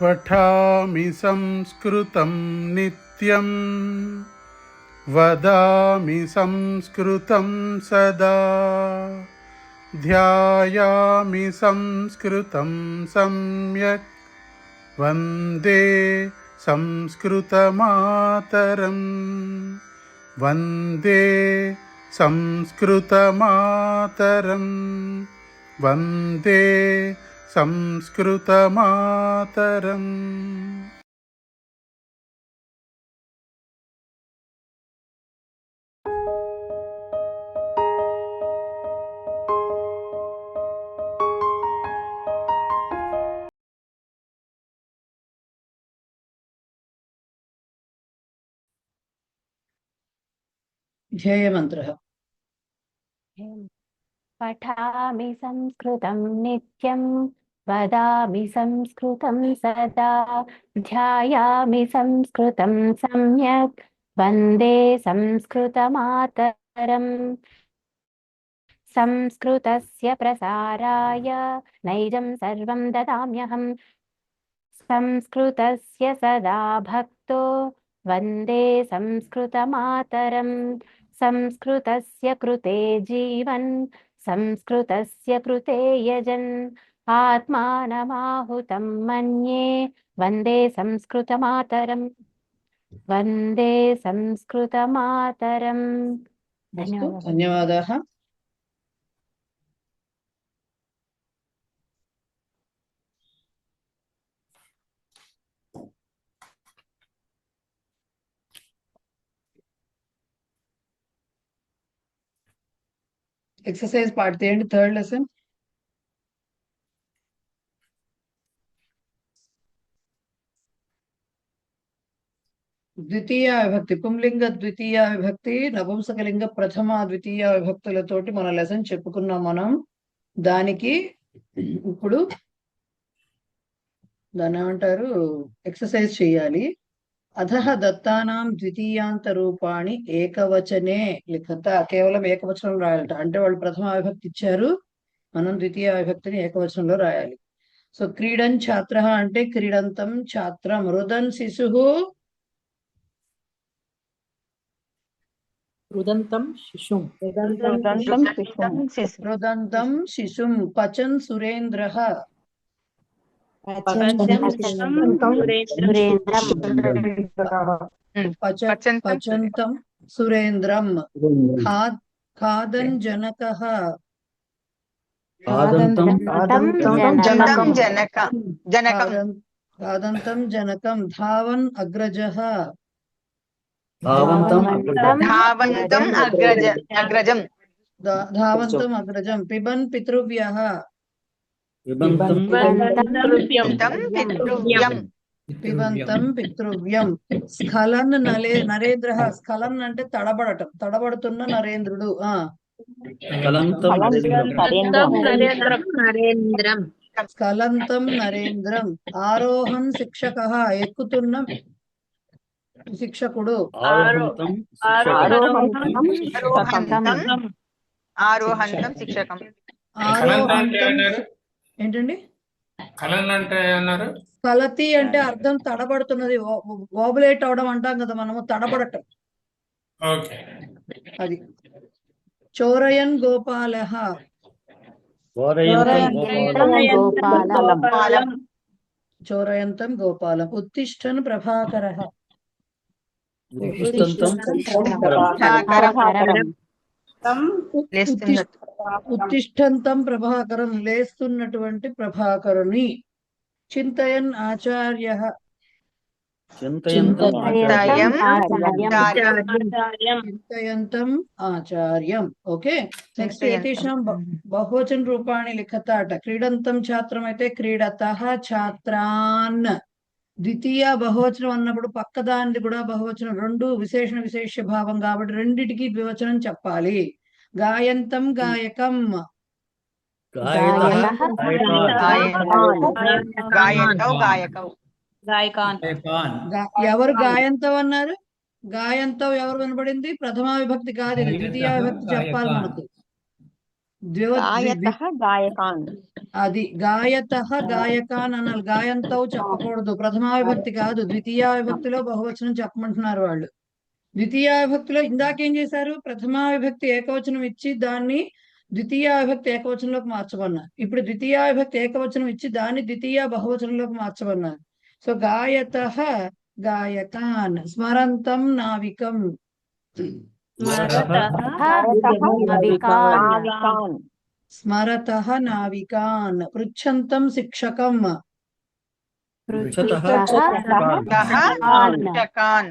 पठामि संस्कृतं नित्यं वदामि संस्कृतं सदा ध्यायामि संस्कृतं सम्यक् वन्दे संस्कृतमातरं वन्दे संस्कृतमातरं वन्दे संस्कृतमातरम्। ध्येयमन्त्रः। पठामि संस्कृतं नित्यं वदामि संस्कृतं सदा ध्यायामि संस्कृतं सम्यक् वन्दे संस्कृतमातरम् संस्कृतस्य प्रसाराय नैजं सर्वं ददाम्यहम् संस्कृतस्य सदा भक्तो वन्दे संस्कृतमातरम् संस्कृतस्य कृते जीवन् संस्कृतस्य कृते यजन् आत्मानमाहुतं मन्ये वन्दे संस्कृतमातरम् वन्दे संस्कृतमातरम्। धन्यवादाः। Exercise part the end, third lesson. ద్వితీయ విభక్తి పుంలింగ ద్వితీయ విభక్తి నపుంసకలింగ ప్రథమ ద్వితీయ విభక్తులతోటి మన లెసన్ చెప్పుకున్నాం మనం. దానికి ఇప్పుడు దాన్ని ఏమంటారు, ఎక్సర్సైజ్ చేయాలి. అధః దత్తానాం ద్వితీయాంత రూపాణి ఏకవచనే లిఖత. కేవలం ఏకవచనం రాయాలట. అంటే వాళ్ళు ప్రథమ విభక్తి ఇచ్చారు, మనం ద్వితీయ విభక్తిని ఏకవచనంలో రాయాలి. సో క్రీడన్ ఛాత్ర అంటే క్రీడంతం ఛాత్రం. రుదన్ శిశు రుదంతం శిశుం. రుదంతం శిశుం. పచన్ సురేంద్ర పచంతం సురేంద్రం. ఖాదన్ జనకః ఖాదంతం జనకం. ధావన్ అగ్రజః ధావంతం అగ్రజం. పిబన్ పితృవ్యః పిబంతం పితృవ్యం. స్ఖలన్ నరేంద్ర. స్ఖలన్ అంటే తడబడటం, తడబడుతున్న నరేంద్రుడు. స్ఖలంతం నరేంద్రం. ఆరోహన్ శిక్షక ఎక్కుతున్న శిక్షకుడు. ఆరోహంతం శిక్షకం. ఏంటండి అన్నారు? ఫలతి అంటే అర్థం తడబడుతున్నది, ఓబులేట్ అవడం అంటాం కదా మనము, తడబడటం అది. చోరయన్ గోపాల. చోరయంతం గోపాలం. ఉత్తిష్టన్ ప్రభాకర. ఉత్తిష్టంతం ప్రభాకరం. లేస్తున్నటువంటి ప్రభాకరుని. చింతయన్ ఆచార్య. చింతయంతం ఆచార్యం. ఓకే, నెక్స్ట్ ఏతేషాం బహువచన రూపాణి లిఖత అట. క్రీడంతం ఛాత్రం అయితే క్రీడతః ఛాత్రాన్. ద్వితీయ బహువచనం అన్నప్పుడు పక్కదాన్ని కూడా బహువచనం, రెండు విశేషణ విశేష భావం కాబట్టి రెండిటికి ద్వివచనం చెప్పాలి. గాయంతం గాయకం. ఎవరు గాయంతం అన్నారు? గాయంతం ఎవరు వినబడింది? ప్రథమా విభక్తి కాదు, ఇది ద్వితీయ విభక్తి చెప్పాలి మనకు. గాయతః గాయకాన్. అది గాయతః గాయకాన్ అనాలి. గాయంతో చెప్పకూడదు. ప్రథమా విభక్తి కాదు, ద్వితీయ విభక్తిలో బహువచనం చెప్పమంటున్నారు వాళ్ళు. ద్వితీయ విభక్తిలో ఇందాకేం చేశారు, ప్రథమా విభక్తి ఏకవచనం ఇచ్చి దాన్ని ద్వితీయ విభక్తి ఏకవచనంలోకి మార్చమన్నారు. ఇప్పుడు ద్వితీయ విభక్తి ఏకవచనం ఇచ్చి దాన్ని ద్వితీయ బహువచనంలోకి మార్చమన్నారు. సో గాయతః గాయకాన్, స్మరంతం నావికం, నావికాన్ స్మరతః నావికాన్, పృచ్ఛంతం శిక్షకం, శిక్షకాన్.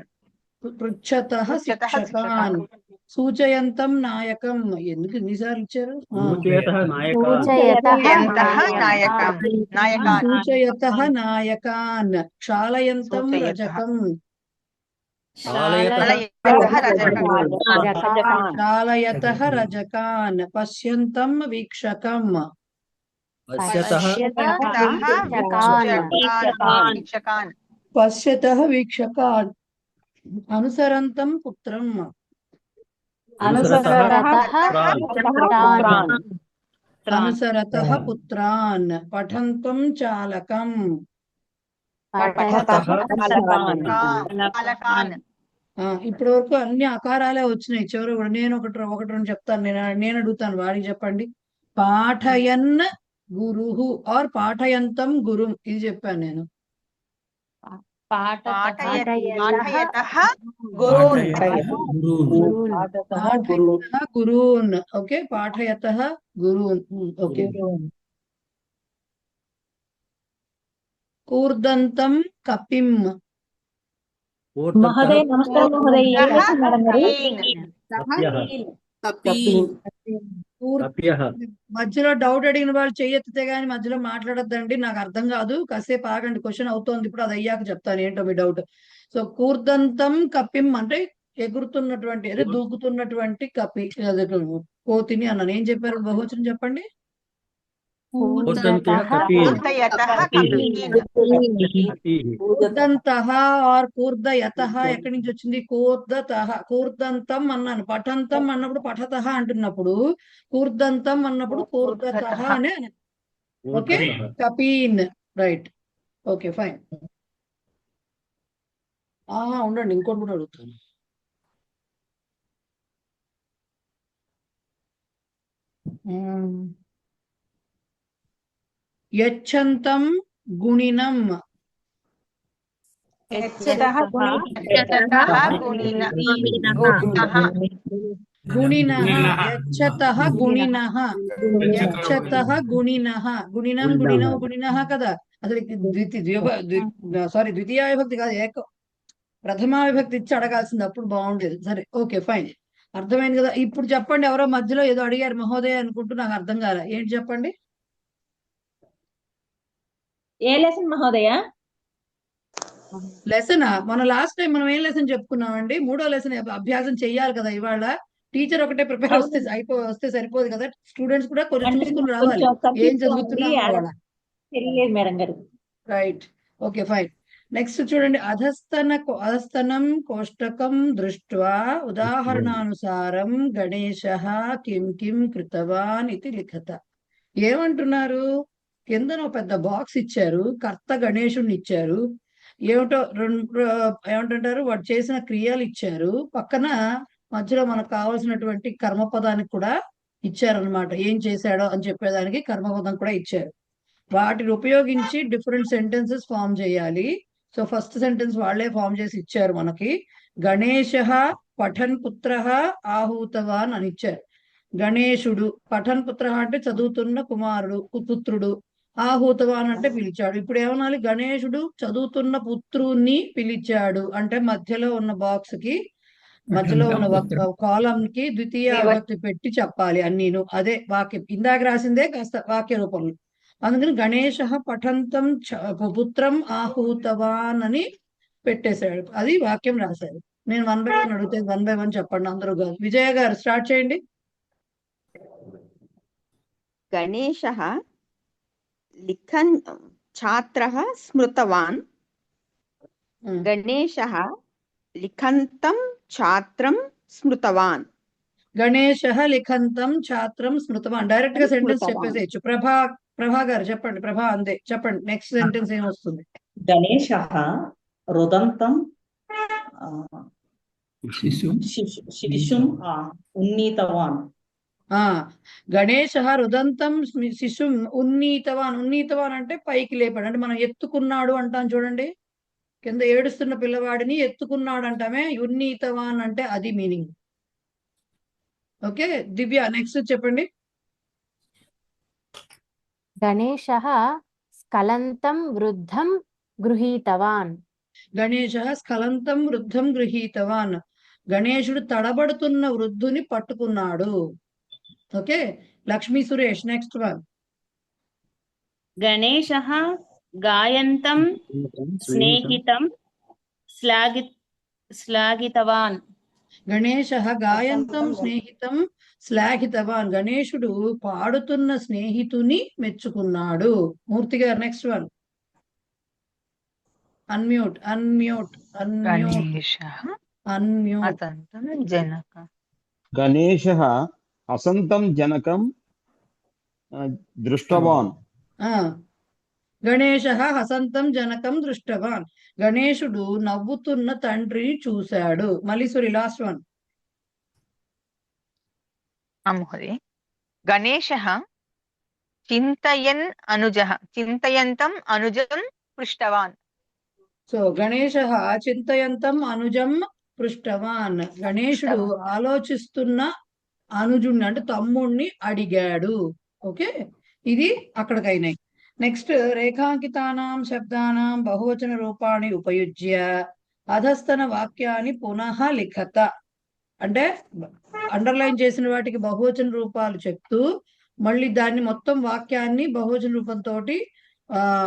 పృచ్ఛతః శిక్షకాన్, సూచయంతం నాయకం. ఎందుకు ఎన్నిసార్లు ఇచ్చారు? సూచయతః నాయకాన్. సూచయతః నాయకాన్, క్షాళయంతం రజకం, క్షాళయతః రజకాన్, పశ్యంతం వీక్షకం, పశ్యతః వీక్షకాన్, అనుసరంతం పుత్రం, అనుసరతః పుత్రాన్, పఠంతం చాలకం, ఇప్పటి వరకు అన్ని అకారాలే వచ్చినాయి. చివరి కూడా నేను ఒకటి రెండు చెప్తాను. నేను అడుగుతాను, వాడికి చెప్పండి. పాఠయన్ గురుహు ఆర్ పాఠయంతం గురుం, ఇది చెప్పాను నేను. గురూన్, ఓకే, పాఠయతః గురూన్, ఓకే. కూర్దంతం కపిం, మహోదయ నమస్కారం మహోదయ. మధ్యలో డౌట్ అడిగిన వాళ్ళు చెయ్యెత్తితే గానీ మధ్యలో మాట్లాడొద్దండి, నాకు అర్థం కాదు, కాసేపు ఆగండి, క్వశ్చన్ అవుతోంది ఇప్పుడు, అది అయ్యాక చెప్తాను ఏంటో మీ డౌట్. సో కూర్దంతం కపిం అంటే ఎగురుతున్నటువంటి, అదే దూకుతున్నటువంటి కపి, అదే కోతిని అన్నాను. ఏం చెప్పారు బహువచనం చెప్పండి? కూర్దంతః ఆర్ కూర్దయతః ఎక్కడి నుంచి వచ్చింది? కూర్దతః. కూర్దంతం అన్నాను, పఠంతం అన్నప్పుడు పఠతః అంటున్నప్పుడు, కూర్దంతం అన్నప్పుడు కూర్దతః అనే. ఓకే, కపీన్, రైట్, ఓకే ఫైన్. ఉండండి, ఇంకోటి కూడా అడుగుతాను. యచ్చంతం గుణినం, గుణినః, యచ్చతః గుణినః, యచ్చతః గుణినః, గుణినం గుణినం గుణినః కదా. అసలు ద్వితీయ విభక్తి కాదు, ప్రథమా విభక్తి ఇచ్చి అడగాల్సింది, అప్పుడు బాగుండేది. సరే, ఓకే ఫైన్, అర్థమైంది కదా. ఇప్పుడు చెప్పండి, ఎవరో మధ్యలో ఏదో అడిగారు మహోదయ అనుకుంటూ, నాకు అర్థం కాలే, ఏంటి చెప్పండి. ఏ లెసన్ మహోదయ? లెసనా? మన లాస్ట్ టైం మనం ఏం లెసన్ చెప్పుకున్నామండి? 3వ లెసన్ అభ్యాసం చెయ్యాలి కదా. ఇవాళ టీచర్ ఒకటే ప్రిపేర్ వస్తే సరిపోదు కదా, స్టూడెంట్స్ కూడా కొంచెం చూసుకుని రావాలి ఏం చదువుతున్నాం. తెలియలేదు మేడం గారు. Right, okay fine. నెక్స్ట్ చూడండి, అధస్తనం కోష్టకం దృష్ట్వా ఉదాహరణానుసారం గణేశః కిం కిం కృతవాన్ ఇది లిఖత. ఏమంటున్నారు? కిందన పెద్ద బాక్స్ ఇచ్చారు, కర్త గణేశుడిని ఇచ్చారు, ఏమిటో ఏమంటుంటారు వాడు చేసిన క్రియలు ఇచ్చారు, పక్కన మధ్యలో మనకు కావాల్సినటువంటి కర్మపదానికి కూడా ఇచ్చారనమాట. ఏం చేశాడో అని చెప్పేదానికి కర్మపదం కూడా ఇచ్చారు. వాటిని ఉపయోగించి డిఫరెంట్ సెంటెన్సెస్ ఫామ్ చేయాలి. సో ఫస్ట్ సెంటెన్స్ వాళ్లే ఫామ్ చేసి ఇచ్చారు మనకి. గణేశః పఠన్ పుత్రః ఆహూతవాన్ అని ఇచ్చారు. గణేశుడు, పఠన్ పుత్రః అంటే చదువుతున్న కుమారుడు పుత్రుడు, ఆహూతవాన్ అంటే పిలిచాడు. ఇప్పుడు ఏమనాలి? గణేశుడు చదువుతున్న పుత్రుని పిలిచాడు అంటే మధ్యలో ఉన్న బాక్స్ కి, మధ్యలో ఉన్న కాలం కి ద్వితీయ విభక్తి పెట్టి చెప్పాలి అన్నీను. అదే వాక్యం ఇందాక రాసిందే కాస్త వాక్య రూపంలో. అందుకని గణేశః పఠంతం పుత్రం ఆహూతవాన్ అని పెట్టేశాడు, అది వాక్యం రాశారు. నేను 1 by 1 అడిగితే 1 by 1 చెప్పండి అందరూ కాదు. విజయ గారు స్టార్ట్ చేయండి. గణేశః లిఖన్ ఛాత్రః స్మృతవాన్. గణేశః లిఖంతం ఛాత్రం స్మృతవాన్. గణేశః లిఖంతం ఛాత్రం స్మృతవాన్. డైరెక్ట్ గా సెంటెన్స్ స్మృతవాన్. చెప్పేసేయచ్చు. ప్రభా గారు చెప్పండి. ప్రభా అందే చెప్పండి. నెక్స్ట్ సెంటెన్స్ ఏమొస్తుంది? గణేశः రుదంతం శిశుం శిశుం ఉన్నీతవాన్. గణేశః రుదంతం శిశుం ఉన్నీతవాన్. ఉన్నీతవాన్ అంటే పైకి లేపాడు, అంటే మనం ఎత్తుకున్నాడు అంటాం చూడండి. కింద ఏడుస్తున్న పిల్లవాడిని ఎత్తుకున్నాడు అంటామే. ఉన్నీతవాన్ అంటే అది మీనింగ్. ఓకే దివ్య, నెక్స్ట్ చెప్పండి. గణేశः స్ఖలంతం వృద్ధం గృహీతవాన్. గణేశः స్ఖలంతం వృద్ధం గృహీతవాన్. గణేశుడు తడబడుతున్న వృద్ధుని పట్టుకున్నాడు. Okay Lakshmi Suresh, next one. గణేశः గాయంతం స్నేహితం శ్లాఘితవాన్. గణేశः గాయంతం స్నేహితం శ్లాఘితవాన్. గణేశుడు పాడుతున్న స్నేహితుని మెచ్చుకున్నాడు. Murthy garu next one. Unmute unmute unmute unmute. గణేశः అసంతం జనకం దృష్టవాన్. గణేశः హసంతం జనకం దృష్టవాన్. గణేశుడు నవ్వుతున్న తండ్రిని చూశాడు. Malleswari last one. మహోదయ గణేశः చింతయంతం అనుజం పృష్టవాన్. సో గణేశः చింతయంతం అనుజం పృష్టవాన్. గణేశుడు ఆలోచిస్తున్న అనుజుణ్ణి అంటే తమ్ముణ్ణి అడిగాడు. ఓకే ఇది అక్కడికైనాయి. నెక్స్ట్ రేఖాంకితానాం శబ్దానాం బహువచన రూపాణి ఉపయుజ్య అధస్తన వాక్యాన్ని పునః లిఖత. అంటే అండర్లైన్ చేసిన వాటికి బహువచన రూపాలు చెప్తూ మళ్ళీ దాన్ని మొత్తం వాక్యాన్ని బహువచన రూపంతో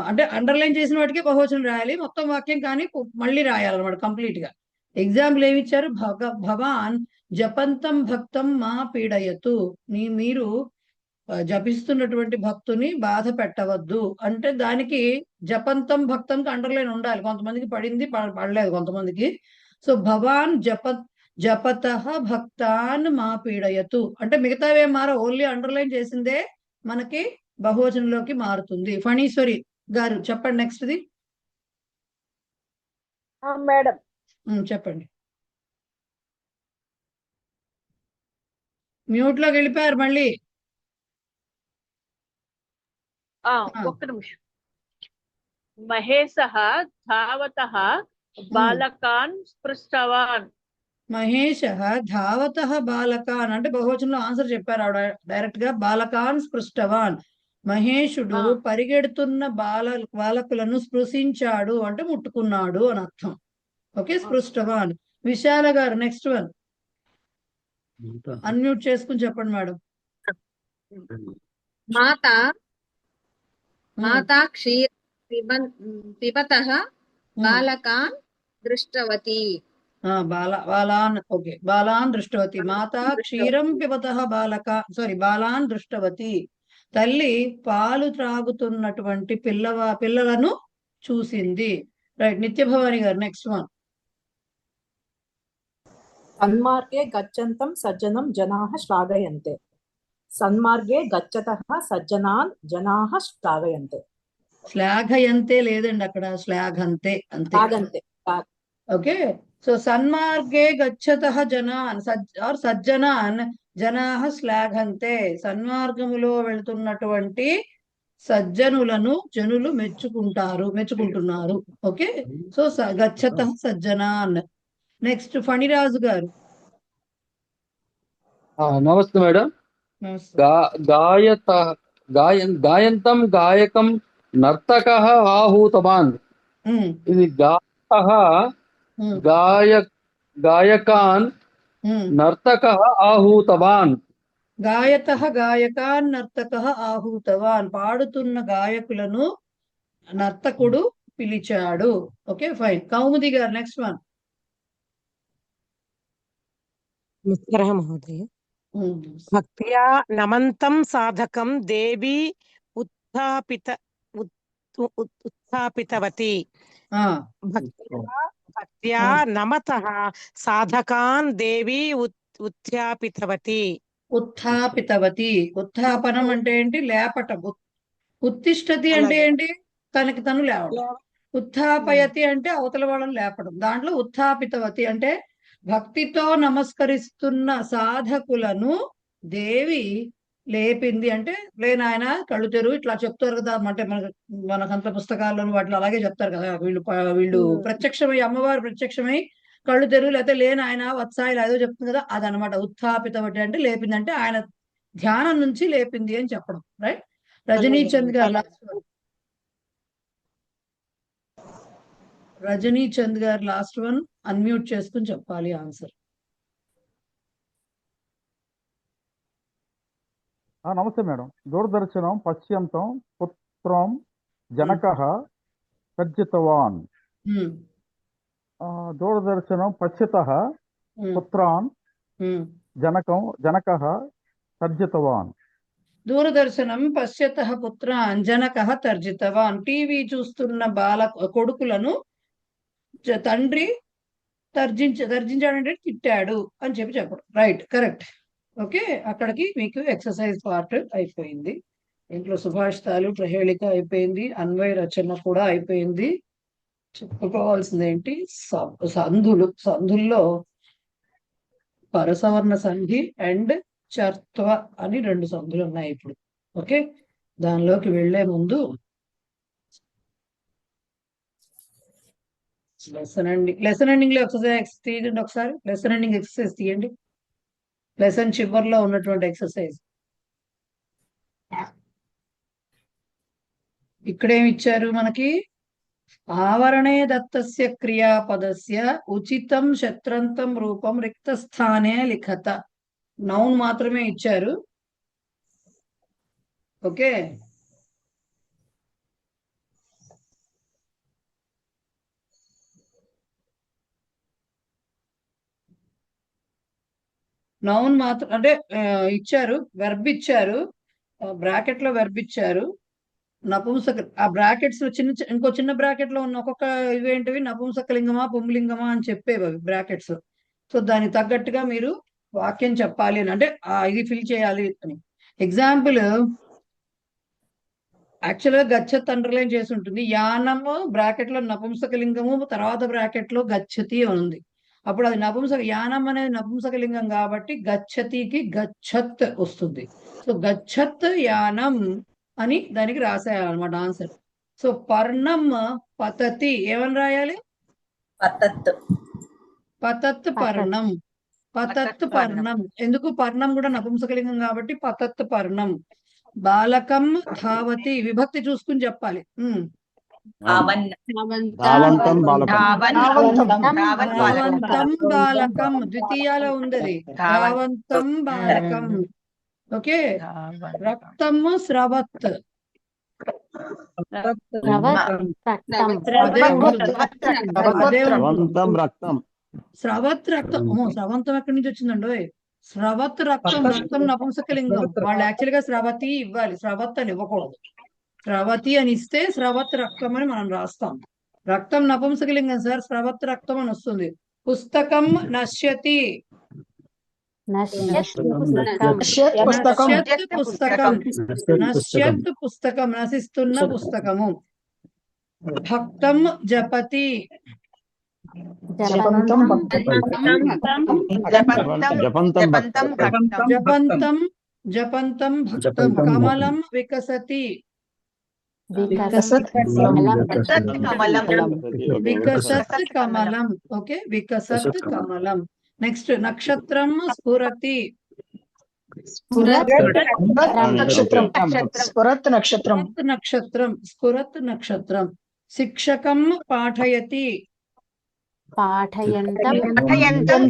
అంటే అండర్లైన్ చేసిన వాటికి బహువచనం రాయాలి, మొత్తం వాక్యం కానీ మళ్ళీ రాయాలన్నమాట కంప్లీట్ గా. ఎగ్జాంపుల్ ఏమి ఇచ్చారు? భవాన్ జపంతం భక్తం మా పీడయతు. మీరు జపిస్తున్నటువంటి భక్తుని బాధ పెట్టవద్దు అంటే దానికి జపంతం భక్తంకి అండర్లైన్ ఉండాలి. కొంతమందికి పడింది, పడలేదు కొంతమందికి. సో భవాన్ జపతః భక్తాన్ మా పీడయతు అంటే మిగతావేం మార, ఓన్లీ అండర్లైన్ చేసిందే మనకి బహువచనంలోకి మారుతుంది. ఫణీశ్వరి గారు చెప్పండి నెక్స్ట్ ది. మేడం చెప్పండి. మ్యూట్ లోకి వెళ్ళిపోయారు మళ్ళీ. ఒక్క నిమిషం. మహేశः ధావతః బాలకాన్ స్పృష్టవాన్. మహేశः ధావతః బాలకాన్ అంటే బహువచనంలో ఆన్సర్ చెప్పారు ఆవిడ డైరెక్ట్ గా. బాలకాన్ స్పృష్టవాన్. మహేశుడు పరిగెడుతున్న బాలకులను స్పృశించాడు అంటే ముట్టుకున్నాడు అని అర్థం. ఓకే స్పృష్టవాన్. విశాల గారు నెక్స్ట్ వన్. అన్మ్యూట్ చేసుకుని చెప్పండి మేడం. మాతా క్షీర పిబతః బాలకాన్ దృష్టవతి. బాలాన్ ఓకే బాలాన్ దృష్టవతి. మాతా క్షీరం పిబతః బాలాన్ దృష్టవతి. తల్లి పాలు త్రాగుతున్నటువంటి పిల్లలను చూసింది. రైట్ నిత్యభవాని గారు నెక్స్ట్ వన్. సన్మార్గే గచ్చంతం సజ్జనం జనాః శ్లాఘయంతే. సన్మార్గే గచ్చతః సజ్జనాన్ జనాః శ్లాఘయంతే. శ్లాఘయంతే లేదండి అక్కడ, శ్లాఘంతే అంతే. ఓకే సో సన్మార్గే గచ్చతః జనాన్ ఆర్ సజ్జనాన్ జనాః శ్లాఘంతే. సన్మార్గములో వెళ్తున్నటువంటి సజ్జనులను జనులు మెచ్చుకుంటున్నారు. ఓకే సో గచ్చతః సజ్జనాన్. నెక్స్ట్ ఫణిరాజు గారు. నమస్తే మేడం. గాయంతం గాయకం నర్తకః ఆహూతవాన్. ఇది గాయకాన్ నర్తకః ఆహూతవాన్. గాయకాన్ నర్తకః ఆహూతవాన్. పాడుతున్న గాయకులను నర్తకుడు పిలిచాడు. Okay fine. కౌముది గారు నెక్స్ట్ వన్. నమస్కారం మహోదయ. భక్త్యా నమంతం సాధకం దేవి ఉత్థాపితవతి. భక్త్యా నమతః సాధకాన్ దేవి ఉత్థాపితవతి. ఉత్థాపితవతి. ఉత్థాపనం అంటే ఏంటి? లేపటం. ఉత్తిష్టతి అంటే ఏంటి? తనకి తను లేవడం. ఉత్థాపయతి అంటే అవతల వాళ్ళని లేపడం. దాంట్లో ఉత్థాపితవతి అంటే భక్తితో నమస్కరిస్తున్న సాధకులను దేవి లేపింది. అంటే లేనాయన కళ్ళు తెరువు ఇట్లా చెప్తారు కదా, అంటే మనకంత పుస్తకాల్లో వాటిలో అలాగే చెప్తారు కదా. వీళ్ళు ప్రత్యక్షమై, అమ్మవారు ప్రత్యక్షమై కళ్ళు తెరువు, లేకపోతే లేనాయన వత్సాయిలు ఏదో చెప్తుంది కదా, అదనమాట. ఉత్థాపితవతి అంటే లేపింది, అంటే ఆయన ధ్యానం నుంచి లేపింది అని చెప్పడం. రైట్. రజనీచంద్ గారు లాస్ట్ వన్ అన్మ్యూట్ చేసుకుని చెప్పాలి ఆన్సర్. నమస్తే మేడం. దూరదర్శనం పశ్యంతం పుత్రం జనకః తర్జితవాన్. దూరదర్శనం పశ్యతః పుత్రాన్ జనకః తర్జితవాన్. దూరదర్శనం పశ్యతః పుత్రాన్ జనకః తర్జితవాన్. టీవీ చూస్తున్న కొడుకులను తండ్రి తర్జించాడంటే తిట్టాడు అని చెప్పడం. Right, correct. ఓకే, అక్కడికి మీకు ఎక్సర్సైజ్ పార్ట్ అయిపోయింది. ఇంట్లో సుభాషితాలు, ప్రహేళిక అయిపోయింది, అన్వయ రచన కూడా అయిపోయింది. చెప్పుకోవాల్సింది ఏంటి? సంధుల్లో పరసవర్ణ సంధి అండ్ చర్త్వ అని 2 సంధులు ఉన్నాయి ఇప్పుడు. ఓకే, దానిలోకి వెళ్లే ముందు లెసన్ ఎండింగ్ లో ఎక్సర్సైజ్ తీయండి ఒకసారి. లెసన్ ఎండింగ్ ఎక్సర్సైజ్ తీయండి. లెసన్ చివరిలో ఉన్నటువంటి ఎక్సర్సైజ్. ఇక్కడేమి ఇచ్చారు మనకి? ఆవరణే దత్తస్య క్రియాపదస్య ఉచితం శత్రంతం రూపం రిక్తస్థానే లిఖత. నౌన్ మాత్రమే ఇచ్చారు. ఓకే, నౌన్ మాత్రం అంటే ఇచ్చారు, వెర్బ్ ఇచ్చారు, బ్రాకెట్ లో వెర్బ్ ఇచ్చారు, నపుంసక. ఆ బ్రాకెట్స్ లో ఇంకో చిన్న బ్రాకెట్ లో ఉన్న ఒక్కొక్క ఇవేంటివి నపుంసకలింగమా పుంలింగమా అని చెప్పేవి అవి బ్రాకెట్స్. సో దానికి తగ్గట్టుగా మీరు వాక్యం చెప్పాలి అని, అంటే ఇది ఫిల్ చేయాలి అని. ఎగ్జాంపుల్ యాక్చువల్ గా గచ్చత్ అండర్లైన్ చేసి ఉంటుంది. యానము బ్రాకెట్ లో నపుంసకలింగము, తర్వాత బ్రాకెట్ లో గచ్చతి అని ఉంది. అప్పుడు అది యానం అనేది నపుంసకలింగం కాబట్టి గచ్చతికి గచ్చత్ వస్తుంది. సో గచ్చత్ యానం అని దానికి రాసేయాలన్నమాట ఆన్సర్. సో పర్ణం పతతి ఏమని రాయాలి? పతత్ పర్ణం. పతత్ పర్ణం. ఎందుకు? పర్ణం కూడా నపుంసకలింగం కాబట్టి పతత్ పర్ణం. బాలకం ధావతి. విభక్తి చూసుకుని చెప్పాలి. ధావంతం బాలకం ద్వితీయాలో ఉంది. ధావంతం బాలకం. ఓకే, రక్తము స్రవత్. స్రవత్ రక్తం. స్రవంతం ఎక్కడి నుంచి వచ్చిందండి? స్రవత్ రక్తం. రక్తం నపుంసకలింగం. వాళ్ళు యాక్చువల్ గా స్రవతి ఇవ్వాలి, స్రవత్ అని ఇవ్వకూడదు. స్రవతి అని ఇస్తే స్రవత్ రక్తం అని మనం రాస్తాం. రక్తం నపుంసకలింగం సార్, స్రవత్ రక్తం అని వస్తుంది. పుస్తకం నశ్యతి. పుస్తకం నశిస్తున్న పుస్తకము. భక్తం జపతి. జపంతం భక్తం. కమలం వికసతి. వికసత్ కమలం. ఓకే, వికసత్ కమలం. నెక్స్ట్ నక్షత్రం స్ఫురతి. నక్షత్రం. స్ఫురత్ నక్షత్రం. శిక్షకం పాఠయతి. పాఠయంతం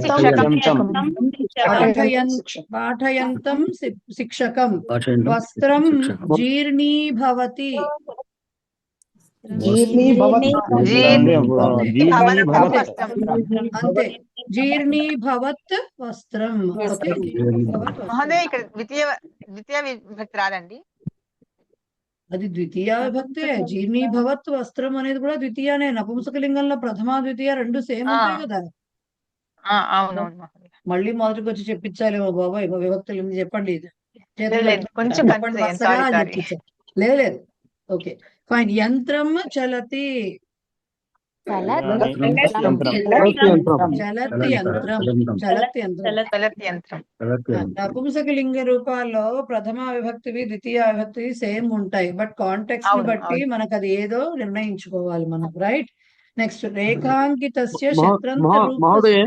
శిక్షకం. వస్త్రం జీర్ణీభవతి. అంతే, జీర్ణీభవత్ వస్త్రం. మహోదయ ఇక్కడ ద్వితీయ విభక్తి రాదండి. అది ద్వితీయ విభక్తే. జీర్ణీభవత్ వస్త్రం అనేది కూడా ద్వితీయనే. నపుంసకలింగంలో ప్రథమ ద్వితీయ 2 సేమ్ ఉంటాయి కదా. అవునవును మహోదయ. మళ్ళీ మొదటికి వచ్చి చెప్పించాలేమో బాబాయ్ విభక్తులు ఎనిమిది చెప్పండి ఇది చేతులు లేదు, కొంచెం చెప్పండి కన్ఫ్యూజ్ అయ్యాను. వరుసగా సారీ అని సారీ. చెప్పించారు. లేదు ఓకే ఫైన్. యంత్రం చలతి చలత్ చలత్ యంత్రం చలత్ యంత్రం. చలత్ యంత్రం. నపుంసకలింగ రూపాల్లో ప్రథమ విభక్తివి ద్వితీయ విభక్తివి సేమ్ ఉంటాయి, బట్ కాంటెక్స్ట్ ని అవును, బట్టి అవును. మనకు అది ఏదో నిర్ణయించుకోవాలి మనం, రైట్? నెక్స్ట్ రేఖాంకితస్య శత్రంత మహోదయ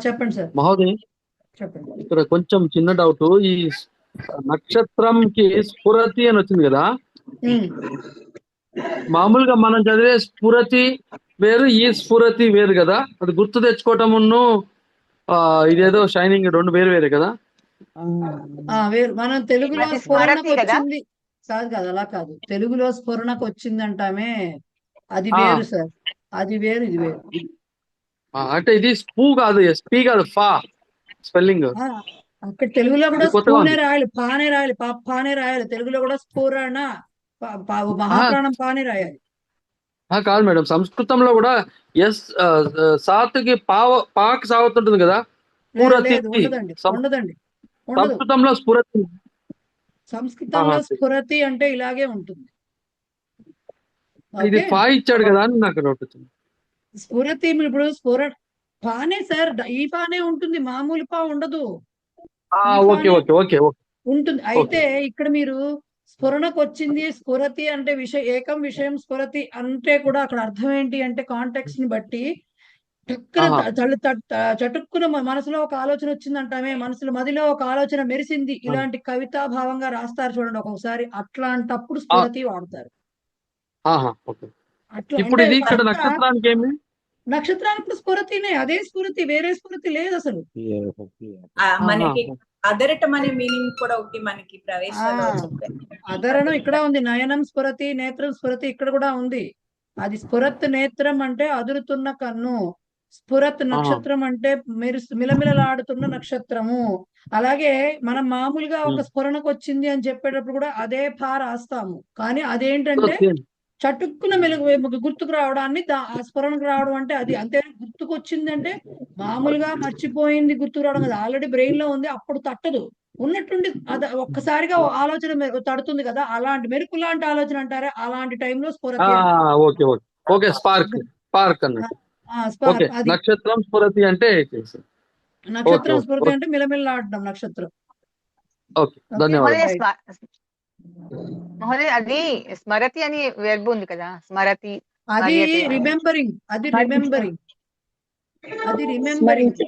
చెప్పండి సార్, మహోదయ చెప్పండి. ఇక్కడ కొంచెం చిన్న డౌట్. ఈ నక్షత్రంకి స్ఫురతి అని వచ్చింది కదా, మామూలుగా మనం చదివే స్ఫురతి వేరు, ఈ స్ఫురతి వేరు కదా. అది గుర్తు తెచ్చుకోవటమును ఇదేదో షైనింగ్ రెండు వేరు వేరే కదా. వేరు. మనం తెలుగులో అది స్ఫురణకు స్మరతి కదా? వచ్చింది కాదు కాదు, అలా కాదు. తెలుగులో స్ఫురణకు వచ్చింది అంటామే, అది వేరు సార్, అది వేరు ఇది వేరు. అంటే ఇది స్పూ కాదు, స్పీ కాదు, ఫా స్పెల్లింగ్. అక్కడ తెలుగులో కూడా ఇది కొత్తగా స్ఫూనే ఉంది. రాయాలి, పానే రాయాలి, పానే రాయాలి. తెలుగులో కూడా స్ఫురణ మహాప్రాణం పానే రాయాలి. కాదు మేడం, సంస్కృతంలో కూడా సాత్కి పాకి సాగుతుంటుంది కదా, స్ఫురతి. లేదు ఉండదండి, ఉండదండి, ఉండదు. సంస్కృతంలో స్ఫురతి. సంస్కృతంలో స్ఫురతి అంటే ఇలాగే ఉంటుంది. ఇది ఓకే, ఫా ఇచ్చాడు కదా అని నాకు డౌట్ వచ్చింది. స్ఫురతి ఇప్పుడు పానే సార్, ఈ పానే ఉంటుంది, మామూలు పా ఉండదు. ఓకే ఓకే ఓకే ఓకే ఉంటుంది. అయితే ఇక్కడ మీరు స్ఫురణకు వచ్చింది, స్ఫురతి అంటే ఏకం విషయం స్ఫురతి అంటే కూడా అక్కడ అర్థం ఏంటి అంటే కాంటెక్స్ట్ ని బట్టి చటుక్కున మనసులో ఒక ఆలోచన వచ్చిందంటామే, మనసులో మదిలో ఒక ఆలోచన మెరిసింది, ఇలాంటి కవితా భావంగా రాస్తారు చూడండి ఒక్కొక్కసారి, అట్లాంటప్పుడు స్ఫురతి వాడతారు. అట్లా ఇప్పుడు ఇది ఇక్కడ నక్షత్రానికి ఏమి? నక్షత్రానికి స్ఫురతినే, అదే స్ఫురతి, వేరే స్ఫురతి లేదు అసలు. మనకి అదరటం అనే మీనింగ్ కూడా ఒకటి మనకి ప్రవేశంలో అదరణం ఇక్కడ ఉంది, నయనం స్ఫురతి, నేత్రం స్ఫురతి ఇక్కడ కూడా ఉంది. అది స్ఫురత్ నేత్రం అంటే అదురుతున్న కన్ను, స్ఫురత్ నక్షత్రం అంటే మిలమిలలాడుతున్న నక్షత్రము. అలాగే మనం మామూలుగా ఒక స్ఫురణకు వచ్చింది అని చెప్పేటప్పుడు కూడా అదే ఫా రాస్తాము, కానీ అదేంటంటే చటుక్కున గుర్తుకు రావడాన్ని ఆ స్ఫురణకు రావడం అంటే అది అంతే. గుర్తుకు వచ్చింది అంటే మామూలుగా మర్చిపోయింది గుర్తుకు రావడం కదా, ఆల్రెడీ బ్రెయిన్ లో ఉంది, అప్పుడు తట్టదు, ఉన్నట్టుండి అది ఒక్కసారిగా ఆలోచన తడుతుంది కదా, అలాంటి మెరుపు లాంటి ఆలోచన అంటారే, అలాంటి టైంలో స్ఫురతి. Okay okay okay spark spark అన్నట్టు. నక్షత్రం స్ఫురతి అంటే నక్షత్రం స్ఫురతి అంటే మిలమిల్లాడడం నక్షత్రం. ఓకే ధన్యవాదాలు. మహోదయ అది స్మరతి అని వెర్బ్ ఉంది కదా, స్మరతి అది రిమెంబరింగ్, అది రిమెంబరింగ్, అది రిమెంబరింగ్,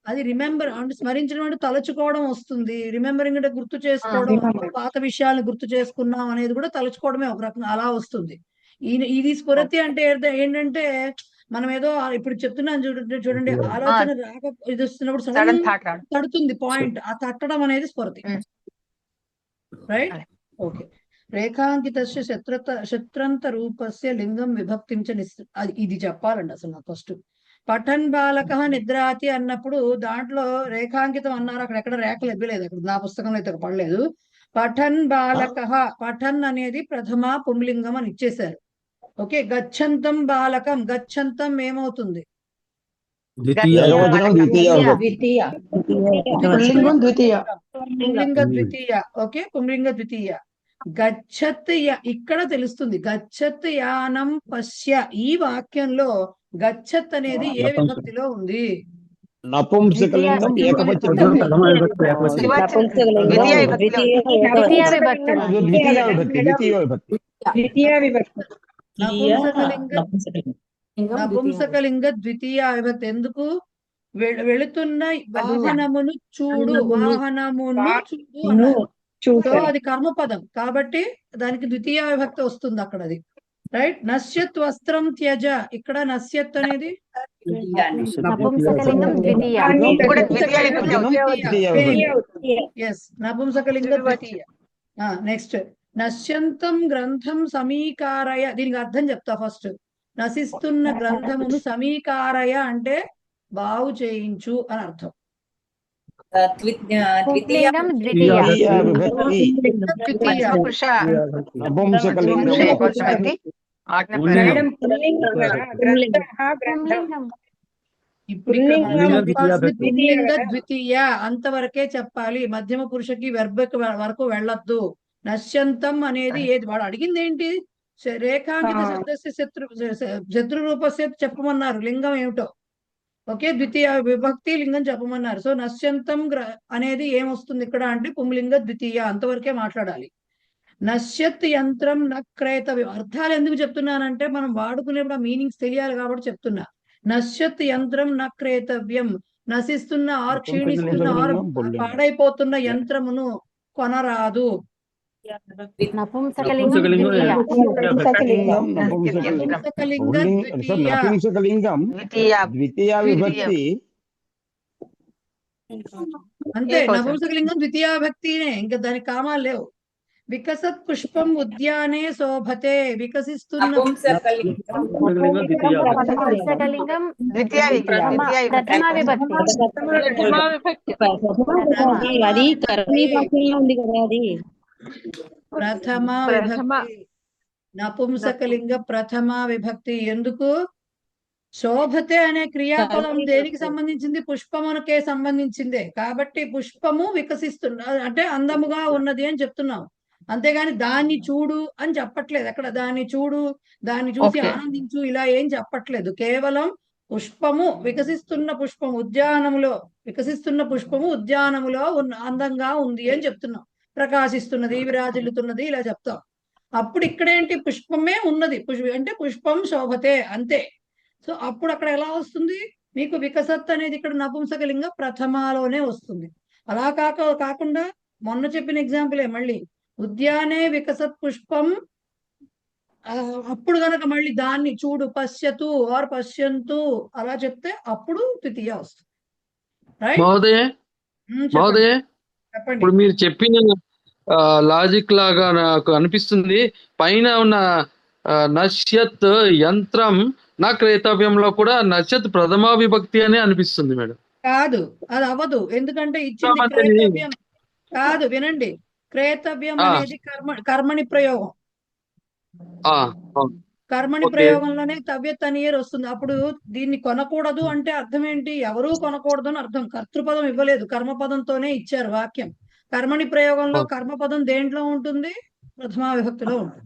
అది రిమెంబర్ అంటే స్మరించడం అంటే తలుచుకోవడం వస్తుంది. రిమెంబరింగ్ అంటే గుర్తు చేసుకోవడం, పాత విషయాలను గుర్తు చేసుకున్నాం అనేది కూడా తలుచుకోవడమే ఒక రకంగా అలా వస్తుంది. ఇది స్ఫురతి అంటే ఏంటంటే మనం ఏదో ఇప్పుడు చెప్తున్నాను చూడండి, ఆలోచన రాక ఇది వస్తున్నప్పుడు సడన్ తడుతుంది పాయింట్, ఆ తట్టడం అనేది స్ఫురతి, రైట్? ఓకే. రేఖాంకితస్య శత్రంత రూపస్య లింగం విభక్తించ ఇది చెప్పాలండి అసలు నాకు ఫస్ట్. పఠన్ బాలక నిద్రాతి అన్నప్పుడు దాంట్లో రేఖాంకితం అన్నారు, అక్కడ ఎక్కడ రేఖలు ఇవ్వలేదు, అక్కడ నా పుస్తకంలో అయితే పడలేదు. పఠన్ బాలక, పఠన్ అనేది ప్రథమ పుంలింగం అని ఇచ్చేశారు. ఓకే, గచ్చంతం బాలకం, గచ్చంతం ఏమవుతుంది? పుంలింగ ద్వితీయ. ఓకే, పుంలింగ ద్వితీయ. గచ్చత్ ఇక్కడ తెలుస్తుంది, గచ్చత్ యానం పశ్య, ఈ వాక్యంలో గచ్చత్ అనేది ఏ విభక్తిలో ఉంది? నపుంసకలింగం ఏకవచనం. నపుంసకలింగ ద్వితీయ విభక్తి. ఎందుకు? వెళుతున్న వాహనమును చూడు, వాహనమును చూడు అన్నారు. సో అది కర్మపదం కాబట్టి దానికి ద్వితీయ విభక్తి వస్తుంది అక్కడ, అది రైట్. నశ్యత్ వస్త్రం త్యజ, ఇక్కడ నశ్యత్ అనేది నపుంసకలింగం ద్వితీయ. నపుంసకలింగ ద్వితీయ. నెక్స్ట్ నశ్యంతం గ్రంథం సమీకారయ, దీనికి అర్థం చెప్తా ఫస్ట్. నశిస్తున్న గ్రంథమును సమీకారయ అంటే బాగు చేయించు అని అర్థం. పుంలింగం ద్వితీయ. ఇప్పుడు ఇక్కడ మనం పుల్లింగ చెప్పాల్సింది ద్వితీయ పుంలింగ ద్వితీయ అంతవరకే చెప్పాలి. మధ్యమ పురుషకి వెర్బకి వరకు వెళ్ళొద్దు. నశ్యంతం అనేది ఏది వాడు అడిగింది ఏంటి? రేఖాంకిత శబ్దస్య శత్రు రూపస్య చెప్పమన్నారు, లింగం ఏమిటో. ఓకే, ద్వితీయ విభక్తి లింగం చెప్పమన్నారు. సో నశ్యంతం అనేది ఏమొస్తుంది ఇక్కడ అంటే పుంలింగ ద్వితీయ అంతవరకే మాట్లాడాలి. నశ్యత్ యంత్రం న క్రేతవ్యం. అర్థాలు ఎందుకు చెప్తున్నానంటే మనం వాడుకునేప్పుడు ఆ మీనింగ్స్ తెలియాలి కాబట్టి చెప్తున్నా. నశ్యత్ యంత్రం న క్రేతవ్యం. నశిస్తున్న ఆర్ క్షీణిస్తున్న ఆర్ పాడైపోతున్న యంత్రమును కొనరాదు. నపుంసకలింగం ద్వితీయ. నపుంసకలింగం ద్వితీయ విభక్తి. అంతే, నపుంసకలింగం ద్వితీయ విభక్తినే, ఇంకా దానికి కామాలు లేవు. వికసత్ పుష్పం ఉద్యానే శోభతే. వికసిస్తున్న నపుంసకలింగం ప్రథమా విభక్తి. అది కర్మీపక్షంలో ఉంది కదా, అది ప్రథమా విభక్తి. నపుంసకలింగ ప్రథమా విభక్తి. ఎందుకు? శోభతే అనే క్రియాపదం దేనికి సంబంధించింది? పుష్పమునకే సంబంధించిందే. కాబట్టి పుష్పము వికసిస్తున్న అంటే అందముగా ఉన్నది అని చెప్తున్నాం, అంతేగాని దాన్ని చూడు అని చెప్పట్లేదు. అక్కడ దాన్ని చూడు, దాన్ని చూసి ఆనందించు ఇలా ఏం చెప్పట్లేదు. కేవలం పుష్పము వికసిస్తున్న పుష్పం ఉద్యానములో వికసిస్తున్న పుష్పము ఉద్యానములో అందంగా ఉంది అని చెప్తున్నాం. ప్రకాశిస్తున్నది, విరాజిల్లుతున్నది ఇలా చెప్తాం. అప్పుడు ఇక్కడేంటి? పుష్పమే ఉన్నది, అంటే పుష్పం శోభతే అంతే. సో అప్పుడు అక్కడ ఎలా వస్తుంది మీకు? వికసత్ అనేది ఇక్కడ నపుంసకలింగ ప్రథమాలోనే వస్తుంది. అలా కాకుండా మొన్న చెప్పిన ఎగ్జాంపులే మళ్ళీ ఉద్యానే వికసత్ పుష్పం, అప్పుడు గనక మళ్ళీ దాన్ని చూడు, పశ్యతు ఆర్ పశ్యంతు అలా చెప్తే అప్పుడు ద్వితీయ వస్తుంది. మహోదయ మహోదయ, చెప్పండి. ఇప్పుడు మీరు చెప్పిన లాజిక్ లాగా నాకు అనిపిస్తుంది. పైన ఉన్న నశ్యత్ యంత్రం నా క్రేతవ్యంలో కూడా నశ్యత్ ప్రథమా విభక్తి అని అనిపిస్తుంది మేడం. కాదు, అది అవ్వదు. ఎందుకంటే ఇచ్చింది క్రేతవ్యం కాదు. వినండి, క్రేతవ్యం అనేది కర్మణి ప్రయోగం. కర్మణి ప్రయోగంలోనే తవ్యత్ అని వస్తుంది. అప్పుడు దీన్ని కొనకూడదు అంటే అర్థం ఏంటి? ఎవరూ కొనకూడదు అని అర్థం. కర్తృపదం ఇవ్వలేదు, కర్మపదంతోనే ఇచ్చారు వాక్యం. కర్మణి ప్రయోగంలో కర్మపదం దేంట్లో ఉంటుంది? ప్రథమా విభక్తిలో ఉంటుంది.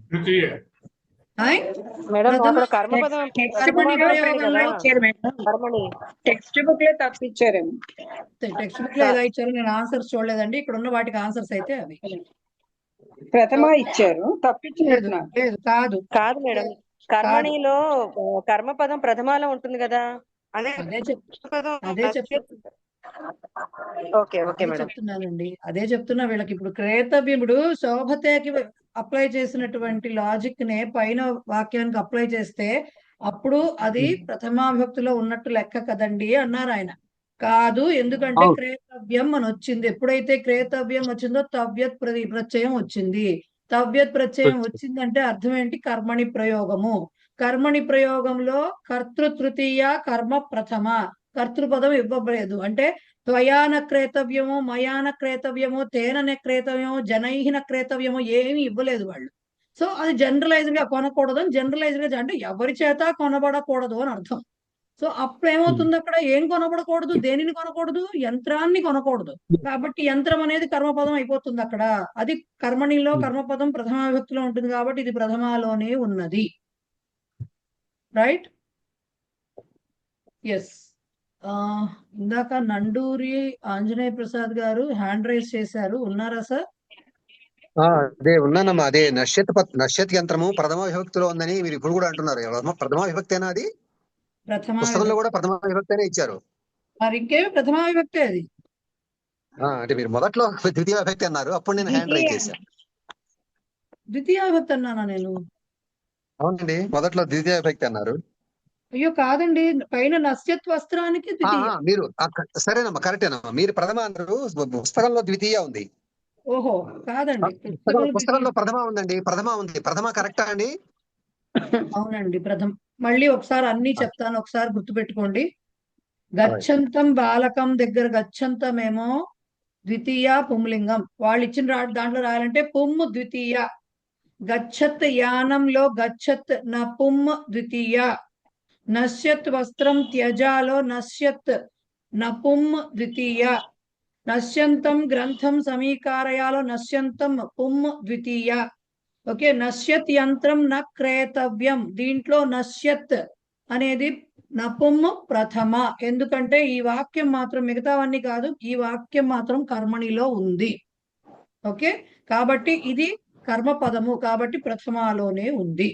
టెక్స్ట్ బుక్ లో తప్పించారేమో. టెక్స్ట్ బుక్ లో ఎలా ఇచ్చారు? నేను ఆన్సర్స్ చూడలేదండి. ఇక్కడ ఉన్న వాటికి ఆన్సర్స్ అయితే అవి ప్రథమ ఇచ్చారు, తప్పించలేదు. లేదు, కాదు కాదు మేడం, కర్మణిలో కర్మపదం ప్రథమాలో ఉంటుంది కదా. అదే చెప్తున్నానండి, అదే చెప్తున్నా వీళ్ళకి. ఇప్పుడు క్రేతవ్యముడు శోభతేకి అప్లై చేసినటువంటి లాజిక్ నే పైన వాక్యానికి అప్లై చేస్తే అప్పుడు అది ప్రథమా విభక్తిలో ఉన్నట్టు లెక్క కదండి అన్నారు ఆయన. కాదు, ఎందుకంటే క్రేతవ్యం అని వచ్చింది. ఎప్పుడైతే క్రేతవ్యం వచ్చిందో తవ్యత్ ప్రత్యయం వచ్చింది. తవ్యత్ ప్రత్యయం వచ్చిందంటే అర్థం ఏంటి? కర్మణి ప్రయోగము. కర్మణి ప్రయోగంలో కర్తృతృతీయ కర్మ ప్రథమ. కర్తృపదం ఇవ్వలేదు. అంటే త్వయాన క్రేతవ్యమో, మయాన క్రేతవ్యమో, తేననే క్రేతవ్యమో, జనైహిన క్రేతవ్యమో ఏమి ఇవ్వలేదు వాళ్ళు. సో అది జనరలైజ్ గా కొనకూడదు అని జనరలైజ్ గా, అంటే ఎవరి చేత కొనబడకూడదు అని అర్థం. సో అప్పుడు ఏమవుతుంది? అక్కడ ఏం కొనబడకూడదు? దేనిని కొనకూడదు? యంత్రాన్ని కొనకూడదు. కాబట్టి యంత్రం అనేది కర్మపదం అయిపోతుంది అక్కడ. అది కర్మణిలో కర్మపదం ప్రథమా విభక్తిలో ఉంటుంది కాబట్టి ఇది ప్రథమాలోనే ఉన్నది. రైట్? ఎస్. ఇందాక నండూరి ఆంజనేయ ప్రసాద్ గారు హ్యాండ్ రైజ్ చేశారు, ఉన్నారా సార్? అదే ఉన్నానమ్మా. అదే నశ్యత్ యంత్రము ప్రథమ విభక్తిలో ఉందని మీరు ఇప్పుడు కూడా అంటున్నారు. ప్రథమ విభక్తేనా అది? పుస్తకంలో కూడా ప్రథమ విభక్తినే ఇచ్చారు. మరి ఇంకేమి ప్రథమా విభక్తి అది? అంటే మీరు మొదట్లో ద్వితీయ విభక్తి అన్నారు, అప్పుడు నేను హ్యాండ్ రైజ్ చేశాను. ద్వితీయ విభక్తి అన్నానా నేను? అవునండి, మొదట్లో ద్వితీయ విభక్తి అన్నారు. అయ్యో కాదండి, పైన నశ్యత్ వస్త్రానికి మీరు సరేనమ్మా, కరెక్టేనమ్మా. మీరు ప్రథమ అన్నారు, పుస్తకంలో ద్వితీయ ఉంది. ఓహో కాదండి, పుస్తకంలో ప్రథమ ఉందండి. ప్రథమ ఉంది. ప్రథమ కరెక్టా అండి? అవునండి, ప్రథమ. మళ్ళీ ఒకసారి అన్ని చెప్తాను, ఒకసారి గుర్తుపెట్టుకోండి. గచ్చంతం బాలకం దగ్గర గచ్చంతం ఏమో ద్వితీయ పుంలింగం. వాళ్ళు ఇచ్చిన దాంట్లో రాయాలంటే పుమ్ ద్వితీయ. గచ్చత్ యానంలో గచ్చత్ నపుమ్ ద్వితీయ. నశ్యత్ వస్త్రం త్యజాలో నశ్యత్ నపుం ద్వితీయ, నశ్యంతం గ్రంథం సమీకారయాలో నశ్యంతం పుం ద్వితీయ. ఓకే, నశ్యత్ యంత్రం న క్రేతవ్యం, దీంట్లో నశ్యత్ అనేది నపుం ప్రథమ. ఎందుకంటే ఈ వాక్యం మాత్రం, మిగతావన్నీ కాదు, ఈ వాక్యం మాత్రం కర్మణిలో ఉంది. ఓకే, కాబట్టి ఇది కర్మ పదము, కాబట్టి ప్రథమాలోనే ఉంది.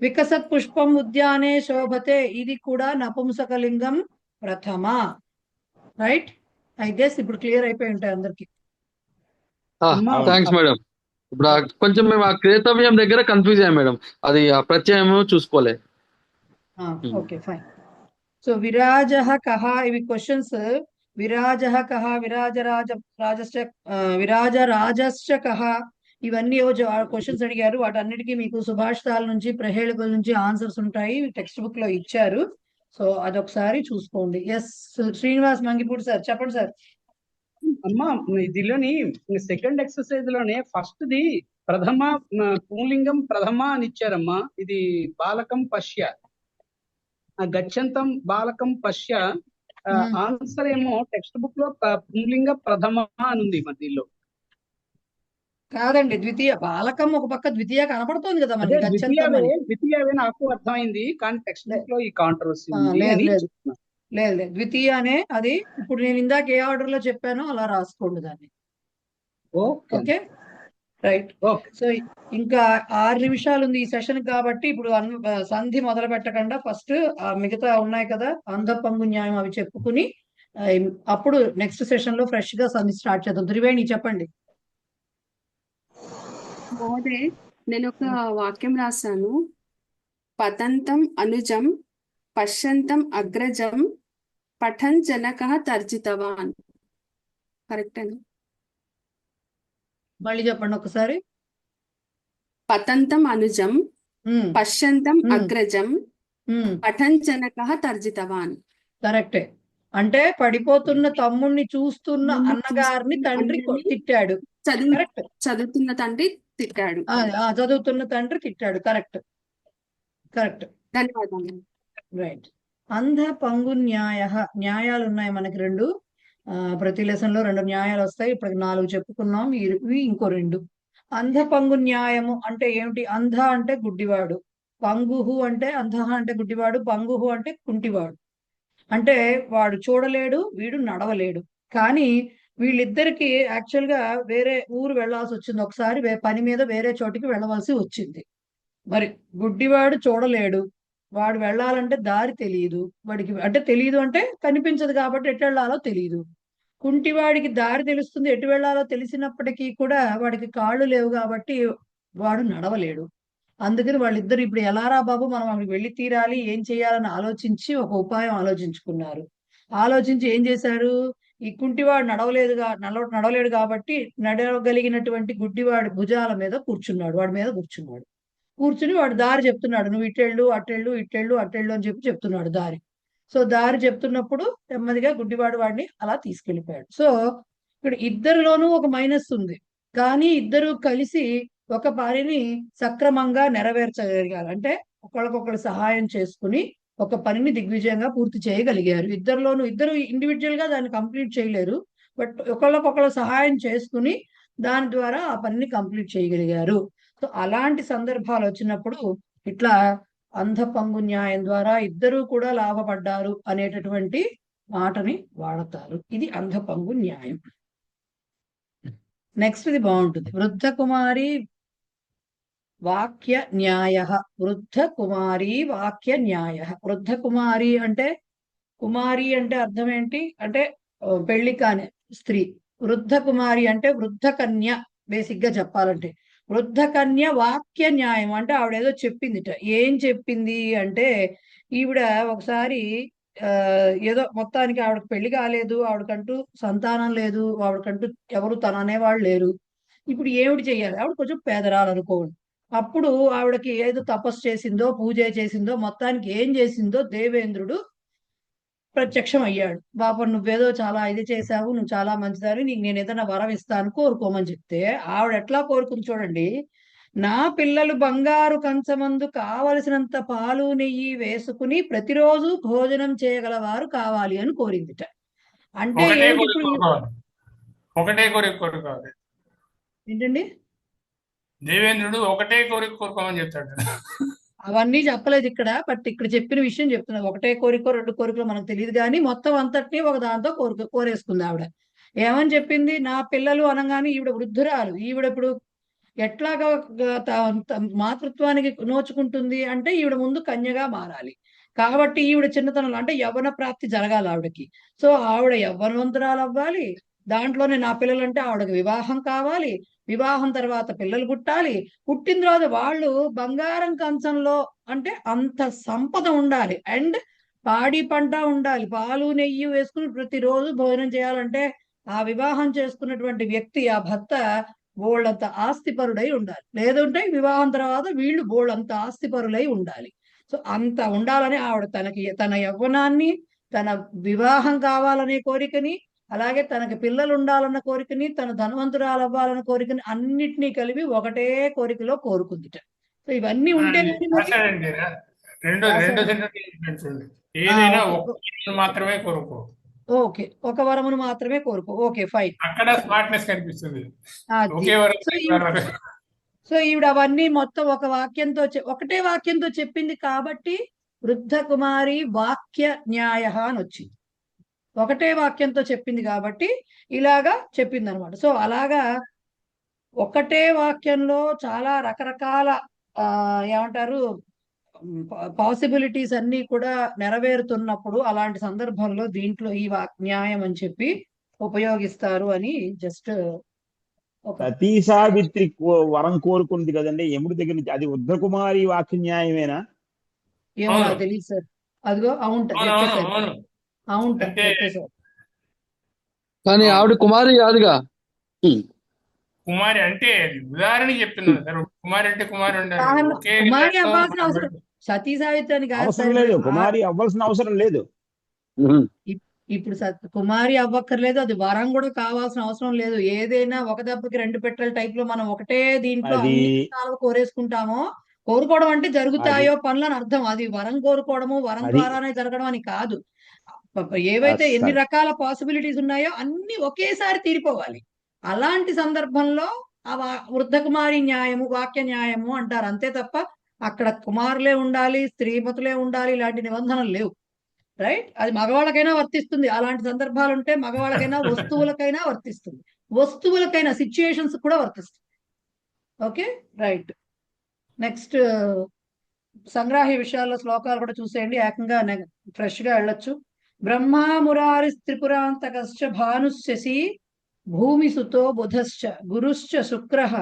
వికసత్ పుష్పం ఉద్యానే శోభతే, ఇది కూడా నపుంసకలింగం ప్రథమ. రైట్, ఐ గెస్ ఇప్పుడు క్లియర్ అయిపోయి ఉంటాయి అందరికి. Thanks madam. ఇప్పుడు కొంచెం మేము ఆ క్రేతవ్యం దగ్గర కన్ఫ్యూజ్ అయ్యాం మేడం, అది ఆ ప్రత్యయం చూసుకోలే. Okay fine. సో విరాజః కః, ఇవి క్వశ్చన్స్. విరాజః కః, విరాజరాజశ్చ కః, ఇవన్నీ క్వశ్చన్స్ అడిగారు. వాటన్నిటికీ మీకు సుభాషితాల నుంచి, ప్రహేళికల నుంచి ఆన్సర్స్ ఉంటాయి, టెక్స్ట్ బుక్ లో ఇచ్చారు. సో అదొకసారి చూసుకోండి. ఎస్ శ్రీనివాస్ మంగిపూడి సార్, చెప్పండి సార్. అమ్మా, దీనిలోని సెకండ్ ఎక్సర్సైజ్ లోనే ఫస్ట్ ది ప్రథమ పుంలింగం ప్రథమ అని ఇచ్చారమ్మా. ఇది బాలకం పశ్య, గచ్చంతం బాలకం పశ్య. ఆన్సర్ ఏమో టెక్స్ట్ బుక్ లో పుంలింగ ప్రథమ అని ఉంది మరి దీనిలో. కాదండి, ద్వితీయ. బాలకం ఒక పక్క, ద్వితీయ కనపడుతోంది కదా మనకి. ద్వితీయవే నాకు అర్థమైంది, కానీ టెక్స్ట్ బుక్ లో ఈ కాంట్రవర్సీ లేదు. ద్వితీయ అనే అది ఇప్పుడు నేను ఇందాక ఏ ఆర్డర్ లో చెప్పానో అలా రాసుకోండి దాన్ని. Okay right. సో ఇంకా 6 నిమిషాలు ఉంది ఈ సెషన్ కాబట్టి ఇప్పుడు సంధి మొదలు పెట్టకుండా ఫస్ట్ మిగతా ఉన్నాయి కదా అంధపంగు న్యాయం అవి చెప్పుకుని అప్పుడు నెక్స్ట్ సెషన్ లో ఫ్రెష్ గా సంధి స్టార్ట్ చేద్దాం. త్రివేణి చెప్పండి. మహోదయ, నేను ఒక వాక్యం రాశాను. పతంతం అనుజం పశ్యంతం అగ్రజం పఠన్ జనకః తర్జితవాన్. కరెక్ట్ అండి? మళ్ళీ చెప్పండి ఒకసారి. పతంతం అనుజం పశ్యంతం అగ్రజం పఠన్ జనకః తర్జితవాన్. కరెక్టే. అంటే పడిపోతున్న తమ్ముణ్ణి చూస్తున్న అన్నగారిని తండ్రి తిట్టాడు. చదువుతున్న తండ్రి తిట్టాడు. చదువుతున్న తండ్రి తిట్టాడు. Correct correct. ధన్యవాదాలు. రైట్. అంధ పంగు న్యాయాలు ఉన్నాయి మనకి 2. ప్రతి లెసన్ లో 2 న్యాయాలు వస్తాయి. ఇప్పుడు 4 చెప్పుకున్నాం, ఇవి ఇంకో 2. అంధ పంగు న్యాయము అంటే ఏమిటి? అంధ అంటే గుడ్డివాడు, పంగుహు అంటే అంధ అంటే గుడ్డివాడు, పంగుహు అంటే కుంటివాడు. అంటే వాడు చూడలేడు, వీడు నడవలేడు. కానీ వీళ్ళిద్దరికి యాక్చువల్ గా వేరే ఊరు వెళ్లాల్సి వచ్చింది. ఒకసారి పని మీద వేరే చోటికి వెళ్ళవలసి వచ్చింది. మరి గుడ్డివాడు చూడలేడు, వాడు వెళ్ళాలంటే దారి తెలియదు వాడికి. అంటే తెలియదు అంటే కనిపించదు కాబట్టి ఎటు వెళ్ళాలో తెలియదు. కుంటివాడికి దారి తెలుస్తుంది, ఎటు వెళ్ళాలో తెలిసినప్పటికీ కూడా వాడికి కాళ్ళు లేవు కాబట్టి వాడు నడవలేడు. అందుకని వాళ్ళిద్దరు ఇప్పుడు ఎలారా బాబు మనం అక్కడికి వెళ్ళి తీరాలి, ఏం చేయాలని ఆలోచించి ఒక ఉపాయం ఆలోచించుకున్నారు. ఆలోచించి ఏం చేశారు, ఈ కుంటివాడు నడవలేడు కాబట్టి నడవగలిగినటువంటి గుడ్డివాడి భుజాల మీద కూర్చున్నాడు, వాడి మీద కూర్చున్నాడు. కూర్చుని వాడు దారి చెప్తున్నాడు, నువ్వు ఇటెళ్ళు అటెళ్ళు ఇటెళ్ళు అటెళ్ళు అని చెప్తున్నాడు దారి. సో దారి చెప్తున్నప్పుడు నెమ్మదిగా గుడ్డివాడు వాడిని అలా తీసుకెళ్లిపోయాడు. సో ఇక్కడ ఇద్దరిలోనూ ఒక మైనస్ ఉంది, కానీ ఇద్దరు కలిసి ఒక పనిని సక్రమంగా నెరవేర్చగలిగారు. అంటే ఒకళ్ళకొకళ్ళు సహాయం చేసుకుని ఒక పనిని దిగ్విజయంగా పూర్తి చేయగలిగారు. ఇద్దరు ఇండివిజువల్ గా దాన్ని కంప్లీట్ చేయలేరు, బట్ ఒకళ్ళకొకళ్ళు సహాయం చేసుకుని దాని ద్వారా ఆ పనిని కంప్లీట్ చేయగలిగారు. సో అలాంటి సందర్భాలు వచ్చినప్పుడు ఇట్లా అంధ పంగు న్యాయం ద్వారా ఇద్దరూ కూడా లాభపడ్డారు అనేటటువంటి మాటని వాడతారు. ఇది అంధ పంగు న్యాయం. నెక్స్ట్ ఇది బాగుంటుంది. వృద్ధ కుమారి వాక్య న్యాయ. వృద్ధ కుమారి వాక్య న్యాయ. వృద్ధ కుమారి అంటే అర్థం ఏంటి అంటే పెళ్లి కాని స్త్రీ. వృద్ధ కుమారి అంటే వృద్ధ కన్య. బేసిక్ గా చెప్పాలంటే వృద్ధ కన్య వాక్య న్యాయం అంటే ఆవిడేదో చెప్పిందిట. ఏం చెప్పింది అంటే ఈవిడ ఒకసారి ఏదో మొత్తానికి ఆవిడకు పెళ్లి కాలేదు, ఆవిడకంటూ సంతానం లేదు, ఆవిడకంటూ ఎవరు తన అనేవాళ్ళు లేరు. ఇప్పుడు ఏమిటి చెయ్యాలి? ఆవిడ కొంచెం పేదరాలు అనుకోండి. అప్పుడు ఆవిడకి ఏదో తపస్సు చేసిందో పూజ చేసిందో మొత్తానికి ఏం చేసిందో దేవేంద్రుడు ప్రత్యక్షం అయ్యాడు. బాబా నువ్వేదో చాలా ఇది చేసావు, నువ్వు చాలా మంచిదాన్ని, నీకు నేను ఏదైనా వరం ఇస్తాను కోరుకోమని చెప్తే ఆవిడ ఎట్లా కోరుకుంది చూడండి. నా పిల్లలు బంగారు కంచమందు కావలసినంత పాలు నెయ్యి వేసుకుని ప్రతిరోజు భోజనం చేయగలవారు కావాలి అని కోరిందిట. అంటే ఒకటే ఏమిటి కోరిక ఇప్పుడు కోరుకోవాలి. ఒకటే కోరిక కోరుకోవాలి. ఏంటండి? దేవేంద్రుడు ఒకటే కోరిక కోరుకోమని చెప్తాడు. అవన్నీ చెప్పలేదు ఇక్కడ, బట్ ఇక్కడ చెప్పిన విషయం చెప్తున్నా. ఒకటే కోరికో రెండు కోరికలు మనకు తెలియదు కానీ మొత్తం అంతటినీ ఒక దాంతో కోరేసుకుంది ఆవిడ. ఏమని చెప్పింది? నా పిల్లలు అనగానే ఈవిడ వృద్ధురాలు. ఈవిడ ఇప్పుడు ఎట్లాగా మాతృత్వానికి నోచుకుంటుంది అంటే ఈవిడ ముందు కన్యగా మారాలి. కాబట్టి ఈవిడ చిన్నతనంలో అంటే యవ్వన ప్రాప్తి జరగాలి ఆవిడకి. సో ఆవిడ యవ్వనవంతురాలు అవ్వాలి. దాంట్లోనే నా పిల్లలంటే ఆవిడకి వివాహం కావాలి. వివాహం తర్వాత పిల్లలు పుట్టాలి. పుట్టిన తర్వాత వాళ్ళు బంగారం కంచంలో అంటే అంత సంపద ఉండాలి. అండ్ పాడి పంట ఉండాలి. పాలు నెయ్యి వేసుకుని ప్రతిరోజు భోజనం చేయాలంటే ఆ వివాహం చేసుకున్నటువంటి వ్యక్తి, ఆ భర్త బోళ్ళంత ఆస్తిపరుడై ఉండాలి. లేదంటే వివాహం తర్వాత వీళ్ళు బోళ్ళంత ఆస్తిపరులై ఉండాలి. సో అంత ఉండాలని ఆవిడ తన యవ్వనాన్ని, తన వివాహం కావాలనే కోరికని, అలాగే తనకి పిల్లలు ఉండాలన్న కోరికని, తన ధనవంతురాలు అవ్వాలన్న కోరికని అన్నిటినీ కలిపి ఒకటే కోరికలో కోరుకుందిట. సో ఇవన్నీ ఉంటే రెండు సెంటెన్స్ ఉంది. ఏదైనా ఒక మాత్రమే కోరుకో. ఓకే, ఒక వరమును మాత్రమే కోరుకో. Okay, fine. అక్కడ స్మార్ట్నెస్ కనిపిస్తుంది. సో ఈవిడ అవన్నీ మొత్తం ఒకటే వాక్యంతో చెప్పింది కాబట్టి వృద్ధ కుమారి వాక్య న్యాయ అని వచ్చింది. ఒకటే వాక్యంతో చెప్పింది కాబట్టి ఇలాగా చెప్పింది అనమాట. సో అలాగా ఒకటే వాక్యంలో చాలా రకరకాల ఏమంటారు పాసిబిలిటీస్ అన్ని కూడా నెరవేరుతున్నప్పుడు అలాంటి సందర్భంలో దీంట్లో ఈ న్యాయం అని చెప్పి ఉపయోగిస్తారు అని జస్ట్ సతీ సావిత్రి వరం కోరుకుంది కదండి యముడి దగ్గర నుంచి. అది వృద్ధ కుమారి వాక్య న్యాయమేనా? ఏమో నాకు తెలియదు సార్. అదిగో అవును చెప్పేశారు. కానీ ఆవిడ కుమారి కాదుగా. కుమారి అంటే ఉదాహరణ చెప్తున్నాను సార్. కుమారి అంటే కుమారి కుమారి అవ్వాల్సిన అవసరం సతీ సావిత్రి అని కాదు. కుమారి అవ్వాల్సిన అవసరం లేదు. ఇప్పుడు కుమారి అవ్వక్కర్లేదు. అది వరం కూడా కావాల్సిన అవసరం లేదు. ఏదైనా ఒక దెబ్బకి రెండు పెట్టెల టైప్ లో మనం ఒకటే దీంట్లో కోరేసుకుంటామో, కోరుకోవడం అంటే జరుగుతాయో పనులు అని అర్థం. అది వరం కోరుకోవడము, వరం ద్వారానే జరగడం అని కాదు. ఏవైతే ఎన్ని రకాల పాసిబిలిటీస్ ఉన్నాయో అన్ని ఒకేసారి తీరిపోవాలి. అలాంటి సందర్భంలో ఆ వృద్ధ కుమారి న్యాయము, వాక్య న్యాయము అంటారు. అంతే తప్ప అక్కడ కుమారులే ఉండాలి, స్త్రీమతులే ఉండాలి ఇలాంటి నిబంధనలు లేవు. రైట్? అది మగవాళ్ళకైనా వర్తిస్తుంది. అలాంటి సందర్భాలు ఉంటే మగవాళ్ళకైనా వస్తువులకైనా వర్తిస్తుంది. వస్తువులకైనా సిచ్యుయేషన్స్ కూడా వర్తిస్తుంది. Okay, right. నెక్స్ట్ సంగ్రాహ్య విషయాల్లో శ్లోకాలు కూడా చూసేయండి. ఏకంగా ఫ్రెష్ గా వెళ్ళొచ్చు. బ్రహ్మా మురారి త్రిపురాంతకశ్చ భానుశశి భూమిసుతో బుధశ్చ గురుశ్చ శుక్రః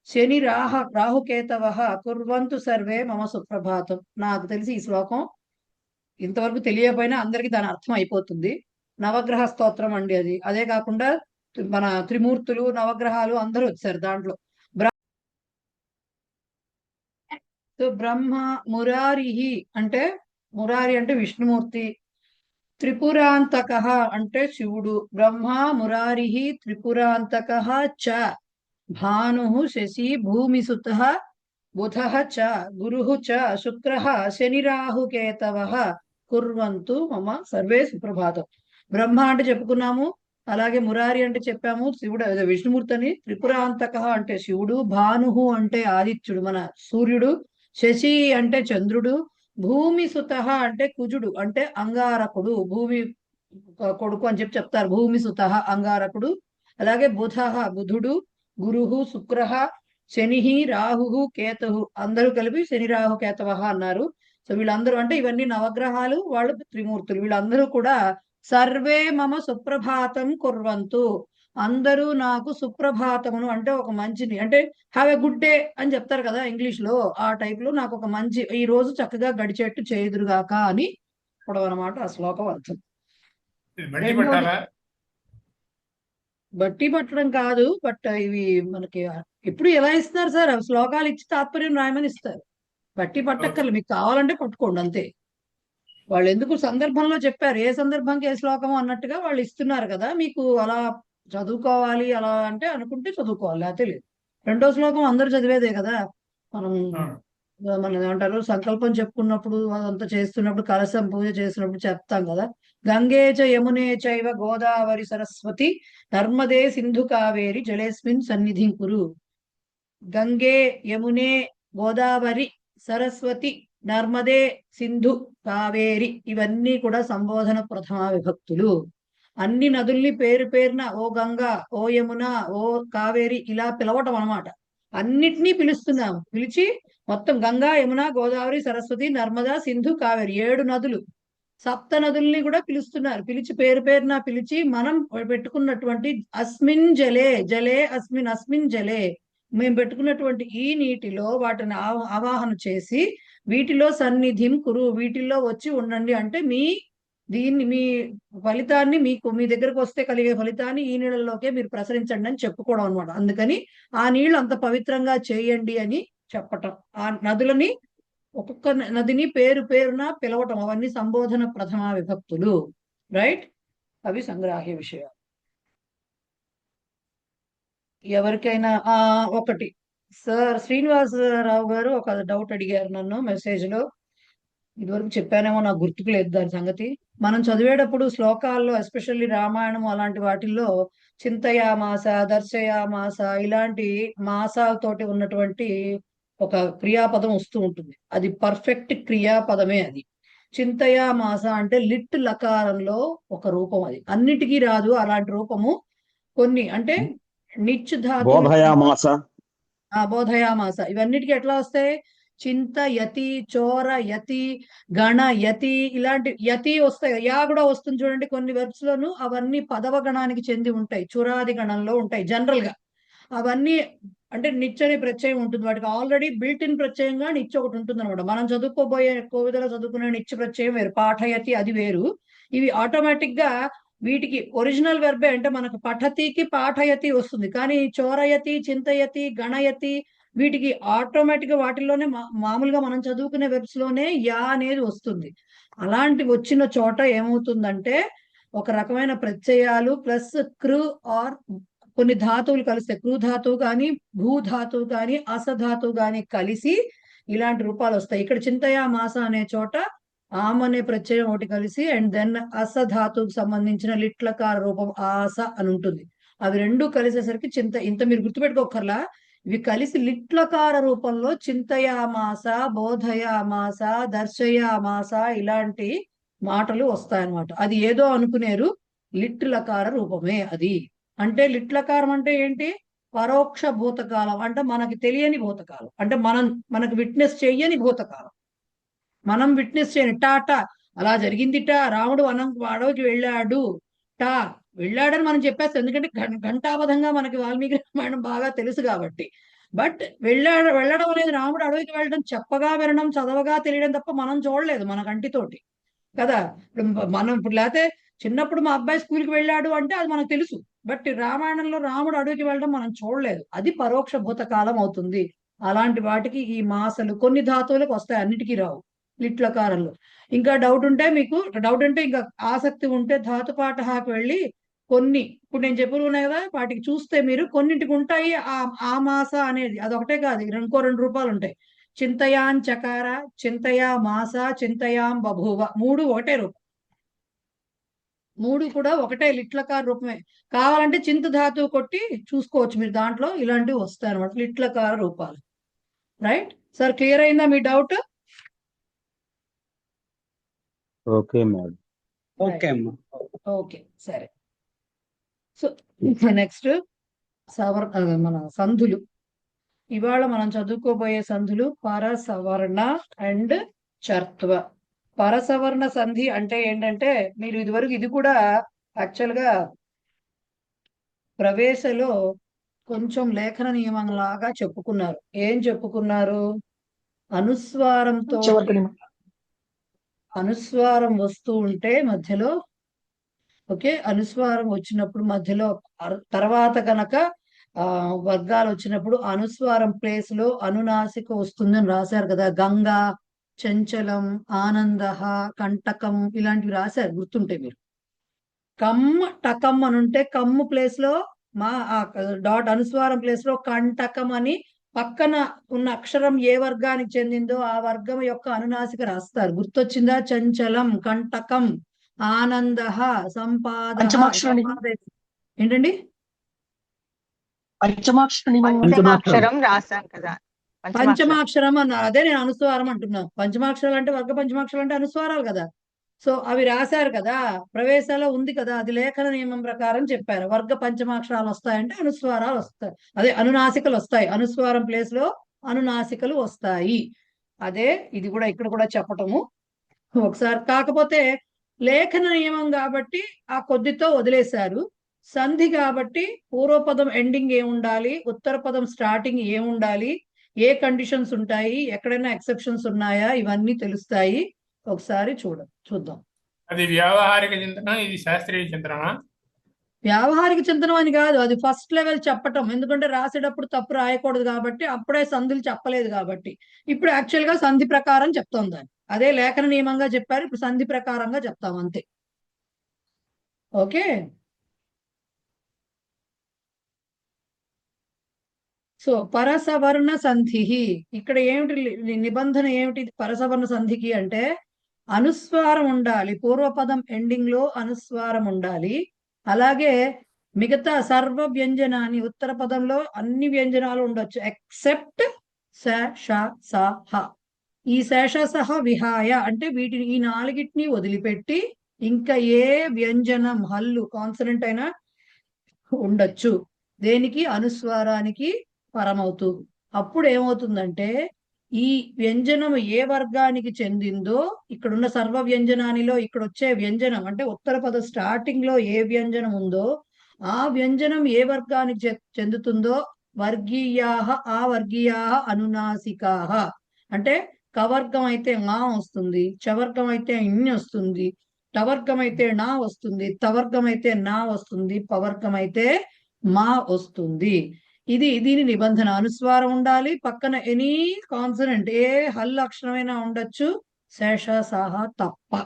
శని రాహుకేతవః కుర్వంతు సర్వే మమ సుప్రభాతం. నాకు తెలిసి ఈ శ్లోకం ఇంతవరకు తెలియకపోయినా అందరికీ దాని అర్థం అయిపోతుంది. నవగ్రహ స్తోత్రం అండి అది. అదే కాకుండా మన త్రిమూర్తులు, నవగ్రహాలు అందరూ వచ్చారు దాంట్లో. బ్రహ్మ మురారి అంటే, మురారి అంటే విష్ణుమూర్తి, త్రిపురాంతకః అంటే శివుడు. బ్రహ్మ మురారి త్రిపురాంతకః చ భానుః శశి భూమిసుతః బుధః చ గురుః చ శుక్రః శనిరాహుకేతవః కుర్వంతు మమ సర్వే సుప్రభాతం. బ్రహ్మ అంటే చెప్పుకున్నాము, అలాగే మురారి అంటే చెప్పాము, శివుడు విష్ణుమూర్తి అని. త్రిపురాంతకః అంటే శివుడు, భానుః అంటే ఆదిత్యుడు మన సూర్యుడు, శశి అంటే చంద్రుడు, భూమి సుతః అంటే కుజుడు అంటే అంగారకుడు, భూమి కొడుకు అని చెప్తారు. భూమి సుతః అంగారకుడు. అలాగే బుధుడు, గురుః శుక్రః శని రాహు కేతు అందరూ కలిపి శని రాహు కేతవః అన్నారు. సో వీళ్ళందరూ అంటే ఇవన్నీ నవగ్రహాలు, వాళ్ళు త్రిమూర్తులు. వీళ్ళందరూ కూడా సర్వే మమ సుప్రభాతం కుర్వంతు, అందరూ నాకు సుప్రభాతమును అంటే ఒక మంచిని అంటే హ్యావ్ ఎ గుడ్ డే అని చెప్తారు కదా ఇంగ్లీష్ లో, ఆ టైప్ లో నాకు ఒక మంచి ఈ రోజు చక్కగా గడిచేట్టు చేయుదురుగాక అని అనమాట ఆ శ్లోకం అర్థం. బట్టి పట్టడం కాదు, బట్ ఇవి మనకి ఎప్పుడు ఎలా ఇస్తున్నారు సార్? శ్లోకాలు ఇచ్చి తాత్పర్యం రాయమని ఇస్తారు. బట్టి పట్టక్కర్లు, మీకు కావాలంటే పట్టుకోండి అంతే. వాళ్ళు ఎందుకు సందర్భంలో చెప్పారు, ఏ సందర్భంకి ఏ శ్లోకము అన్నట్టుగా వాళ్ళు ఇస్తున్నారు కదా. మీకు అలా చదువుకోవాలి అలా అంటే అనుకుంటే చదువుకోవాలి, లేకపోతే లేదు. రెండో శ్లోకం అందరూ చదివేదే కదా. మనం మనం ఏమంటారు సంకల్పం చెప్పుకున్నప్పుడు అదంతా చేస్తున్నప్పుడు కలశం పూజ చేస్తున్నప్పుడు చెప్తాం కదా. గంగే చ యమునే చైవ గోదావరి సరస్వతి నర్మదే సింధు కావేరి జలేస్మిన్ సన్నిధిం కురు. గంగే యమునే గోదావరి సరస్వతి నర్మదే సింధు కావేరి ఇవన్నీ కూడా సంబోధన ప్రథమ విభక్తులు. అన్ని నదుల్ని పేరు పేరున ఓ గంగా, ఓ యమున, ఓ కావేరి ఇలా పిలవటం అన్నమాట. అన్నిటినీ పిలుస్తున్నాము. పిలిచి మొత్తం గంగా, యమున, గోదావరి, సరస్వతి, నర్మదా, సింధు, కావేరి 7 నదులు, సప్త నదుల్ని కూడా పిలుస్తున్నారు. పిలిచి పేరు పేరున పిలిచి మనం పెట్టుకున్నటువంటి అస్మిన్ జలే, జలే అస్మిన్, అస్మిన్ జలే మేము పెట్టుకున్నటువంటి ఈ నీటిలో వాటిని ఆవాహన చేసి వీటిలో సన్నిధిం కురు, వీటిల్లో వచ్చి ఉండండి. అంటే మీ ఫలితాన్ని మీ దగ్గరకు వస్తే కలిగే ఫలితాన్ని ఈ నీళ్ళలోకే మీరు ప్రసరించండి అని చెప్పుకోవడం అనమాట. అందుకని ఆ నీళ్లు అంత పవిత్రంగా చేయండి అని చెప్పటం. ఆ నదులని ఒక్కొక్క నదిని పేరు పేరున పిలవటం, అవన్నీ సంబోధన ప్రథమ విభక్తులు. రైట్, అవి సంగ్రాహ్య విషయాలు. ఎవరికైనా ఒకటి సార్ శ్రీనివాసరావు గారు ఒక డౌట్ అడిగారు నన్ను మెసేజ్ లో. ఇదివరకు చెప్పానేమో నాకు గుర్తుకు లేదు దాని సంగతి. మనం చదివేటప్పుడు శ్లోకాల్లో ఎస్పెషల్లీ రామాయణం అలాంటి వాటిల్లో చింతయామాస, దర్శయామాస ఇలాంటి మాసాలతోటి ఉన్నటువంటి ఒక క్రియాపదం వస్తూ ఉంటుంది. అది పర్ఫెక్ట్ క్రియాపదమే. అది చింతయామాస అంటే లిట్ లకారంలో ఒక రూపం. అది అన్నిటికీ రాదు అలాంటి రూపము. కొన్ని అంటే నిచ్ ధాతు, బోధయామాస ఇవన్నిటికీ ఎట్లా వస్తాయి? చింత యతి, చోర యతి, గణ యతి ఇలాంటి యతి వస్తాయి. యా కూడా వస్తుంది చూడండి కొన్ని వెర్బ్స్ లోను. అవన్నీ పదవ గణానికి చెంది ఉంటాయి, చురాది గణంలో ఉంటాయి జనరల్ గా. అవన్నీ అంటే నిచ్ అనే ప్రత్యయం ఉంటుంది వాటికి. ఆల్రెడీ బిల్ట్ ఇన్ ప్రత్యయంగా నిచ్ ఒకటి ఉంటుంది అనమాట. మనం చదువుకోబోయే కోవిదలో చదువుకునే నిచ్ ప్రత్యయం వేరు, పాఠయతి అది వేరు. ఇవి ఆటోమేటిక్ గా వీటికి ఒరిజినల్ వెర్బే అంటే మనకు పఠతికి పాఠయతి వస్తుంది. కానీ చోరయతి, చింతయతి, గణయతి వీటికి ఆటోమేటిక్ గా వాటిల్లోనే మామూలుగా మనం చదువుకునే వెబ్స్ లోనే యా అనేది వస్తుంది. అలాంటి వచ్చిన చోట ఏమవుతుందంటే ఒక రకమైన ప్రత్యయాలు ప్లస్ కృ ఆర్ కొన్ని ధాతువులు కలిస్తాయి. కృ ధాతువు కానీ, భూ ధాతువు కానీ, అసధాతువు కానీ కలిసి ఇలాంటి రూపాలు వస్తాయి. ఇక్కడ చింతయా మాస అనే చోట ఆమ్ అనే ప్రత్యయం ఒకటి కలిసి అండ్ దెన్ అసధాతువుకు సంబంధించిన లిట్లకార రూపం ఆస అని ఉంటుంది. అవి రెండు కలిసేసరికి ఇంత మీరు గుర్తుపెట్టుకోకర్లా. ఇవి కలిసి లిట్లకార రూపంలో చింతయామాస, బోధయామాస, దర్శయామాస ఇలాంటి మాటలు వస్తాయన్నమాట. అది ఏదో అనుకునేరు, లిట్ లకార రూపమే అది. అంటే లిట్లకారం అంటే ఏంటి? పరోక్ష భూతకాలం, అంటే మనకి తెలియని భూతకాలం, అంటే మనకు విట్నెస్ చెయ్యని భూతకాలం. మనం విట్నెస్ చేయని టాటా అలా జరిగిందిట, రాముడు అడవికి వెళ్ళాడు వెళ్ళాడని మనం చెప్పేస్తాం. ఎందుకంటే ఘంటాబద్ధంగా మనకి వాల్మీకి రామాయణం బాగా తెలుసు కాబట్టి. బట్ వెళ్ళడం అనేది రాముడు అడవికి వెళ్ళడం చెప్పగా వినడం, చదవగా తెలియడం తప్ప మనం చూడలేదు మన కంటితోటి కదా. మనం ఇప్పుడు లేకపోతే చిన్నప్పుడు మా అబ్బాయి స్కూల్కి వెళ్ళాడు అంటే అది మనకు తెలుసు. బట్ రామాయణంలో రాముడు అడవికి వెళ్ళడం మనం చూడలేదు. అది పరోక్ష భూతకాలం అవుతుంది. అలాంటి వాటికి ఈ మాసలు కొన్ని ధాతువులకు వస్తాయి, అన్నిటికీ రావు లిట్లకారంలో. ఇంకా డౌట్ అంటే ఇంకా ఆసక్తి ఉంటే ధాతుపాఠహాకి వెళ్ళి కొన్ని ఇప్పుడు నేను చెప్పుకున్నాయి కదా వాటికి చూస్తే మీరు కొన్నింటికి ఉంటాయి ఆ మాస అనేది. అదొకటే కాదు, ఇంకో 2 రూపాలు ఉంటాయి. చింతయాన్ చకార, చింతయా మాస, చింతయాం బభూవ 3 ఒకటే రూపం. 3 కూడా ఒకటే లిట్లకార రూపమే. కావాలంటే చింత ధాతువు కొట్టి చూసుకోవచ్చు మీరు, దాంట్లో ఇలాంటివి వస్తాయి అనమాట లిట్లకార రూపాలు. రైట్ సార్, క్లియర్ అయిందా మీ డౌట్? Okay madam. ఓకే అమ్మా. ఓకే సరే. సో నెక్స్ట్ మన సంధులు. ఇవాళ మనం చదువుకోబోయే సంధులు పరసవర్ణ అండ్ చర్త్వ. పరసవర్ణ సంధి అంటే ఏంటంటే మీరు ఇదివరకు ఇది కూడా యాక్చువల్ గా ప్రవేశలో కొంచెం లేఖన నియమం లాగా చెప్పుకున్నారు. ఏం చెప్పుకున్నారు? అనుస్వారం వస్తూ ఉంటే మధ్యలో, ఓకే, అనుస్వారం వచ్చినప్పుడు మధ్యలో తర్వాత కనుక వర్గాలు వచ్చినప్పుడు అనుస్వారం ప్లేస్ లో అనునాసిక వస్తుందని రాశారు కదా. గంగా, చంచలం, ఆనంద, కంటకం ఇలాంటివి రాశారు, గుర్తుంటే మీరు. కమ్ టకం అని ఉంటే కమ్ము ప్లేస్ లో మా డాట్ అనుస్వారం ప్లేస్ లో కంటకం అని పక్కన ఉన్న అక్షరం ఏ వర్గానికి చెందిందో ఆ వర్గం యొక్క అనునాసిక రాస్తారు. గుర్తొచ్చిందా? చంచలం, కంటకం, ఆనంద, సంపాద. ఏంటండి? పంచమాక్షరం రాసాం కదా, పంచమాక్షరం అన్నారు. అదే నేను అనుస్వారం అంటున్నాను. పంచమాక్షరాలు అంటే వర్గ పంచమాక్షరాలు అంటే అనుస్వారాలు కదా. సో అవి రాశారు కదా, ప్రవేశాల్లో ఉంది కదా, అది లేఖన నియమం ప్రకారం చెప్పారు. వర్గ పంచమాక్షరాలు వస్తాయంటే అనుస్వారాలు వస్తాయి, అదే అనునాసికలు వస్తాయి. అనుస్వారం ప్లేస్ లో అనునాసికలు వస్తాయి. అదే ఇది కూడా ఇక్కడ కూడా చెప్పటము ఒకసారి. కాకపోతే లేఖన నియమం కాబట్టి ఆ కొద్దితో వదిలేశారు. సంధి కాబట్టి పూర్వపదం ఎండింగ్ ఏముండాలి, ఉత్తర పదం స్టార్టింగ్ ఏముండాలి, ఏ కండిషన్స్ ఉంటాయి, ఎక్కడైనా ఎక్సెప్షన్స్ ఉన్నాయా, ఇవన్నీ తెలుస్తాయి. ఒకసారి చూద్దాం. అది వ్యావహారిక చింతన, ఇది శాస్త్రీయ చింతన. వ్యావహారిక చింతనం అని కాదు, అది ఫస్ట్ లెవెల్ చెప్పటం. ఎందుకంటే రాసేటప్పుడు తప్పు రాయకూడదు కాబట్టి, అప్పుడే సంధులు చెప్పలేదు కాబట్టి. ఇప్పుడు యాక్చువల్ గా సంధి ప్రకారం చెప్తాం దాన్ని. అదే లేఖన నియమంగా చెప్పారు, ఇప్పుడు సంధి ప్రకారంగా చెప్తాం అంతే. ఓకే. సో పరసవర్ణ సంధి, ఇక్కడ ఏమిటి నిబంధన ఏమిటి పరసవర్ణ సంధికి అంటే అనుస్వారం ఉండాలి. పూర్వపదం ఎండింగ్ లో అనుస్వారం ఉండాలి. అలాగే మిగతా సర్వ వ్యంజనాన్ని, ఉత్తర పదంలో అన్ని వ్యంజనాలు ఉండొచ్చు ఎక్సెప్ట్ స, ష, స, హ. ఈ శేష సహ విహాయ అంటే వీటిని, ఈ నాలుగిటిని వదిలిపెట్టి ఇంకా ఏ వ్యంజనం హల్లు కాన్సనెంట్ అయినా ఉండొచ్చు. దేనికి? అనుస్వారానికి పరమవుతూ. అప్పుడు ఏమవుతుందంటే ఈ వ్యంజనం ఏ వర్గానికి చెందిందో, ఇక్కడున్న సర్వ వ్యంజనానిలో ఇక్కడ వచ్చే వ్యంజనం అంటే ఉత్తర పద స్టార్టింగ్ లో ఏ వ్యంజనం ఉందో ఆ వ్యంజనం ఏ వర్గానికి చెందుతుందో వర్గీయాహ ఆ వర్గీయాహ అనునాసికాహ. అంటే కవర్గం అయితే మా వస్తుంది, చవర్గం అయితే ఇన్ని వస్తుంది, టవర్గం అయితే నా వస్తుంది, తవర్గం అయితే నా వస్తుంది, పవర్గం అయితే మా వస్తుంది. దీని నిబంధన. అనుస్వారం ఉండాలి, పక్కన ఎనీ కాన్సనెంట్ ఏ హల్ అక్షరమైనా ఉండొచ్చు, శేష సహ తప్ప.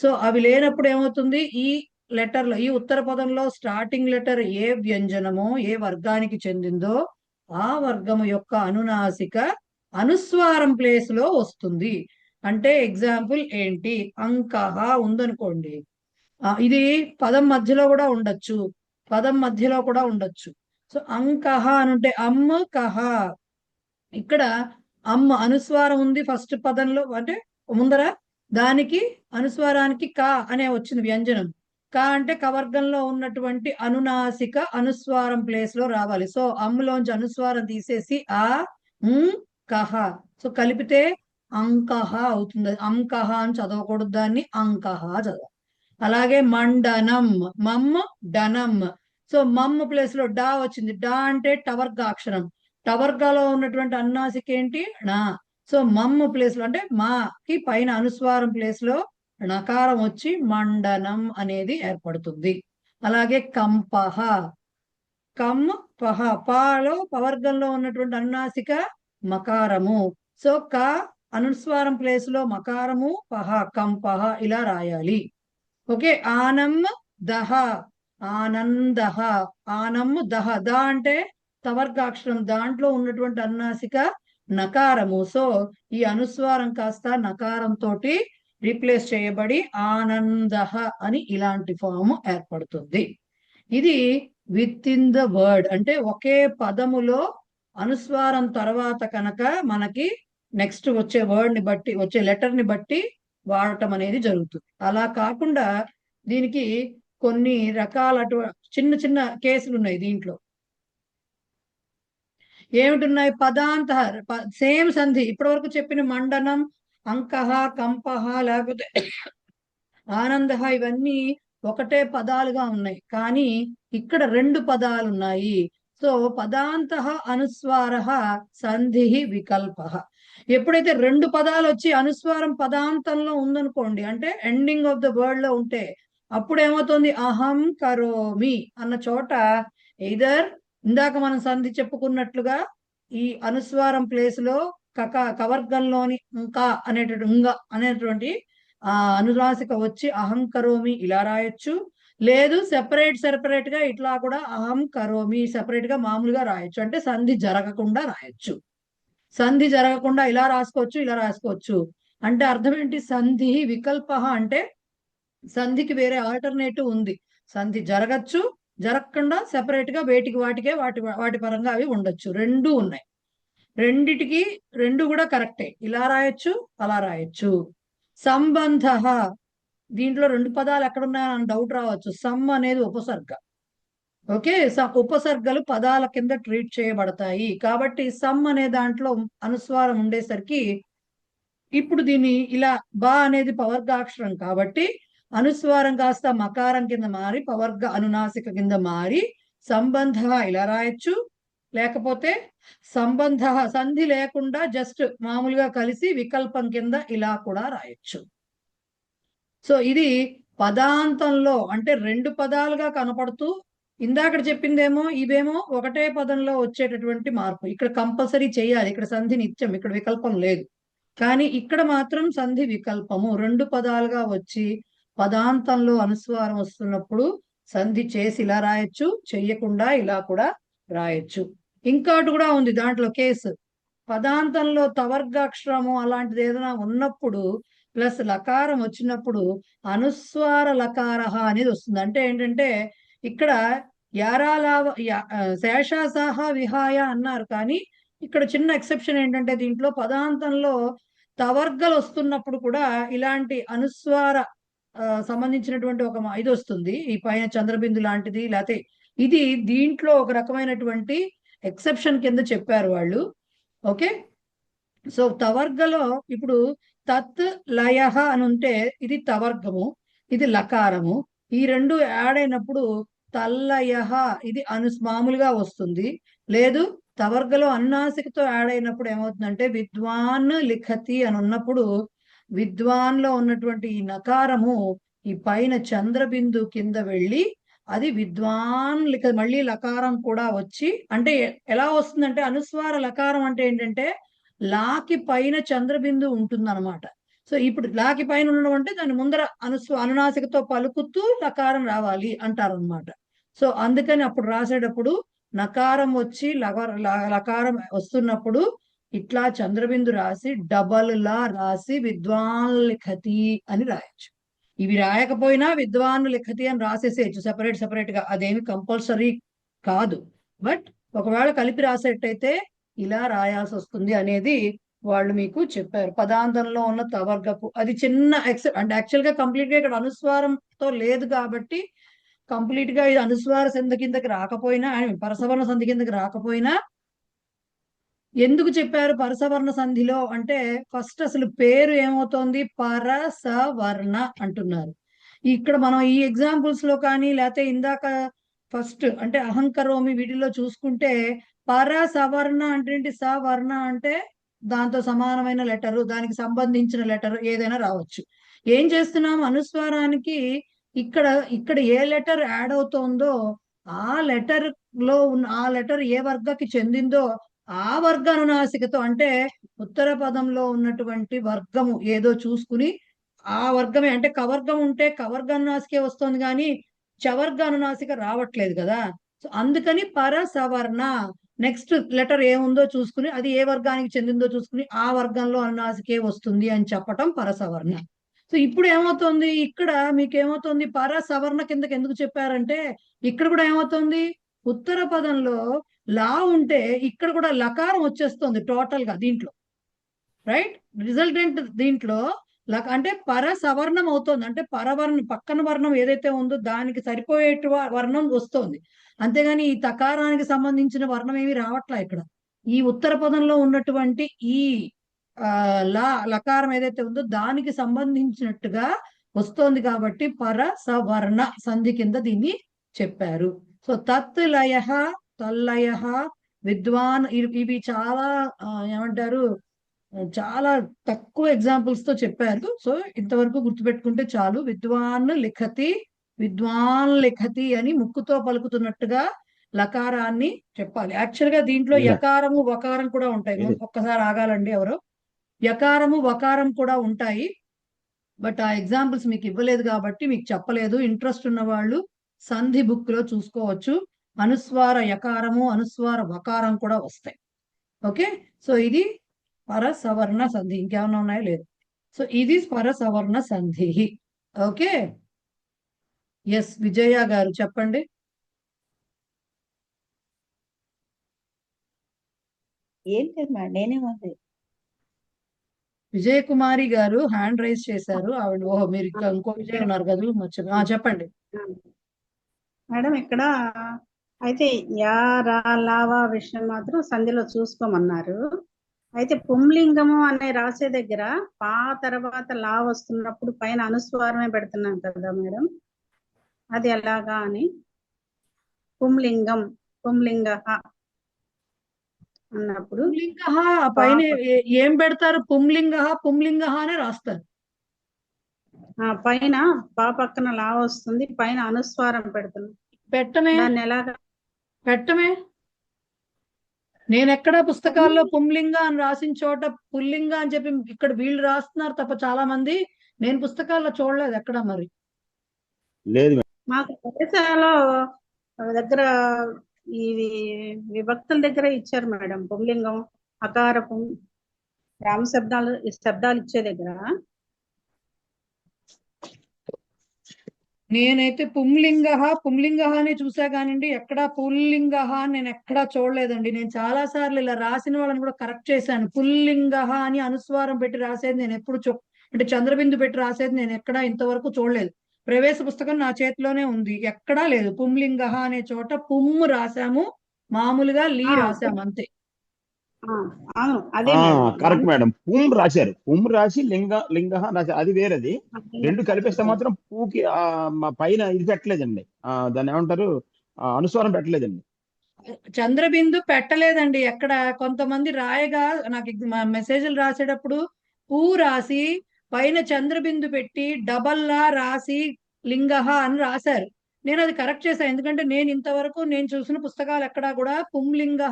సో అవి లేనప్పుడు ఏమవుతుంది, ఈ లెటర్ లో, ఈ ఉత్తర పదంలో స్టార్టింగ్ లెటర్ ఏ వ్యంజనమో ఏ వర్గానికి చెందిందో ఆ వర్గము యొక్క అనునాసిక అనుస్వారం ప్లేస్ లో వస్తుంది. అంటే ఎగ్జాంపుల్ ఏంటి, అంకహ ఉందనుకోండి, ఇది పదం మధ్యలో కూడా ఉండొచ్చు, పదం మధ్యలో కూడా ఉండొచ్చు. సో అంకహ అని ఉంటే అమ్మ కహ, ఇక్కడ అమ్మ అనుస్వారం ఉంది ఫస్ట్ పదంలో, అంటే ముందర దానికి అనుస్వారానికి క అనే వచ్చింది వ్యంజనం. క అంటే కవర్గంలో ఉన్నటువంటి అనునాసిక అనుస్వారం ప్లేస్ లో రావాలి. సో అమ్ములోంచి అనుస్వారం తీసేసి ఆ కహ, సో కలిపితే అంకహ అవుతుంది. అంకహ అని చదవకూడదు, దాన్ని అంకహ చదవాలి. అలాగే మండనం, మమ్ డనం. సో మమ్ ప్లేస్ లో డా వచ్చింది, డా అంటే టవర్గ అక్షరం, టవర్గాలో ఉన్నటువంటి అనునాసిక ఏంటి, నా. సో మమ్ ప్లేస్ లో అంటే మాకి పైన అనుస్వారం ప్లేస్ లో నకారం వచ్చి మండనం అనేది ఏర్పడుతుంది. అలాగే కంపహ, కమ్ పహ, పాలో పవర్గంలో ఉన్నటువంటి అనునాసిక మకారము. సో క అనుస్వారం ప్లేస్ లో మకారము, పహ కంపహ ఇలా రాయాలి. ఓకే. ఆనం దహ, ఆనందహ, ఆనం దహ, ద అంటే తవర్గాక్షరం, దాంట్లో ఉన్నటువంటి అనునాసిక నకారము. సో ఈ అనుస్వారం కాస్త నకారం తోటి రీప్లేస్ చేయబడి ఆనందహ అని ఇలాంటి ఫామ్ ఏర్పడుతుంది. ఇది విత్ ఇన్ ద వర్డ్, అంటే ఒకే పదములో అనుస్వారం తర్వాత కనుక మనకి నెక్స్ట్ వచ్చే వర్డ్ ని బట్టి, వచ్చే లెటర్ ని బట్టి వాడటం అనేది జరుగుతుంది. అలా కాకుండా దీనికి కొన్ని రకాల చిన్న చిన్న కేసులు ఉన్నాయి. దీంట్లో ఏమిటున్నాయి, పదాంత సేమ్ సంధి, ఇప్పటి వరకు చెప్పిన మండనం, అంకహ, కంపహ, లేకపోతే ఆనంద, ఇవన్నీ ఒకటే పదాలుగా ఉన్నాయి. కానీ ఇక్కడ రెండు పదాలు ఉన్నాయి. సో పదాంత అనుస్వార సంధి వికల్ప. ఎప్పుడైతే రెండు పదాలు వచ్చి అనుస్వారం పదాంతంలో ఉందనుకోండి, అంటే ఎండింగ్ ఆఫ్ ద వర్డ్ లో ఉంటే, అప్పుడు ఏమవుతుంది, అహం కరోమి అన్న చోట ఎయిదర్ ఇందాక మనం సంధి చెప్పుకున్నట్లుగా ఈ అనుస్వారం ప్లేస్ లో కవర్గంలోని ఇంకా అనేటువంటి అనేటువంటి అనునాసిక వచ్చి అహంకరోమి ఇలా రాయొచ్చు, లేదు సెపరేట్ గా ఇట్లా కూడా అహం కరోమి సెపరేట్ గా మామూలుగా రాయొచ్చు. అంటే సంధి జరగకుండా రాయొచ్చు. సంధి జరగకుండా ఇలా రాసుకోవచ్చు, ఇలా రాసుకోవచ్చు. అంటే అర్థం ఏంటి? సంధి వికల్ప అంటే సంధికి వేరే ఆల్టర్నేటివ్ ఉంది. సంధి జరగచ్చు, జరగకుండా సెపరేట్ గా వాటికే వాటి పరంగా అవి ఉండొచ్చు. రెండు ఉన్నాయి. రెండిటికి రెండు కూడా కరెక్టే. ఇలా రాయొచ్చు, అలా రాయొచ్చు. సంబంధ, దీంట్లో రెండు పదాలు ఎక్కడున్నాయని డౌట్ రావచ్చు. సమ్ అనేది ఉపసర్గ. ఓకే, ఉపసర్గలు పదాల కింద ట్రీట్ చేయబడతాయి కాబట్టి సమ్ అనే దాంట్లో అనుస్వారం ఉండేసరికి ఇప్పుడు దీన్ని ఇలా బా అనేది పవర్గాక్షరం కాబట్టి అనుస్వారం కాస్త మకారం కింద మారి పవర్గ అనునాసిక కింద మారి సంబంధ ఇలా రాయొచ్చు. లేకపోతే సంబంధ సంధి లేకుండా జస్ట్ మామూలుగా కలిసి వికల్పం కింద ఇలా కూడా రాయొచ్చు. సో ఇది పదాంతంలో అంటే రెండు పదాలుగా కనపడుతూ ఇందాక చెప్పిందేమో ఇవేమో ఒకటే పదంలో వచ్చేటటువంటి మార్పు. ఇక్కడ కంపల్సరీ చేయాలి. ఇక్కడ సంధి నిత్యం, ఇక్కడ వికల్పం లేదు. కానీ ఇక్కడ మాత్రం సంధి వికల్పము. రెండు పదాలుగా వచ్చి పదాంతంలో అనుస్వారం వస్తున్నప్పుడు సంధి చేసి ఇలా రాయొచ్చు, చెయ్యకుండా ఇలా కూడా రాయొచ్చు. ఇంకోటి కూడా ఉంది దాంట్లో కేసు. పదాంతంలో తవర్గాక్షరము అలాంటిది ఏదైనా ఉన్నప్పుడు ప్లస్ లకారం వచ్చినప్పుడు అనుస్వార లకార అనేది వస్తుంది. అంటే ఏంటంటే ఇక్కడ శేషాసాహ విహాయ అన్నారు. కానీ ఇక్కడ చిన్న ఎక్సెప్షన్ ఏంటంటే దీంట్లో పదాంతంలో తవర్గలు వస్తున్నప్పుడు కూడా ఇలాంటి అనుస్వార సంబంధించినటువంటి ఒక ఇది వస్తుంది. ఈ పైన చంద్రబిందు లాంటిది, లేకపోతే ఇది దీంట్లో ఒక రకమైనటువంటి ఎక్సెప్షన్ కింద చెప్పారు వాళ్ళు. ఓకే, సో తవర్గలో ఇప్పుడు తత్ లయః అని ఉంటే ఇది తవర్గము, ఇది లకారము. ఈ రెండు యాడ్ అయినప్పుడు తల్లయః ఇది మామూలుగా వస్తుంది. లేదు తవర్గలో అనునాసికతో యాడ్ అయినప్పుడు ఏమవుతుందంటే విద్వాన్ లిఖతి అని ఉన్నప్పుడు విద్వాన్ లో ఉన్నటువంటి ఈ నకారము ఈ పైన చంద్రబిందు కింద వెళ్ళి అది విద్వాన్ మళ్ళీ లకారం కూడా వచ్చి, అంటే ఎలా వస్తుందంటే అనుస్వార లకారం అంటే ఏంటంటే లాకి పైన చంద్రబిందు ఉంటుందన్నమాట. సో ఇప్పుడు లాకి పైన ఉండడం అంటే దాని ముందర అనునాసికతో పలుకుతూ లకారం రావాలి అంటారు అనమాట. సో అందుకని అప్పుడు రాసేటప్పుడు నకారం వచ్చి లకారం వస్తున్నప్పుడు ఇట్లా చంద్రబిందు రాసి డబల్ లా రాసి విద్వాన్ లిఖతి అని రాయొచ్చు. ఇవి రాయకపోయినా విద్వాన్ లిఖతి అని రాసేసేయచ్చు సెపరేట్ గా. అదేమి కంపల్సరీ కాదు. బట్ ఒకవేళ కలిపి రాసేటైతే ఇలా రాయాల్సి వస్తుంది అనేది వాళ్ళు మీకు చెప్పారు. పదాంతంలో ఉన్న తవర్గపు అది చిన్న అంటే యాక్చువల్ గా కంప్లీట్ గా ఇక్కడ అనుస్వారంతో లేదు కాబట్టి కంప్లీట్ గా ఇది అనుస్వార సంధి కిందకి రాకపోయినా పరసవర్ణ సంధి కిందకి రాకపోయినా ఎందుకు చెప్పారు పరసవర్ణ సంధిలో అంటే ఫస్ట్ అసలు పేరు ఏమవుతోంది పరసవర్ణ అంటున్నారు. ఇక్కడ మనం ఈ ఎగ్జాంపుల్స్ లో కానీ లేకపోతే ఇందాక ఫస్ట్ అంటే అహంకరోమి వీటిలో చూసుకుంటే పరసవర్ణ అంటే ఏంటి? సవర్ణ అంటే దాంతో సమానమైన లెటరు, దానికి సంబంధించిన లెటర్ ఏదైనా రావచ్చు. ఏం చేస్తున్నాం అనుస్వారానికి ఇక్కడ ఏ లెటర్ యాడ్ అవుతోందో ఆ లెటర్ లో ఉన్న ఆ లెటర్ ఏ వర్గకి చెందిందో ఆ వర్గ అనునాసికతో అంటే ఉత్తర పదంలో ఉన్నటువంటి వర్గము ఏదో చూసుకుని ఆ వర్గమే అంటే కవర్గం ఉంటే కవర్గ అనునాసికే వస్తుంది కానీ చవర్గ అనునాసిక రావట్లేదు కదా. సో అందుకని పరసవర్ణ నెక్స్ట్ లెటర్ ఏముందో చూసుకుని అది ఏ వర్గానికి చెందిందో చూసుకుని ఆ వర్గంలో అనునాసికే వస్తుంది అని చెప్పటం పరసవర్ణ. సో ఇప్పుడు ఏమవుతుంది ఇక్కడ మీకు ఏమవుతుంది పరసవర్ణ కిందకి ఎందుకు చెప్పారంటే ఇక్కడ కూడా ఏమవుతుంది ఉత్తర పదంలో లా ఉంటే ఇక్కడ కూడా లకారం వచ్చేస్తుంది టోటల్ గా దీంట్లో. రైట్, రిజల్టెంట్ దీంట్లో అంటే పరసవర్ణం అవుతుంది. అంటే పరవర్ణం పక్కన వర్ణం ఏదైతే ఉందో దానికి సరిపోయే వర్ణం వస్తుంది. అంతేగాని ఈ తకారానికి సంబంధించిన వర్ణం ఏమి రావట్లా ఇక్కడ. ఈ ఉత్తర పదంలో ఉన్నటువంటి ఈ లకారం ఏదైతే ఉందో దానికి సంబంధించినట్టుగా వస్తోంది కాబట్టి పరసవర్ణ సంధి కింద దీన్ని చెప్పారు. సో తత్ లయ తల్లయ విద్వాన్ ఇవి చాలా ఏమంటారు చాలా తక్కువ ఎగ్జాంపుల్స్ తో చెప్పారు. సో ఇంతవరకు గుర్తుపెట్టుకుంటే చాలు. విద్వాన్ లిఖతి అని ముక్కుతో పలుకుతున్నట్టుగా లకారాన్ని చెప్పాలి. యాక్చువల్ గా దీంట్లో యకారము వకారం కూడా ఉంటాయి. ఒక్కసారి ఆగాలండి ఎవరో. యకారము వకారం కూడా ఉంటాయి. బట్ ఆ ఎగ్జాంపుల్స్ మీకు ఇవ్వలేదు కాబట్టి మీకు చెప్పలేదు. ఇంట్రెస్ట్ ఉన్న వాళ్ళు సంధి బుక్ లో చూసుకోవచ్చు. అనుస్వార యకారము అనుస్వార వకారం కూడా వస్తాయి. ఓకే, సో ఇది పరసవర్ణ సంధి. ఇంకేమన్నా ఉన్నాయో లేదు. సో ఇది పరసవర్ణ సంధి. ఓకే, ఎస్ విజయ గారు చెప్పండి. ఏం లేదు మేడం, నేనేమంది విజయ కుమారి గారు హ్యాండ్ రైజ్ చేశారు. ఆవిడ ఓహో మీరు ఇంకో విజయ్ ఉన్నారు కదా, చెప్పండి. మేడం ఇక్కడ అయితే యా రా లావా విషయం మాత్రం సంధిలో చూసుకోమన్నారు. అయితే పుంలింగము అనే రాసే దగ్గర పా తర్వాత లా వస్తున్నప్పుడు పైన అనుస్వారమే పెడుతున్నాం కదా మేడం, అది ఎలాగా అని. పుంలింగం పుంలింగ అన్నప్పుడు పుంలింగ పైన ఏం పెడతారు? పుంలింగ పుంలింగ అనే రాస్తారు. పైన పా పక్కన లా వస్తుంది, పైన అనుస్వారం పెడుతున్నాం. పెట్టమే దాన్ని ఎలాగా పెట్టమే నేను ఎక్కడ పుస్తకాల్లో పుంలింగ అని రాసిన చోట పుల్లింగ అని చెప్పి ఇక్కడ వీళ్ళు రాస్తున్నారు తప్ప చాలా మంది నేను పుస్తకాల్లో చూడలేదు ఎక్కడ. మరి లేదు మాకు ప్రదేశాల్లో దగ్గర ఈ విభక్తుల దగ్గర ఇచ్చారు మేడం. పుంలింగం అకార రామ శబ్దాలు ఇచ్చే దగ్గర నేనైతే పుంలింగ అని చూసా కానివ్వండి, ఎక్కడా పుల్లింగ అని నేను ఎక్కడా చూడలేదండి. నేను చాలా సార్లు ఇలా రాసిన వాళ్ళని కూడా కరెక్ట్ చేశాను. పుల్లింగ అని అనుస్వారం పెట్టి రాసేది నేను ఎప్పుడు అంటే చంద్రబిందు పెట్టి రాసేది నేను ఎక్కడా ఇంతవరకు చూడలేదు. ప్రవేశ పుస్తకం నా చేతిలోనే ఉంది, ఎక్కడా లేదు. పుంలింగ అనే చోట పుమ్ము రాసాము, మామూలుగా లీ రాసాము అంతే. Correct madam. పుమ్ రాశారు, పుమ్ రాసి లింగ రాశారు, అది వేరేది. రెండు కలిపేస్తే మాత్రం పూకి పైన ఇది పెట్టలేదండి, దాన్ని ఏమంటారు, అనుస్వారం పెట్టలేదండి. చంద్రబిందు పెట్టలేదండి ఎక్కడ. కొంతమంది రాయగా నాకు మెసేజ్లు రాసేటప్పుడు పూ రాసి పైన చంద్రబిందు పెట్టి డబల్లా రాసి లింగహ అని రాశారు. నేను అది కరెక్ట్ చేశాను, ఎందుకంటే నేను ఇంతవరకు నేను చూసిన పుస్తకాలు ఎక్కడా కూడా పుంలింగ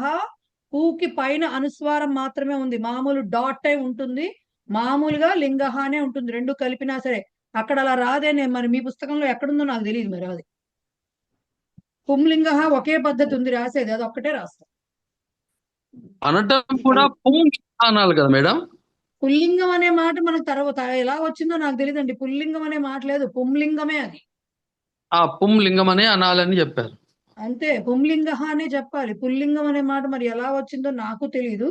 పూకి పైన అనుస్వారం మాత్రమే ఉంది, మామూలు డాట్ అయి ఉంటుంది, మామూలుగా లింగహ అనే ఉంటుంది. రెండు కలిపినా సరే అక్కడ అలా రాదే. నేను మరి మీ పుస్తకంలో ఎక్కడుందో నాకు తెలియదు. మరి అది పుంలింగ ఒకే పద్ధతి ఉంది రాసేది, అది ఒక్కటే రాస్తా. అనటం కూడా అనాలి కదా మేడం. పుల్లింగం అనే మాట మనకు తర్వాత ఎలా వచ్చిందో నాకు తెలియదండి. పుల్లింగం అనే మాట లేదు, పుంలింగమే అది. ఆ పుంలింగం అనే అనాలని చెప్పారు అంతే, పుంలింగ అనే చెప్పాలి. పుల్లింగం అనే మాట మరి ఎలా వచ్చిందో నాకు తెలియదు.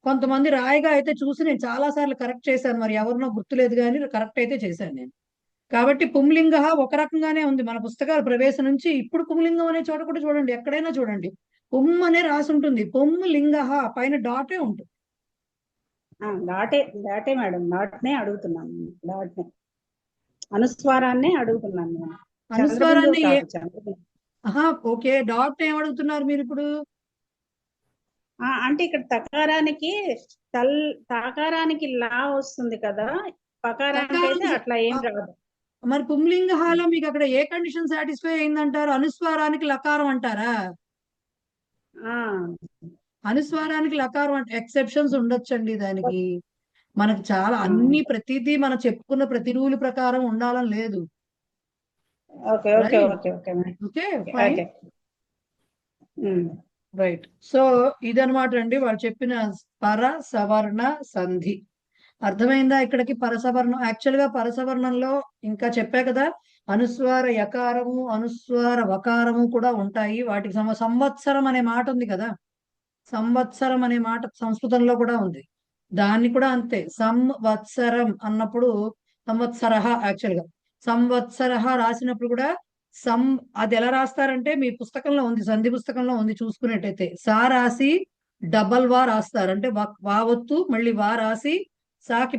కొంతమంది రాయిగా అయితే చూసి నేను చాలా సార్లు కరెక్ట్ చేశాను, మరి ఎవరినో గుర్తులేదు కానీ కరెక్ట్ అయితే చేశాను నేను. కాబట్టి పుంలింగ ఒక రకంగానే ఉంది మన పుస్తకాల ప్రవేశం నుంచి. ఇప్పుడు పుంలింగం అనే చోట కూడా చూడండి, ఎక్కడైనా చూడండి పుమ్ అనే రాసి ఉంటుంది, పుమ్ లింగ పైన డాటే ఉంటుంది. డాటే మేడం, డాట్నే అడుగుతున్నాను, డాట్నే అనుస్వారాన్నే అడుగుతున్నాను. అనుస్వారాన్ని ఓకే, డాట్ ఏం అడుగుతున్నారు మీరు ఇప్పుడు? అంటే ఇక్కడ తకారానికి లా వస్తుంది కదా, పకారానికి అయితే అట్లా ఏం రాదు. మరి పుంలింగ హాలో మీకు అక్కడ ఏ కండిషన్ సాటిస్ఫై అయిందంటారు? అనుస్వారానికి లకారం అంటారా? అనుస్వారానికి లకారం అంటే ఎక్సెప్షన్స్ ఉండొచ్చండి దానికి. మనకి చాలా అన్ని ప్రతిదీ మనం చెప్పుకున్న ప్రతి రూల్ ప్రకారం ఉండాలని లేదు. రైట్, సో ఇదనమాట అండి వాళ్ళు చెప్పిన పర సవర్ణ సంధి. అర్థమైందా? ఇక్కడికి పరసవర్ణం, యాక్చువల్ గా పరసవర్ణంలో ఇంకా చెప్పా కదా, అనుస్వార యకారము అనుస్వార వకారము కూడా ఉంటాయి. వాటికి సంవత్సరం అనే మాట ఉంది కదా, సంవత్సరం అనే మాట సంస్కృతంలో కూడా ఉంది. దాన్ని కూడా అంతే, సంవత్సరం అన్నప్పుడు సంవత్సరః, యాక్చువల్ గా సంవత్సరః రాసినప్పుడు కూడా అది ఎలా రాస్తారంటే మీ పుస్తకంలో ఉంది, సంధి పుస్తకంలో ఉంది చూసుకున్నట్టయితే, సా రాసి డబల్ వా రాస్తారు. అంటే వావత్తు మళ్ళీ వా రాసి సాకి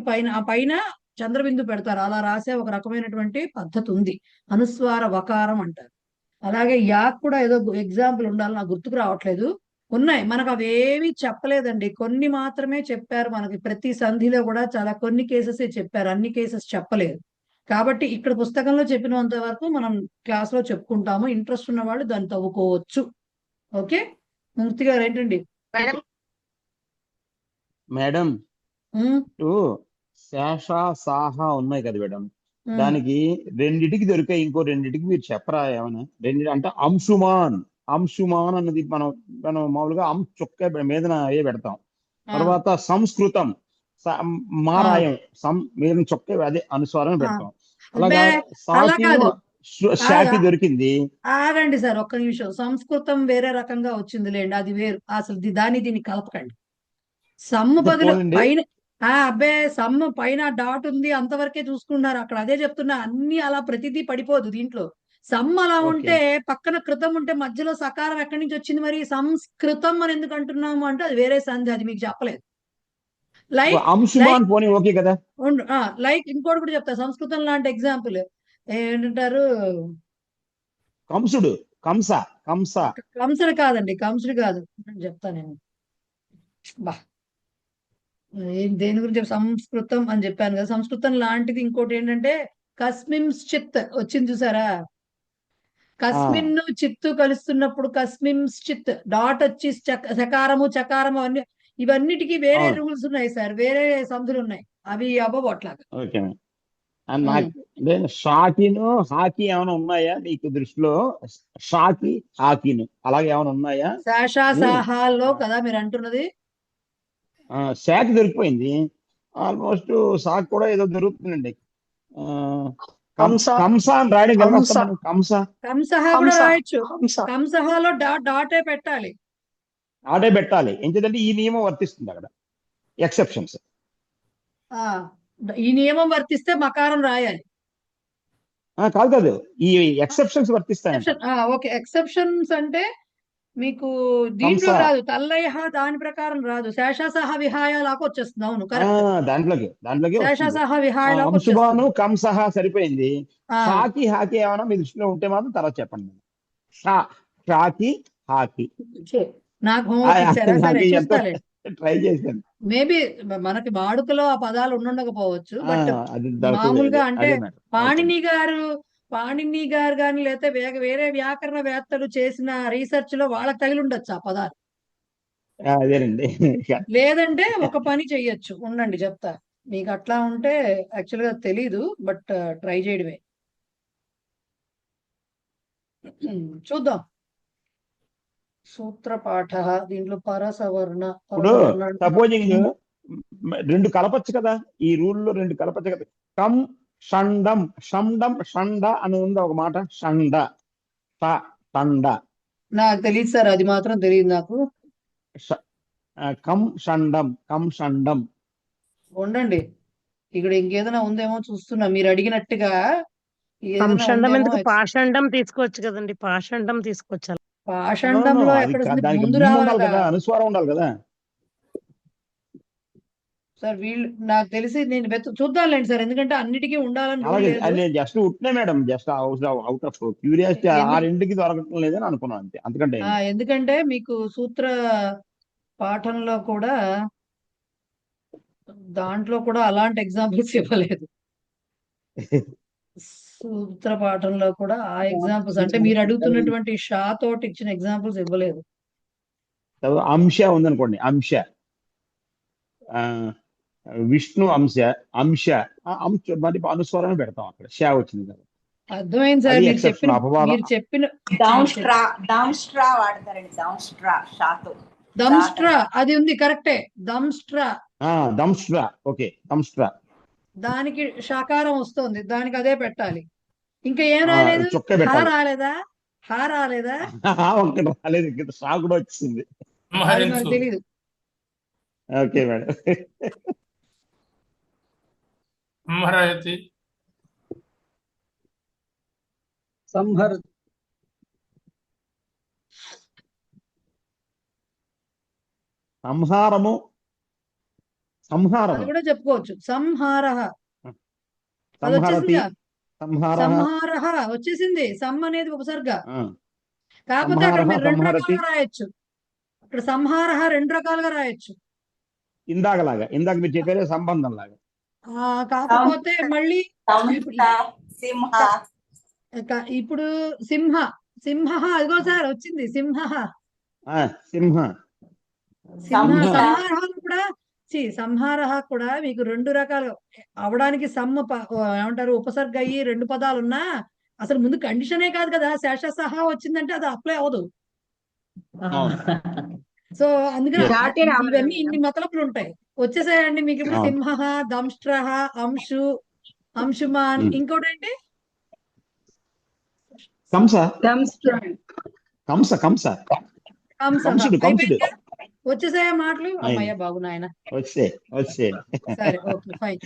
పైన చంద్రబిందు పెడతారు. అలా రాసే ఒక రకమైనటువంటి పద్ధతి ఉంది, అనుస్వార వకారం అంటారు. అలాగే యాక్ కూడా ఏదో ఎగ్జాంపుల్ ఉండాలి, నాకు గుర్తుకు రావట్లేదు. ఉన్నాయి, మనకు అవేవి చెప్పలేదండి, కొన్ని మాత్రమే చెప్పారు మనకి. ప్రతి సంధిలో కూడా చాలా కొన్ని కేసెస్ చెప్పారు, అన్ని కేసెస్ చెప్పలేదు. కాబట్టి ఇక్కడ పుస్తకంలో చెప్పినంత వరకు మనం క్లాస్ లో చెప్పుకుంటాము. ఇంట్రెస్ట్ ఉన్న వాళ్ళు దాన్ని తవ్వుకోవచ్చు. ఓకే, మూర్తి గారు ఏంటండి? మేడం శేష సాహ ఉన్నాయి కదా మేడం, దానికి రెండిటికి దొరికాయి, ఇంకో రెండిటికి మీరు చెప్పరా ఏమైనా? రెండింటి అంటే అంశుమాన్ అన్నది మనం మనం మామూలుగా చొక్క మీదన ఏ పెడతాం. తర్వాత సంస్కృతం మారాయం మీద చొక్క అదే అనుస్వారం పెడతాం. అలాగా శాఖి దొరికింది. ఆగండి సార్ ఒక్క నిమిషం. సంస్కృతం వేరే రకంగా వచ్చింది లేండి, అది వేరు. అసలు దీన్ని కలపకండి. సమ్ము బదులు పైన అబ్బే సమ్ము పైన డాట్ ఉంది అంతవరకే చూసుకున్నారు అక్కడ. అదే చెప్తున్నా, అన్ని అలా ప్రతిదీ పడిపోదు దీంట్లో. సమ్ అలా ఉంటే పక్కన కృతం ఉంటే మధ్యలో సకారం ఎక్కడి నుంచి వచ్చింది మరి? సంస్కృతం అని ఎందుకు అంటున్నాము అంటే అది వేరే సంధి, అది మీకు చెప్పలేదు. లైక్ ఇంకోటి కూడా చెప్తా, సంస్కృతం లాంటి ఎగ్జాంపుల్ ఏంటంటారు? కంసుడు కంసుడు కాదండి, కంసుడు కాదు, చెప్తా నేను. దేని గురించి సంస్కృతం అని చెప్పాను కదా. సంస్కృతం లాంటిది ఇంకోటి ఏంటంటే కస్మింశ్చిత్ వచ్చింది చూసారా? కస్మిన్ చిత్తు కలుస్తున్నప్పుడు కస్మింశ్చిత్ డాట్ వచ్చి సకారము చకారము అన్ని ఇవన్నిటికీ వేరే రూల్స్ ఉన్నాయి సార్, వేరే సంధులు ఉన్నాయి, అవి అవ్వవు అట్లాగా. షాకీను హాకీ ఏమైనా ఉన్నాయా నీకు దృష్టిలో? షాకీ హాకీను అలాగే ఏమైనా ఉన్నాయా? శాషాసాహాల్లో కదా మీరు అంటున్నది? శాఖ దొరికిపోయింది ఆల్మోస్ట్. సాక్ కూడా ఏదో దొరుకుతుందండి. కంస అని రాయడం కంసహాలో డాటే పెట్టాలి. డాటే పెట్టాలి ఎందుకంటే ఈ నియమం వర్తిస్తుంది అక్కడ. ఎక్సెప్షన్స్ ఈ నియమం వర్తిస్తే మకారం రాయాలి. కాదు ఈ ఎక్సెప్షన్స్ వర్తిస్తాయి. ఓకే, ఎక్సెప్షన్స్ అంటే మీకు దీంట్లో రాదు, తల్లయ్య దాని ప్రకారం రాదు, శేషసహ విహాయ లాగా వచ్చేస్తుంది. అవును దాంట్లోకి శేషసహ విహాయ కంసహ సరిపోయింది. షాకి హాకీ ఏమైనా మీ దృష్టిలో ఉంటే మాత్రం తర్వాత చెప్పండి. షాకి హాకీ నాకు ట్రై చేశాను. మేబీ మనకి వాడుకలో ఆ పదాలు ఉండకపోవచ్చు, బట్ మామూలుగా అంటే పాణిని గారు కానీ లేకపోతే వేరే వ్యాకరణ వేత్తలు చేసిన రీసెర్చ్ లో వాళ్ళకి తగిలి ఉండొచ్చు ఆ పదాలు. లేదంటే ఒక పని చెయ్యొచ్చు, ఉండండి చెప్తా మీకు. అట్లా ఉంటే యాక్చువల్ గా తెలీదు, బట్ ట్రై చేయడమే. చూద్దాం. సూత్రపాఠ దీంట్లో పరసవర్ణ సపోజింగ్ రెండు కలపచ్చు కదా, ఈ రూల్లో రెండు కలపచ్చు కదా. కం షండం షండం షండ అని ఉంది ఒక మాట. షండ టండ నాకు తెలియదు సార్, అది మాత్రం తెలియదు నాకు. కం షండం ఉండండి, ఇక్కడ ఇంకేదైనా ఉందేమో చూస్తున్నా. మీరు అడిగినట్టుగా పాషండం తీసుకోవచ్చు కదండి, పాషండం తీసుకోవచ్చు. పాషండంలో ఎక్కడ ముందు రావాలి కదా, అనుస్వారం ఉండాలి కదా సార్. వీళ్ళు నాకు తెలిసి నేను చూద్దాంలేండి సార్, ఎందుకంటే అన్నిటికీ ఉండాలని జస్ట్ ఉంటున్నాయి madam, just out of curiosity. ఆ రెండుకి దొరకటం లేదని అనుకున్నాను అంతే, అంతకంటే. ఎందుకంటే మీకు సూత్ర పాఠంలో కూడా దాంట్లో కూడా అలాంటి ఎగ్జాంపుల్స్ ఇవ్వలేదు. సూత్ర పాఠంలో కూడా ఆ ఎగ్జాంపుల్స్ అంటే మీరు అడుగుతున్నటువంటి షా తోటి ఇచ్చిన ఎగ్జాంపుల్స్ ఇవ్వలేదు. అంశ ఉందనుకోండి, అంశ విష్ణు అంశ మరి అనుస్వరమే పెడతాం అక్కడ, షా వచ్చింది కదా. అర్థమైంది సార్, మీరు చెప్పిన దంస్ట్రా అది ఉంది కరెక్టే. దంస్ట్రా ఓకే, దంస్ట్రా దానికి షాకారం వస్తుంది, దానికి అదే పెట్టాలి. ఇంకా ఏం రాలేదు? రాలేదా? రాలేదా? ఒకటి రాలేదు, షా కూడా వచ్చింది. నాకు తెలీదు. Okay madam. సంహారము అది కూడా చెప్పుకోవచ్చు. సంహారః వచ్చేసింది. సమ్ అనేది ఉపసర్గ, కాకపోతే అక్కడ మీరు రెండు రకాలుగా రాయొచ్చు. అక్కడ సంహారః రెండు రకాలుగా రాయొచ్చు. ఇందాక మీరు చెప్పారే సంబంధం లాగా. కాకపోతే మళ్ళీ ఇప్పుడు సింహ అదిగో సార్ వచ్చింది. సంహారాలు కూడా సంహార కూడా మీకు రెండు రకాలు అవడానికి ఏమంటారు ఉపసర్గ అయ్యి రెండు పదాలు ఉన్నా అసలు ముందు కండిషనే కాదు కదా, శేష సహా వచ్చిందంటే అది అప్లై అవ్వదు. సో అందుకని ఇవన్నీ ఇన్ని మతలపులు ఉంటాయి. వచ్చేసాయండి మీకు ఇప్పుడు సింహ, దంష్ట్ర, అంశు, అంశుమాన్, ఇంకోటి ఏంటి వచ్చేసాయా మాటలు? అమ్మయ్య బాబు నాయన. సరే ఓకే ఫైన్.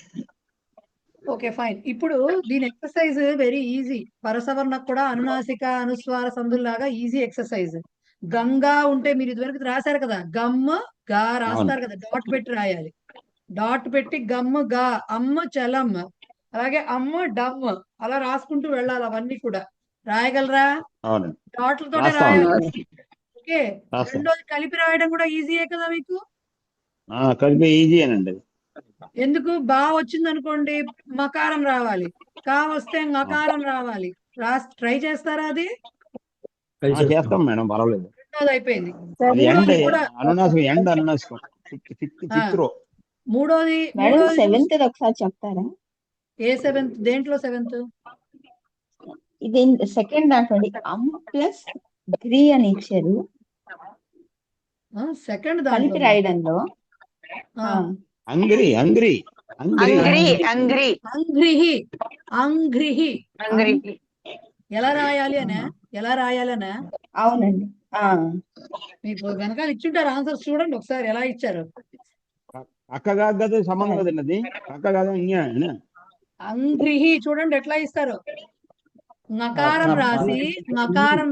Okay fine. ఇప్పుడు దీని ఎక్సర్సైజ్ వెరీ ఈజీ. పరసవర్ణకు కూడా అనునాసిక అనుస్వార సంధుల్లాగా ఈజీ ఎక్సర్సైజ్. గంగా ఉంటే మీరు ఇదివరకు రాశారు కదా, గమ్ గా రాస్తారు కదా, డాట్ పెట్టి రాయాలి. డాట్ పెట్టి గమ్ గా, అమ్మ చలం, అలాగే అమ్మ డమ్ అలా రాసుకుంటూ వెళ్ళాలి. అవన్నీ కూడా రాయగలరా? డాట్లతోనే రాయాలి. ఓకే. రెండోది కలిపి రాయడం కూడా ఈజీయే కదా మీకు? ఎందుకు? బా వచ్చింది అనుకోండి మకారం రావాలి, కా వస్తే మకారం రావాలి. ట్రై చేస్తారా? అది చేస్తాం మేడం, పర్వాలేదు. రెండోది అయిపోయింది. మూడోది సెవెంత్ ఒకసారి చెప్తారా? ఏ సెవెంత్? దేంట్లో సెవెంత్? ఇది సెకండ్ దాంట్లో అమ్ ప్లస్ గ్రీ అని ఇచ్చారు. సెకండ్ కలిపి రాయడంలో ఎలా రాయాలి అనే? ఎలా రాయాలనా? అవునండి. మీకు వెనకాల ఇచ్చుంటారు ఆన్సర్స్, చూడండి ఒకసారి ఎలా ఇచ్చారు. అక్కగాదే సంబంధం కదండి, అక్కగాదే అంగ్రిహి చూడండి ఎట్లా ఇస్తారు. నకారం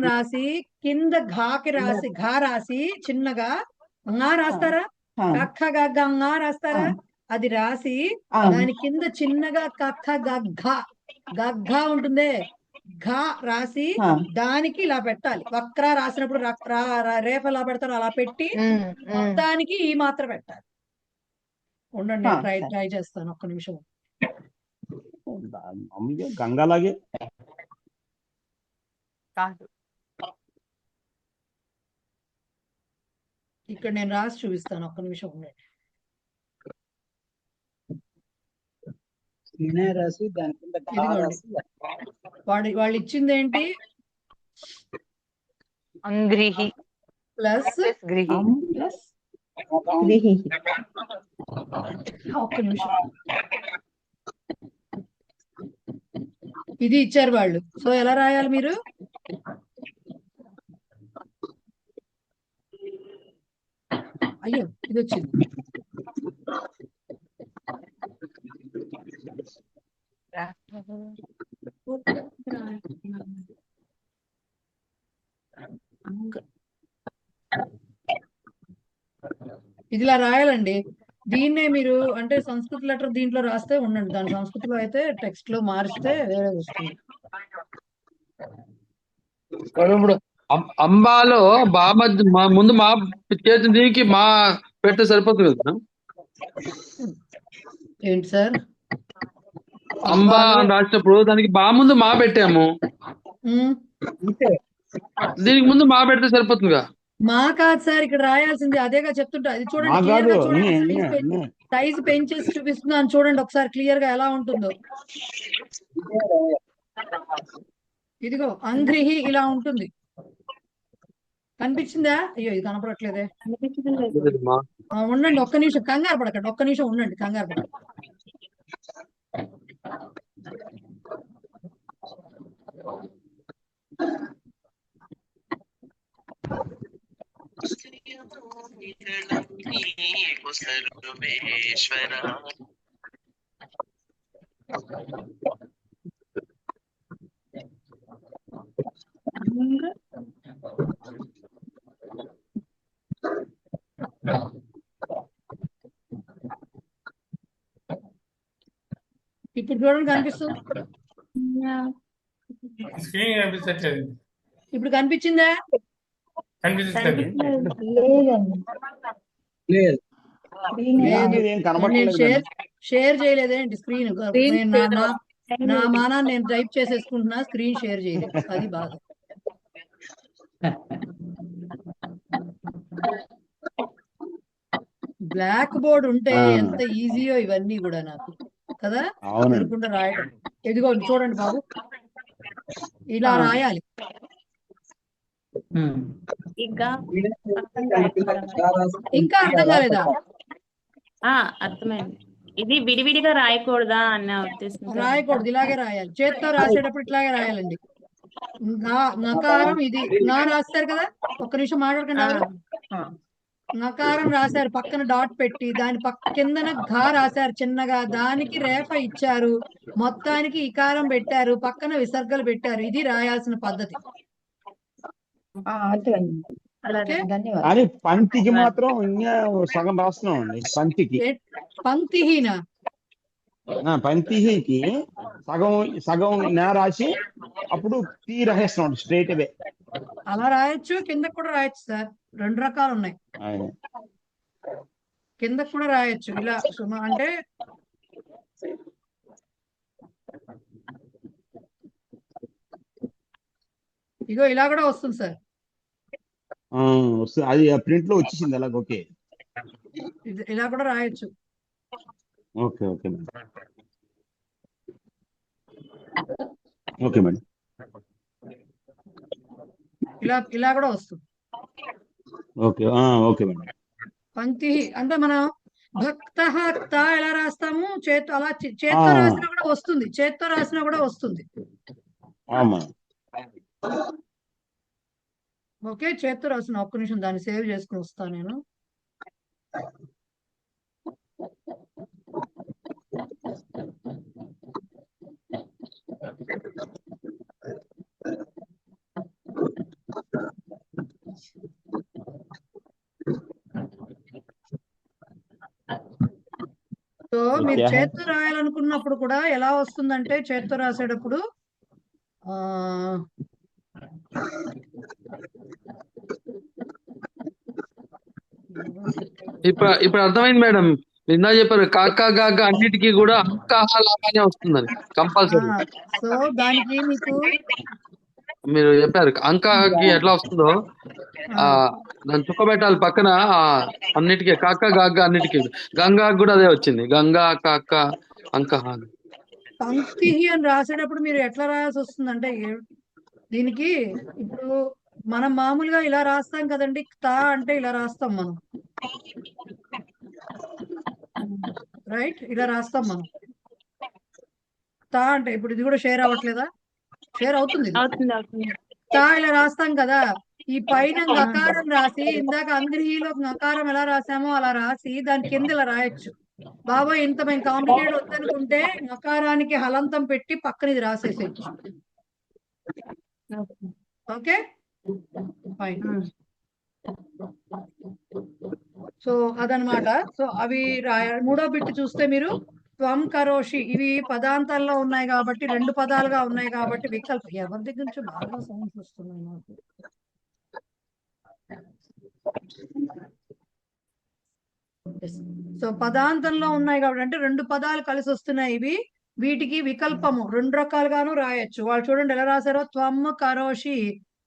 రాసి కింద ఘాకి రాసి ఘా రాసి చిన్నగా ంగా రాస్తారా? కక్క గగ్గ ంగా రాస్తారా? అది రాసి దాని కింద చిన్నగా కక్క గగ్గ గగ్గ ఉంటుందే, ఘా రాసి దానికి ఇలా పెట్టాలి. వక్ర రాసినప్పుడు రేఫ ఎలా పెడతారో అలా పెట్టి మొత్తానికి ఈ మాత్రం పెట్టాలి. ఉండండి ట్రై చేస్తాను, ఒక్క నిమిషం. గంగాలాగే ఇక్కడ నేను రాసి చూపిస్తాను, ఒక్క నిమిషం ఉండండి. వాళ్ళు ఇచ్చింది ఏంటి? అంగ్రిహి ప్లస్ ఒక్క నిమిషం. ఇది ఇచ్చారు వాళ్ళు. సో ఎలా రాయాలి మీరు? అయ్యో ఇది వచ్చింది. ఇదిలా రాయాలండి. దీన్నే మీరు అంటే సంస్కృత లెటర్ దీంట్లో రాస్తే ఉండండి, దాని సంస్కృతిలో అయితే టెక్స్ట్ లో మారిస్తే వేరే వస్తుంది. ఇప్పుడు అంబాలో ముందు మా చేతి దీనికి మా పెడితే సరిపోతుంది కదా? ఏంటి సార్? అంబా అని రాసినప్పుడు దానికి బా ముందు మా పెట్టాము, దీనికి ముందు మా పెడితే సరిపోతుందిగా? మా కాదు సార్, ఇక్కడ రాయాల్సింది అదేగా చెప్తుంటా. అది చూడండి క్లియర్ గా చూడండి, సైజ్ పెంచేసి చూపిస్తున్నాను చూడండి ఒకసారి క్లియర్ గా ఎలా ఉంటుందో. ఇదిగో అంగ్రిహి ఇలా ఉంటుంది, కనిపించిందా? అయ్యో ఇది కనపడట్లేదే. ఉండండి ఒక్క నిమిషం, కంగారు పడకండి, ఒక్క నిమిషం ఉండండి, కంగారు పడకండి. ఇప్పుడు చూడండి కనిపిస్తుంది. స్క్రీన్ కనిపించట్లేదు. ఇప్పుడు కనిపించిందా? షేర్ చేయలేదేంటి స్క్రీన్? నా మానాన్ని నేను టైప్ చేసేసుకుంటున్నా, స్క్రీన్ షేర్ చేయలేదు, అది బాధ. బ్లాక్ బోర్డ్ ఉంటే ఎంత ఈజీయో ఇవన్నీ కూడా నాకు కదా, అవునండి. ఎదురుకుండా రాయడం. ఇదిగోండి చూడండి బాబు, ఇలా రాయాలి. ఇంకా ఇంకా అర్థం కాలేదా? అర్థమైంది. ఇది విడివిడిగా రాయకూడదా అన్న ఉద్దేశం. రాయకూడదు, ఇలాగే రాయాలి. చేత్తో రాసేటప్పుడు ఇట్లాగే రాయాలండి. నకారం ఇది నా రాస్తారు కదా, ఒక్క నిమిషం మాట్లాడకండి ఎవరు. నకారం రాశారు, పక్కన డాట్ పెట్టి దాని కిందన ఘా రాశారు చిన్నగా, దానికి రేఫ ఇచ్చారు, మొత్తానికి ఇకారం పెట్టారు, పక్కన విసర్గలు పెట్టారు. ఇది రాయాల్సిన పద్ధతి. కానీ పంక్తికి మాత్రం ఇంకా సగం రాస్తున్నాం అండి. పంక్తిహీనా? పంక్తికి సగం సగం నా రాసి అప్పుడు తీ రాసేస్తున్నాం స్ట్రైట్ అవే. అలా రాయొచ్చు, కిందకు కూడా రాయొచ్చు సార్, రెండు రకాలు ఉన్నాయి. కిందకు కూడా రాయొచ్చు ఇలా అంటే ఇగో ఇలా కూడా వస్తుంది సార్. అది ప్రింట్ లో వచ్చేసింది అలాగ. ఓకే, ఇలా కూడా రాయొచ్చు. Okay okay madam. Okay madam, ఇలా కూడా వస్తుంది. Okay okay madam. పంక్తి అంటే మనం భక్త ఎలా రాస్తాము, చేత్తో అలా చేత్తో రాసినా కూడా వస్తుంది, చేత్తో రాసినా కూడా వస్తుంది. ఓకే, చేత్తో రాసిన. ఒక్క నిమిషం దాన్ని సేవ్ చేసుకుని వస్తాను నేను. సో మీరు చేత్తో రాయాలనుకున్నప్పుడు కూడా ఎలా వస్తుందంటే, చేత్తో రాసేటప్పుడు ఇప్పుడు అర్థమైంది మేడం. ఇందా చెప్పారు కాకా గాగా అన్నిటికీ కూడా అంకాహ లాగానే వస్తుందని కంపల్సరీ. సో దానికి మీకు మీరు చెప్పారు అంకాకి ఎట్లా వస్తుందో దాన్ని చుక్క పెట్టాలి పక్కన. అన్నిటికీ కాకా గాగా అన్నిటికీ, గంగా కూడా అదే వచ్చింది, గంగా కాక అంకహ. పంక్తి అని రాసేటప్పుడు మీరు ఎట్లా రాయాల్సి వస్తుందంటే, దీనికి ఇప్పుడు మనం మామూలుగా ఇలా రాస్తాం కదండి, తా అంటే ఇలా రాస్తాం మనం, రైట్? ఇలా రాస్తాం మనం తా అంటే. ఇప్పుడు ఇది కూడా షేర్ అవ్వట్లేదా? షేర్ అవుతుంది. తా ఇలా రాస్తాం కదా, ఈ పైన నకారం రాసి, ఇందాక అంగ్రీలో నకారం ఎలా రాసామో అలా రాసి దాని కింద ఇలా రాయొచ్చు. బాబాయ్ ఇంత మేము కాంప్లికేట్ వద్దనుకుంటే నకారానికి హలంతం పెట్టి పక్కన ఇది రాసేసేయచ్చు. Okay fine. సో అదనమాట. సో అవి మూడో బిట్ చూస్తే మీరు త్వం కరోషి, ఇవి పదాంతాల్లో ఉన్నాయి కాబట్టి, రెండు పదాలుగా ఉన్నాయి కాబట్టి వికల్పం. ఎవరి దగ్గర నుంచి బాగా సౌండ్స్ వస్తున్నాయి నాకు. సో పదాంతంలో ఉన్నాయి కాబట్టి, అంటే రెండు పదాలు కలిసి వస్తున్నాయి ఇవి. వీటికి వికల్పము రెండు రకాలుగాను రాయొచ్చు. వాళ్ళు చూడండి ఎలా రాశారో, త్వం కరోషి,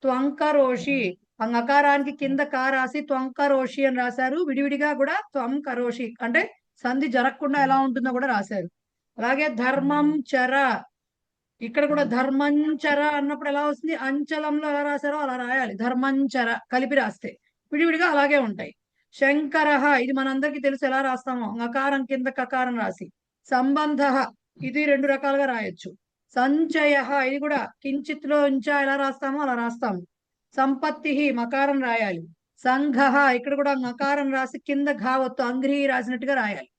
త్వంకరోషి. ఆ నకారానికి కింద కా రాసి త్వంకరోషి అని రాశారు. విడివిడిగా కూడా త్వం కరోషి అంటే సంధి జరగకుండా ఎలా ఉంటుందో కూడా రాశారు. అలాగే ధర్మం చర, ఇక్కడ కూడా ధర్మంచర అన్నప్పుడు ఎలా వస్తుంది, అంచలంలో ఎలా రాశారో అలా రాయాలి. ధర్మంచర కలిపి రాస్తే విడివిడిగా అలాగే ఉంటాయి. శంకర, ఇది మనందరికీ తెలుసు ఎలా రాస్తామో, నకారం కింద కకారం రాసి. సంబంధ, ఇది రెండు రకాలుగా రాయొచ్చు. సంచయ, ఇది కూడా కించిత్లో ఇంచా ఎలా రాస్తామో అలా రాస్తాము. సంపత్తి, మకారం రాయాలి. సంఘ, ఇక్కడ కూడా నకారం రాసి కింద ఘావత్తు అంగ్రీ రాసినట్టుగా రాయాలి.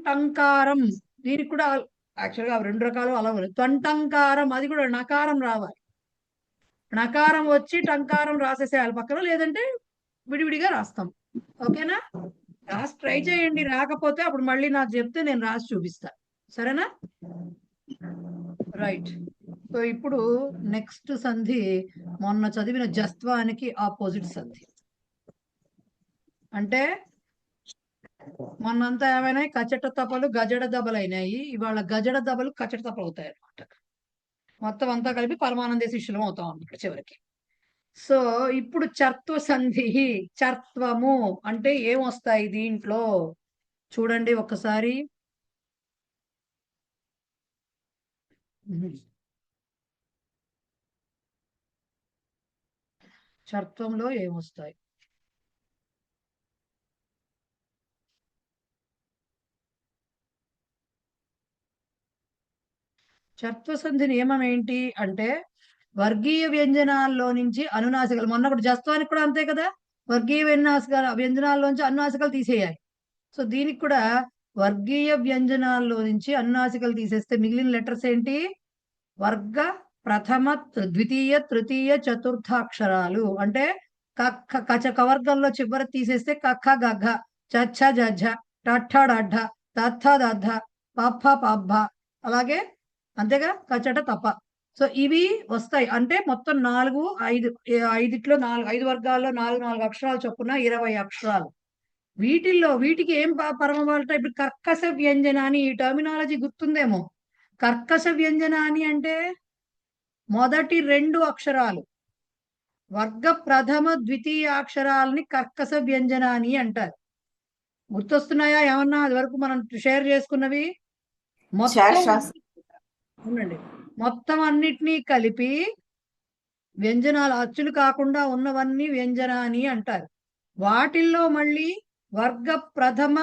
టంకారం, దీనికి కూడా యాక్చువల్గా రెండు రకాలు అలా ఉన్నాయి. త్వంటంకారం, అది కూడా నకారం రావాలి. నకారం వచ్చి టంకారం రాసేసేయాలి పక్కన, లేదంటే విడివిడిగా రాస్తాం. ఓకేనా? రాసి ట్రై చేయండి, రాకపోతే అప్పుడు మళ్ళీ నాకు చెప్తే నేను రాసి చూపిస్తా. సరేనా? రైట్. సో ఇప్పుడు నెక్స్ట్ సంధి మొన్న చదివిన జస్త్వానికి ఆపోజిట్ సంధి. అంటే మొన్నంతా ఏమైనా కచట తపలు గజడ దెబ్బలు అయినాయి, ఇవాళ గజడ దెబ్బలు కచట తపలు అవుతాయి అన్నమాట. మొత్తం అంతా కలిపి పరమానంద శిష్యులం అవుతాం అన్నమాట చివరికి. సో ఇప్పుడు చర్త్వ సంధి, చర్త్వము అంటే ఏమొస్తాయి దీంట్లో చూడండి ఒకసారి. చర్త్వంలో ఏమొస్తాయి? చర్త్వసంధి నియమం ఏంటి అంటే వర్గీయ వ్యంజనాల్లో నుంచి అనునాసికలు, మొన్న ఒకటి జస్త్వానికి కూడా అంతే కదా, వర్గీయ వ్యంజనాల్లోంచి అనునాసికలు తీసేయాలి. సో దీనికి కూడా వర్గీయ వ్యంజనాల్లో నుంచి అనునాసికలు తీసేస్తే మిగిలిన లెటర్స్ ఏంటి? వర్గ ప్రథమ ద్వితీయ తృతీయ చతుర్థాక్షరాలు. అంటే కవర్గంలో చివరి తీసేస్తే కఖ గఘ చచ్చ జజ్జ టఠ డఢ తథ దధ పఫ పబ్బ, అలాగే అంతేగా కచట తప. సో ఇవి వస్తాయి. అంటే మొత్తం 5 వర్గాల్లో 4 అక్షరాలు చొప్పున 20 అక్షరాలు. వీటికి ఏం పరమవాళ్ళ ఇప్పుడు కర్కశ వ్యంజనాన్ని, ఈ టర్మినాలజీ గుర్తుందేమో. కర్కశ వ్యంజనాన్ని అంటే మొదటి 2 అక్షరాలు, వర్గ ప్రథమ ద్వితీయ అక్షరాలని కర్కశ వ్యంజనాన్ని అంటారు. గుర్తొస్తున్నాయా ఏమన్నా అది వరకు మనం షేర్ చేసుకున్నవి? అవునండి, మొత్తం అన్నిటినీ కలిపి వ్యంజనాలు అచ్చులు కాకుండా ఉన్నవన్నీ వ్యంజనాన్ని అంటారు. వాటిల్లో మళ్ళీ వర్గ ప్రథమ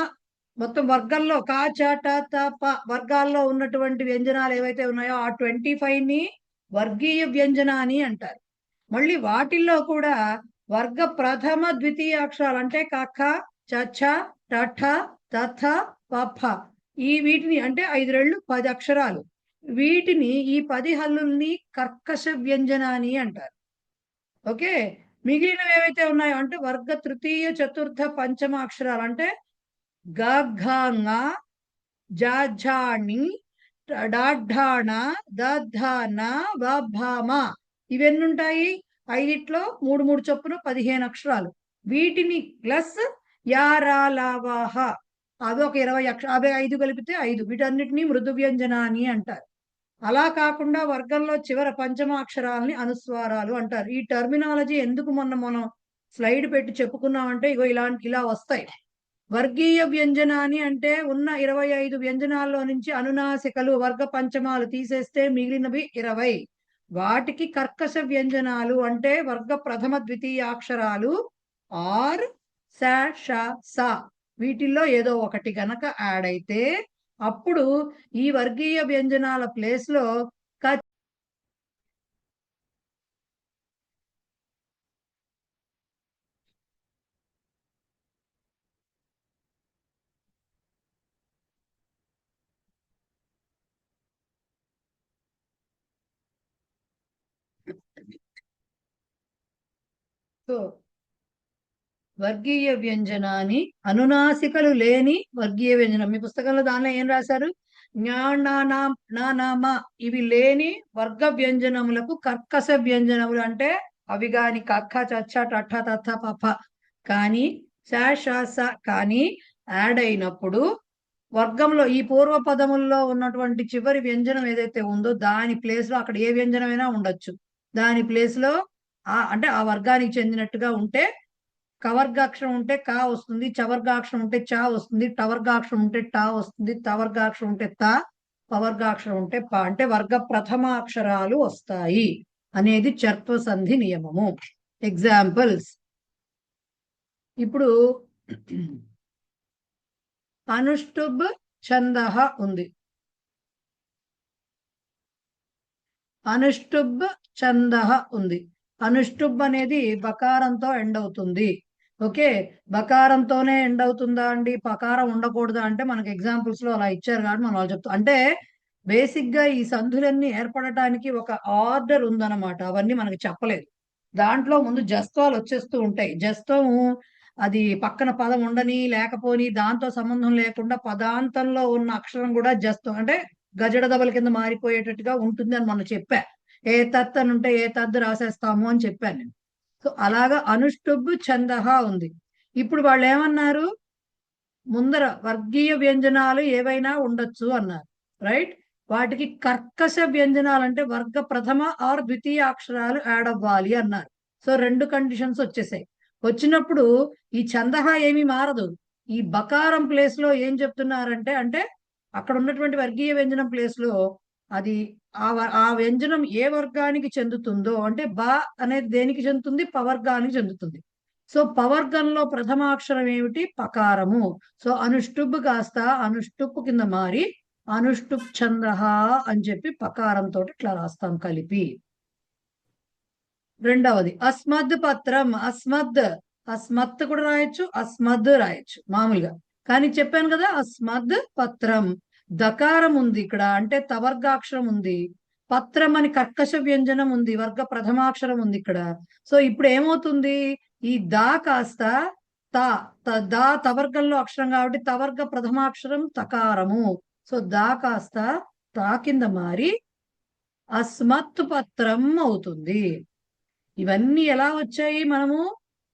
మొత్తం వర్గంలో కా చ ట త ప వర్గాల్లో ఉన్నటువంటి వ్యంజనాలు ఏవైతే ఉన్నాయో ఆ 25ని వర్గీయ వ్యంజనాన్ని అంటారు. మళ్ళీ వాటిల్లో కూడా వర్గ ప్రథమ ద్వితీయ అక్షరాలు అంటే కఖ చ టఠ తథ పఫ, వీటిని అంటే 5 రెళ్ళు 10 అక్షరాలు, వీటిని ఈ 10 హల్లుల్ని కర్కశ వ్యంజనాన్ని అంటారు. ఓకే, మిగిలినవి ఏవైతే ఉన్నాయో అంటే వర్గ తృతీయ చతుర్థ పంచమ అక్షరాలు అంటే గఘ జాఝాణి డాఢాణ దధాన వభామ, ఇవన్నీ ఉంటాయి. 5 3 చొప్పున 15 అక్షరాలు. వీటిని ప్లస్ యారాలావాహ అవి ఒక 20 అవి 5 కలిపితే 5, వీటన్నిటిని మృదు వ్యంజనాన్ని అంటారు. అలా కాకుండా వర్గంలో చివర పంచమాక్షరాలని అనుస్వారాలు అంటారు. ఈ టర్మినాలజీ ఎందుకు మనం స్లైడ్ పెట్టి చెప్పుకున్నామంటే ఇగో ఇలా వస్తాయి. వర్గీయ వ్యంజనాన్ని అంటే ఉన్న 25 వ్యంజనాల్లో నుంచి అనునాసికలు వర్గ పంచమాలు తీసేస్తే మిగిలినవి 20. వాటికి కర్కశ వ్యంజనాలు అంటే వర్గ ప్రథమ ద్వితీయ అక్షరాలు ఆర్ స ష స, వీటిల్లో ఏదో ఒకటి గనక యాడ్ అయితే అప్పుడు ఈ వర్గీయ వ్యంజనాల ప్లేస్ లో వర్గీయ వ్యంజనాన్ని అనునాసికలు లేని వర్గీయ వ్యంజనం. మీ పుస్తకంలో దానిలో ఏం రాశారు? జ్ఞానామ ఇవి లేని వర్గ వ్యంజనములకు కర్కశ వ్యంజనములు అంటే అవి గాని కక్క చచ్చ టఠ తథ పఫ కానీ శ కానీ యాడ్ అయినప్పుడు వర్గంలో ఈ పూర్వ పదముల్లో ఉన్నటువంటి చివరి వ్యంజనం ఏదైతే ఉందో దాని ప్లేస్ లో అక్కడ ఏ వ్యంజనమైనా ఉండొచ్చు. దాని ప్లేస్ లో అంటే ఆ వర్గానికి చెందినట్టుగా ఉంటే కవర్గాక్షరం ఉంటే కా వస్తుంది, చవర్గాక్షరం ఉంటే చా వస్తుంది, టవర్గాక్షరం ఉంటే టా వస్తుంది, తవర్గాక్షరం ఉంటే తా, పవర్గాక్షరం ఉంటే పా, అంటే వర్గ ప్రథమ అక్షరాలు వస్తాయి అనేది చర్త్వ సంధి నియమము. ఎగ్జాంపుల్స్, ఇప్పుడు అనుష్టుబ్ ఛందః ఉంది. అనుష్టుబ్ ఛందః ఉంది. అనుష్టుబ్ అనేది బకారంతో ఎండ్ అవుతుంది. ఓకే, బకారంతోనే ఎండ్ అవుతుందా అండి, పకారం ఉండకూడదా అంటే మనకి ఎగ్జాంపుల్స్ లో అలా ఇచ్చారు కాబట్టి మనం వాళ్ళు చెప్తాం. అంటే బేసిక్ గా ఈ సంధులన్నీ ఏర్పడటానికి ఒక ఆర్డర్ ఉందన్నమాట. అవన్నీ మనకి చెప్పలేదు. దాంట్లో ముందు జస్త్వాలు వచ్చేస్తూ ఉంటాయి. జస్త్వం అది పక్కన పదం ఉండని లేకపోని దాంతో సంబంధం లేకుండా పదాంతంలో ఉన్న అక్షరం కూడా జస్త్వం అంటే గజడ దబల కింద మారిపోయేటట్టుగా ఉంటుంది అని మనం చెప్పా. ఏ తత్ అని ఉంటే ఏ తద్ రాసేస్తాము అని చెప్పాను నేను. సో అలాగా అనుష్టుబ్ ఛందః ఉంది. ఇప్పుడు వాళ్ళు ఏమన్నారు, ముందర వర్గీయ వ్యంజనాలు ఏవైనా ఉండొచ్చు అన్నారు, రైట్? వాటికి కర్కశ వ్యంజనాలు అంటే వర్గ ప్రథమ ఆర్ ద్వితీయ అక్షరాలు యాడ్ అవ్వాలి అన్నారు. సో 2 కండిషన్స్ వచ్చేసాయి. వచ్చినప్పుడు ఈ ఛందహ ఏమీ మారదు. ఈ బకారం ప్లేస్ లో ఏం చెప్తున్నారంటే, అంటే అక్కడ ఉన్నటువంటి వర్గీయ వ్యంజనం ప్లేస్ లో అది ఆ వ్యంజనం ఏ వర్గానికి చెందుతుందో, అంటే బా అనేది దేనికి చెందుతుంది, పవర్గానికి చెందుతుంది. సో పవర్గంలో ప్రథమాక్షరం ఏమిటి, పకారము. సో అనుష్టుబ్ కాస్త అనుష్టుప్ కింద మారి అనుష్టుప్ ఛందః అని చెప్పి పకారంతో ఇట్లా రాస్తాం కలిపి. రెండవది అస్మద్ పత్రం. అస్మత్ కూడా రాయొచ్చు, అస్మద్ రాయొచ్చు మామూలుగా. కానీ చెప్పాను కదా అస్మద్ పత్రం, దకారం ఉంది ఇక్కడ, అంటే తవర్గాక్షరం ఉంది. పత్రం అని కర్కశ వ్యంజనం ఉంది, వర్గ ప్రథమాక్షరం ఉంది ఇక్కడ. సో ఇప్పుడు ఏమవుతుంది, ఈ దా కాస్త దా తవర్గంలో అక్షరం కాబట్టి తవర్గ ప్రథమాక్షరం తకారము. సో దా కాస్త తా కింద మారి అస్మత్ పత్రం అవుతుంది. ఇవన్నీ ఎలా వచ్చాయి, మనము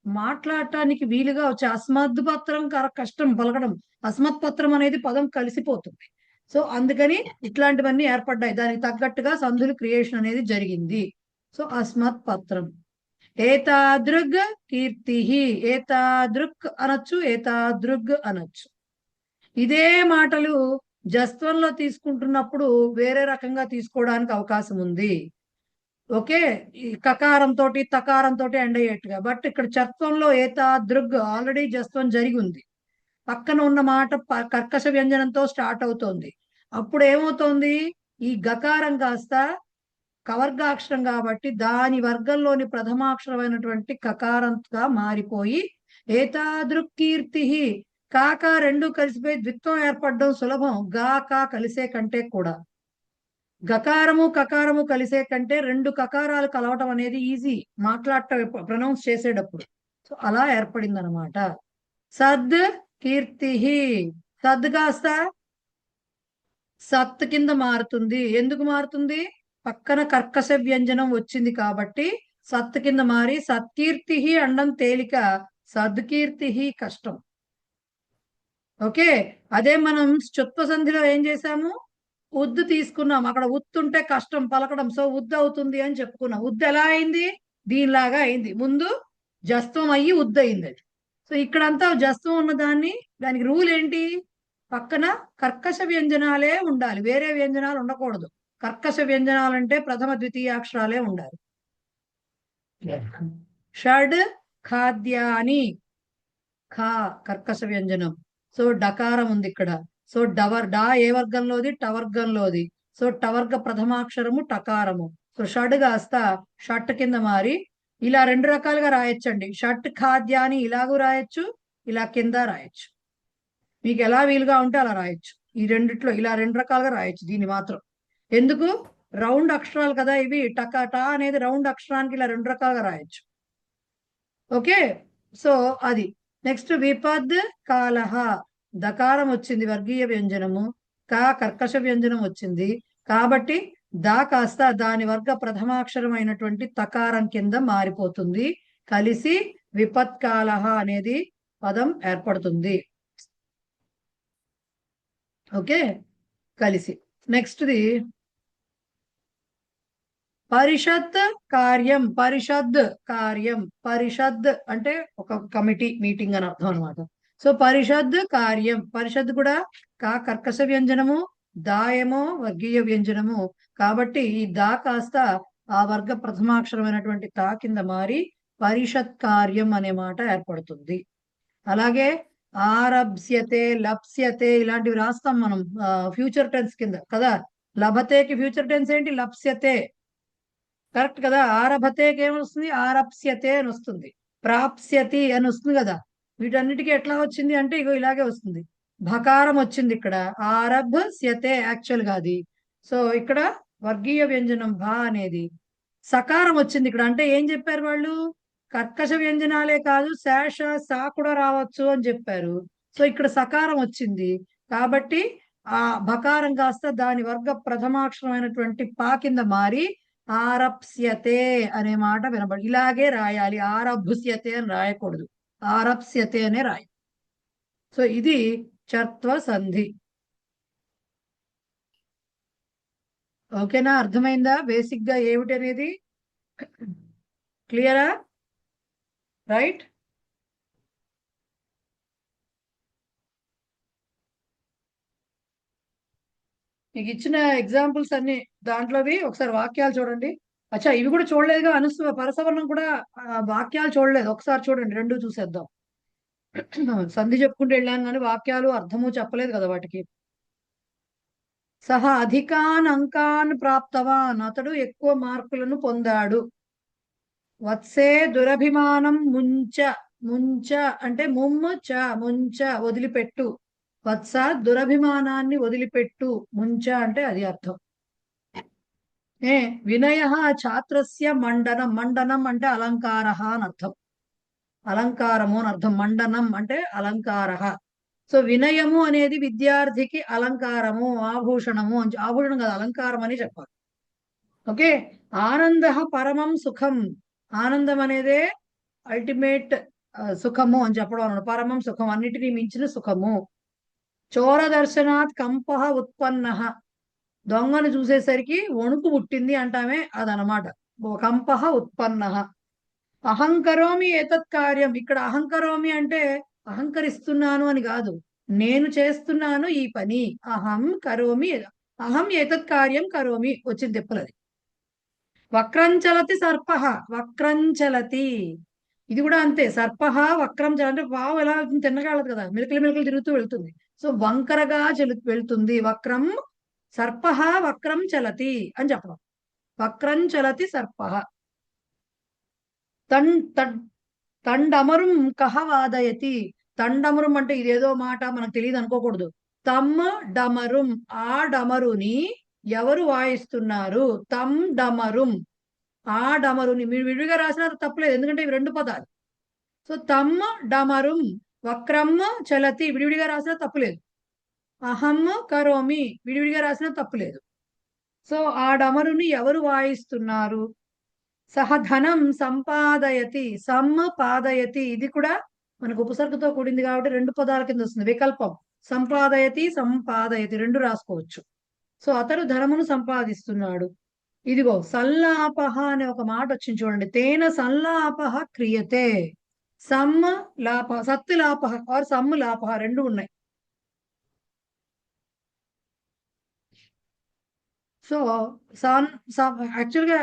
మాట్లాడటానికి వీలుగా వచ్చాయి. అస్మద్ పత్రం కష్టం పలకడం, అస్మత్ పత్రం అనేది పదం కలిసిపోతుంది. సో అందుకని ఇట్లాంటివన్నీ ఏర్పడ్డాయి, దానికి తగ్గట్టుగా సంధులు క్రియేషన్ అనేది జరిగింది. సో అస్మత్ పత్రం. ఏతాదృగ్ కీర్తి, ఏతాదృక్ అనొచ్చు, ఏతాదృగ్ అనొచ్చు. ఇదే మాటలు జస్త్వంలో తీసుకుంటున్నప్పుడు వేరే రకంగా తీసుకోవడానికి అవకాశం ఉంది. ఓకే, ఈ కకారంతో తకారంతో ఎండ్ అయ్యేట్టుగా. బట్ ఇక్కడ చత్వంలో ఏతాదృగ్ ఆల్రెడీ జస్త్వం జరిగి ఉంది, పక్కన ఉన్న మాట కర్కశ వ్యంజనంతో స్టార్ట్ అవుతోంది. అప్పుడు ఏమవుతోంది, ఈ గకారం కాస్త కవర్గాక్షరం కాబట్టి దాని వర్గంలోని ప్రథమాక్షరమైనటువంటి కకారంగా మారిపోయి ఏతాదృక్కీర్తి. కాక 2 కలిసిపోయి ద్విత్వం ఏర్పడడం సులభం, గా కా కలిసే కంటే కూడా. గకారము కకారము కలిసే కంటే 2 కకారాలు కలవటం అనేది ఈజీ మాట్లాడటం, ప్రొనౌన్స్ చేసేటప్పుడు. సో అలా ఏర్పడింది అనమాట. సద్ కీర్తి, సద్ కాస్త సత్ కింద మారుతుంది. ఎందుకు మారుతుంది, పక్కన కర్కశ వ్యంజనం వచ్చింది కాబట్టి సత్ కింద మారి సత్కీర్తి అండం తేలిక, సద్కీర్తి కష్టం. ఓకే, అదే మనం చుత్వ సంధిలో ఏం చేసాము, ఉద్దు తీసుకున్నాం, అక్కడ ఉత్తుంటే కష్టం పలకడం, సో ఉద్దు అవుతుంది అని చెప్పుకున్నాం. ఉద్దు ఎలా అయింది, దీనిలాగా అయింది, ముందు జస్త్వం అయ్యి ఉద్దు అయింది అది. సో ఇక్కడంతా జస్త్వం ఉన్న దానికి రూల్ ఏంటి, పక్కన కర్కశ వ్యంజనాలే ఉండాలి, వేరే వ్యంజనాలు ఉండకూడదు. కర్కశ వ్యంజనాలంటే ప్రథమ ద్వితీయాక్షరాలే ఉండాలి. షడ్ ఖాద్యాని, ఖా కర్కశ వ్యంజనం. సో డకారం ఉంది ఇక్కడ. సో డా ఏ వర్గంలోది, టవర్గంలోది. సో టవర్గ ప్రథమాక్షరము టకారము. సో షడ్ కాస్త షట్ కింద మారి ఇలా 2 రకాలుగా రాయొచ్చండి. షట్ ఖాద్యాని ఇలాగూ రాయొచ్చు, ఇలా కింద రాయొచ్చు, మీకు ఎలా వీలుగా ఉంటే అలా రాయొచ్చు. ఈ రెండిట్లో ఇలా 2 రకాలుగా రాయొచ్చు. దీన్ని మాత్రం ఎందుకు, రౌండ్ అక్షరాలు కదా ఇవి, టా అనేది రౌండ్ అక్షరానికి ఇలా 2 రకాలుగా రాయొచ్చు. ఓకే, సో అది. నెక్స్ట్ విపద్ కాలహ, దకారం వచ్చింది వర్గీయ వ్యంజనము, కా కర్కశ వ్యంజనం వచ్చింది కాబట్టి దా కాస్త దాని వర్గ ప్రథమాక్షరమైనటువంటి తకారం కింద మారిపోతుంది, కలిసి విపత్కాలహ అనేది పదం ఏర్పడుతుంది. ఓకే, కలిసి. నెక్స్ట్ది పరిషత్ కార్యం. పరిషద్ అంటే ఒక కమిటీ మీటింగ్ అని అర్థం అనమాట. సో పరిషద్ కార్యం, పరిషద్ కూడా కా కర్కశ వ్యంజనము, దాయమో వర్గీయ వ్యంజనము కాబట్టి ఈ దా కాస్త ఆ వర్గ ప్రథమాక్షరమైనటువంటి తా కింద మారి పరిషత్ కార్యం అనే మాట ఏర్పడుతుంది. అలాగే ఆరభ్స్యతే, లప్స్యతే ఇలాంటివి రాస్తాం మనం ఫ్యూచర్ టెన్స్ కింద కదా. లభతేకి ఫ్యూచర్ టెన్స్ ఏంటి, లప్స్యతే, కరెక్ట్ కదా. ఆరభతేకి ఏమొస్తుంది, ఆరప్స్యతే అని వస్తుంది, ప్రాప్స్యతి అని వస్తుంది కదా. వీటన్నిటికీ ఎట్లా వచ్చింది అంటే ఇగో ఇలాగే వస్తుంది, భకారం వచ్చింది ఇక్కడ, ఆరభ్స్యతే యాక్చువల్ గా అది. సో ఇక్కడ వర్గీయ వ్యంజనం భా అనేది సకారం వచ్చింది ఇక్కడ. అంటే ఏం చెప్పారు వాళ్ళు, కర్కశ వ్యంజనాలే కాదు శేష సా కూడా రావచ్చు అని చెప్పారు. సో ఇక్కడ సకారం వచ్చింది కాబట్టి ఆ భకారం కాస్త దాని వర్గ ప్రథమాక్షరమైనటువంటి పా కింద మారి ఆరప్స్యతే అనే మాట వినబడి, ఇలాగే రాయాలి, ఆరభ్స్యతే అని రాయకూడదు, ఆరప్స్యతే అనే రాయి. సో ఇది చత్వ సంధి. ఓకేనా, అర్థమైందా బేసిక్ గా ఏమిటి అనేది, క్లియరా? రైట్? మీకు ఇచ్చిన ఎగ్జాంపుల్స్ అన్ని దాంట్లోవి ఒకసారి వాక్యాలు చూడండి. అచ్చా, ఇవి కూడా చూడలేదుగా, పరసవర్ణం కూడా వాక్యాలు చూడలేదు. ఒకసారి చూడండి, రెండు చూసేద్దాం. సంధి చెప్పుకుంటూ వెళ్ళాను కానీ వాక్యాలు అర్థము చెప్పలేదు కదా వాటికి. సహా అధికాన్ అంకాన్ ప్రాప్తవాన్, అతడు ఎక్కువ మార్కులను పొందాడు. వత్సే దురభిమానం ముంచ, ముంచ అంటే ముంచ, ముంచ వదిలిపెట్టు. వత్స దురభిమానాన్ని వదిలిపెట్టు, ముంచ అంటే అది అర్థం. వినయ ఛాత్రస్య మండనం, మండనం అంటే అలంకార అని అర్థం, అలంకారము అని అర్థం. మండనం అంటే అలంకార. సో వినయము అనేది విద్యార్థికి అలంకారము, ఆభూషణము. ఆభూషణం కదా, అలంకారం అని చెప్పాలి. ఓకే. ఆనంద పరమం సుఖం, ఆనందం అనేదే అల్టిమేట్ సుఖము అని చెప్పడం అన్నాడు. పరమం సుఖం, అన్నిటినీ మించిన సుఖము. చోర దర్శనాత్ కంప ఉత్పన్న, దొంగను చూసేసరికి వణుకు పుట్టింది అంటామే, అదనమాట. కంప ఉత్పన్న. అహంకరోమి ఏతత్ కార్యం, ఇక్కడ అహంకరోమి అంటే అహంకరిస్తున్నాను అని కాదు, నేను చేస్తున్నాను ఈ పని. అహం కరోమి, అహం ఏతత్ కార్యం కరోమి వచ్చింది తిప్పలది. వక్రంచలతి సర్ప, వక్రంచలతి ఇది కూడా అంతే. సర్ప వక్రం అంటే వావు ఎలా తిన్నగాలదు కదా, మిలకలు మిలకలు తిరుగుతూ వెళ్తుంది. సో వంకరగా వెళ్తుంది. వక్రం సర్ప వక్రం చలతి అని చెప్పడం. వక్రం చలతి సర్ప. తండమరుం కహ వాదయతి, తండమరుం అంటే ఇదేదో మాట మనకు తెలియదు అనుకోకూడదు. తమ్ డమరుం, ఆ డమరుని ఎవరు వాయిస్తున్నారు. తమ్ డమరుం, ఆ డమరుని. మీరు విడిగా రాసినా తప్పలేదు, ఎందుకంటే ఇవి రెండు పదాలు. సో తమ్ డమరుం, వక్రం చలతి విడివిడిగా రాసినా తప్పులేదు. అహం కరోమి విడివిడిగా రాసినా తప్పులేదు. సో ఆ డమరుని ఎవరు వాయిస్తున్నారు. సహ ధనం సంపాదయతి, సంపాదయతి ఇది కూడా మనకు ఉపసర్గతో కూడింది కాబట్టి రెండు పదాల కింద వస్తుంది. వికల్పం. సంపాదయతి సంపాదయతి రెండు రాసుకోవచ్చు. సో అతడు ధనమును సంపాదిస్తున్నాడు. ఇదిగో సల్లాపహ అనే ఒక మాట వచ్చింది చూడండి. తేన సల్లాపహ క్రియతే. సమ్ లాప, సత్తు లాపహ ఆర్ సమ్ము లాపహ రెండు ఉన్నాయి. సో యాక్చువల్గా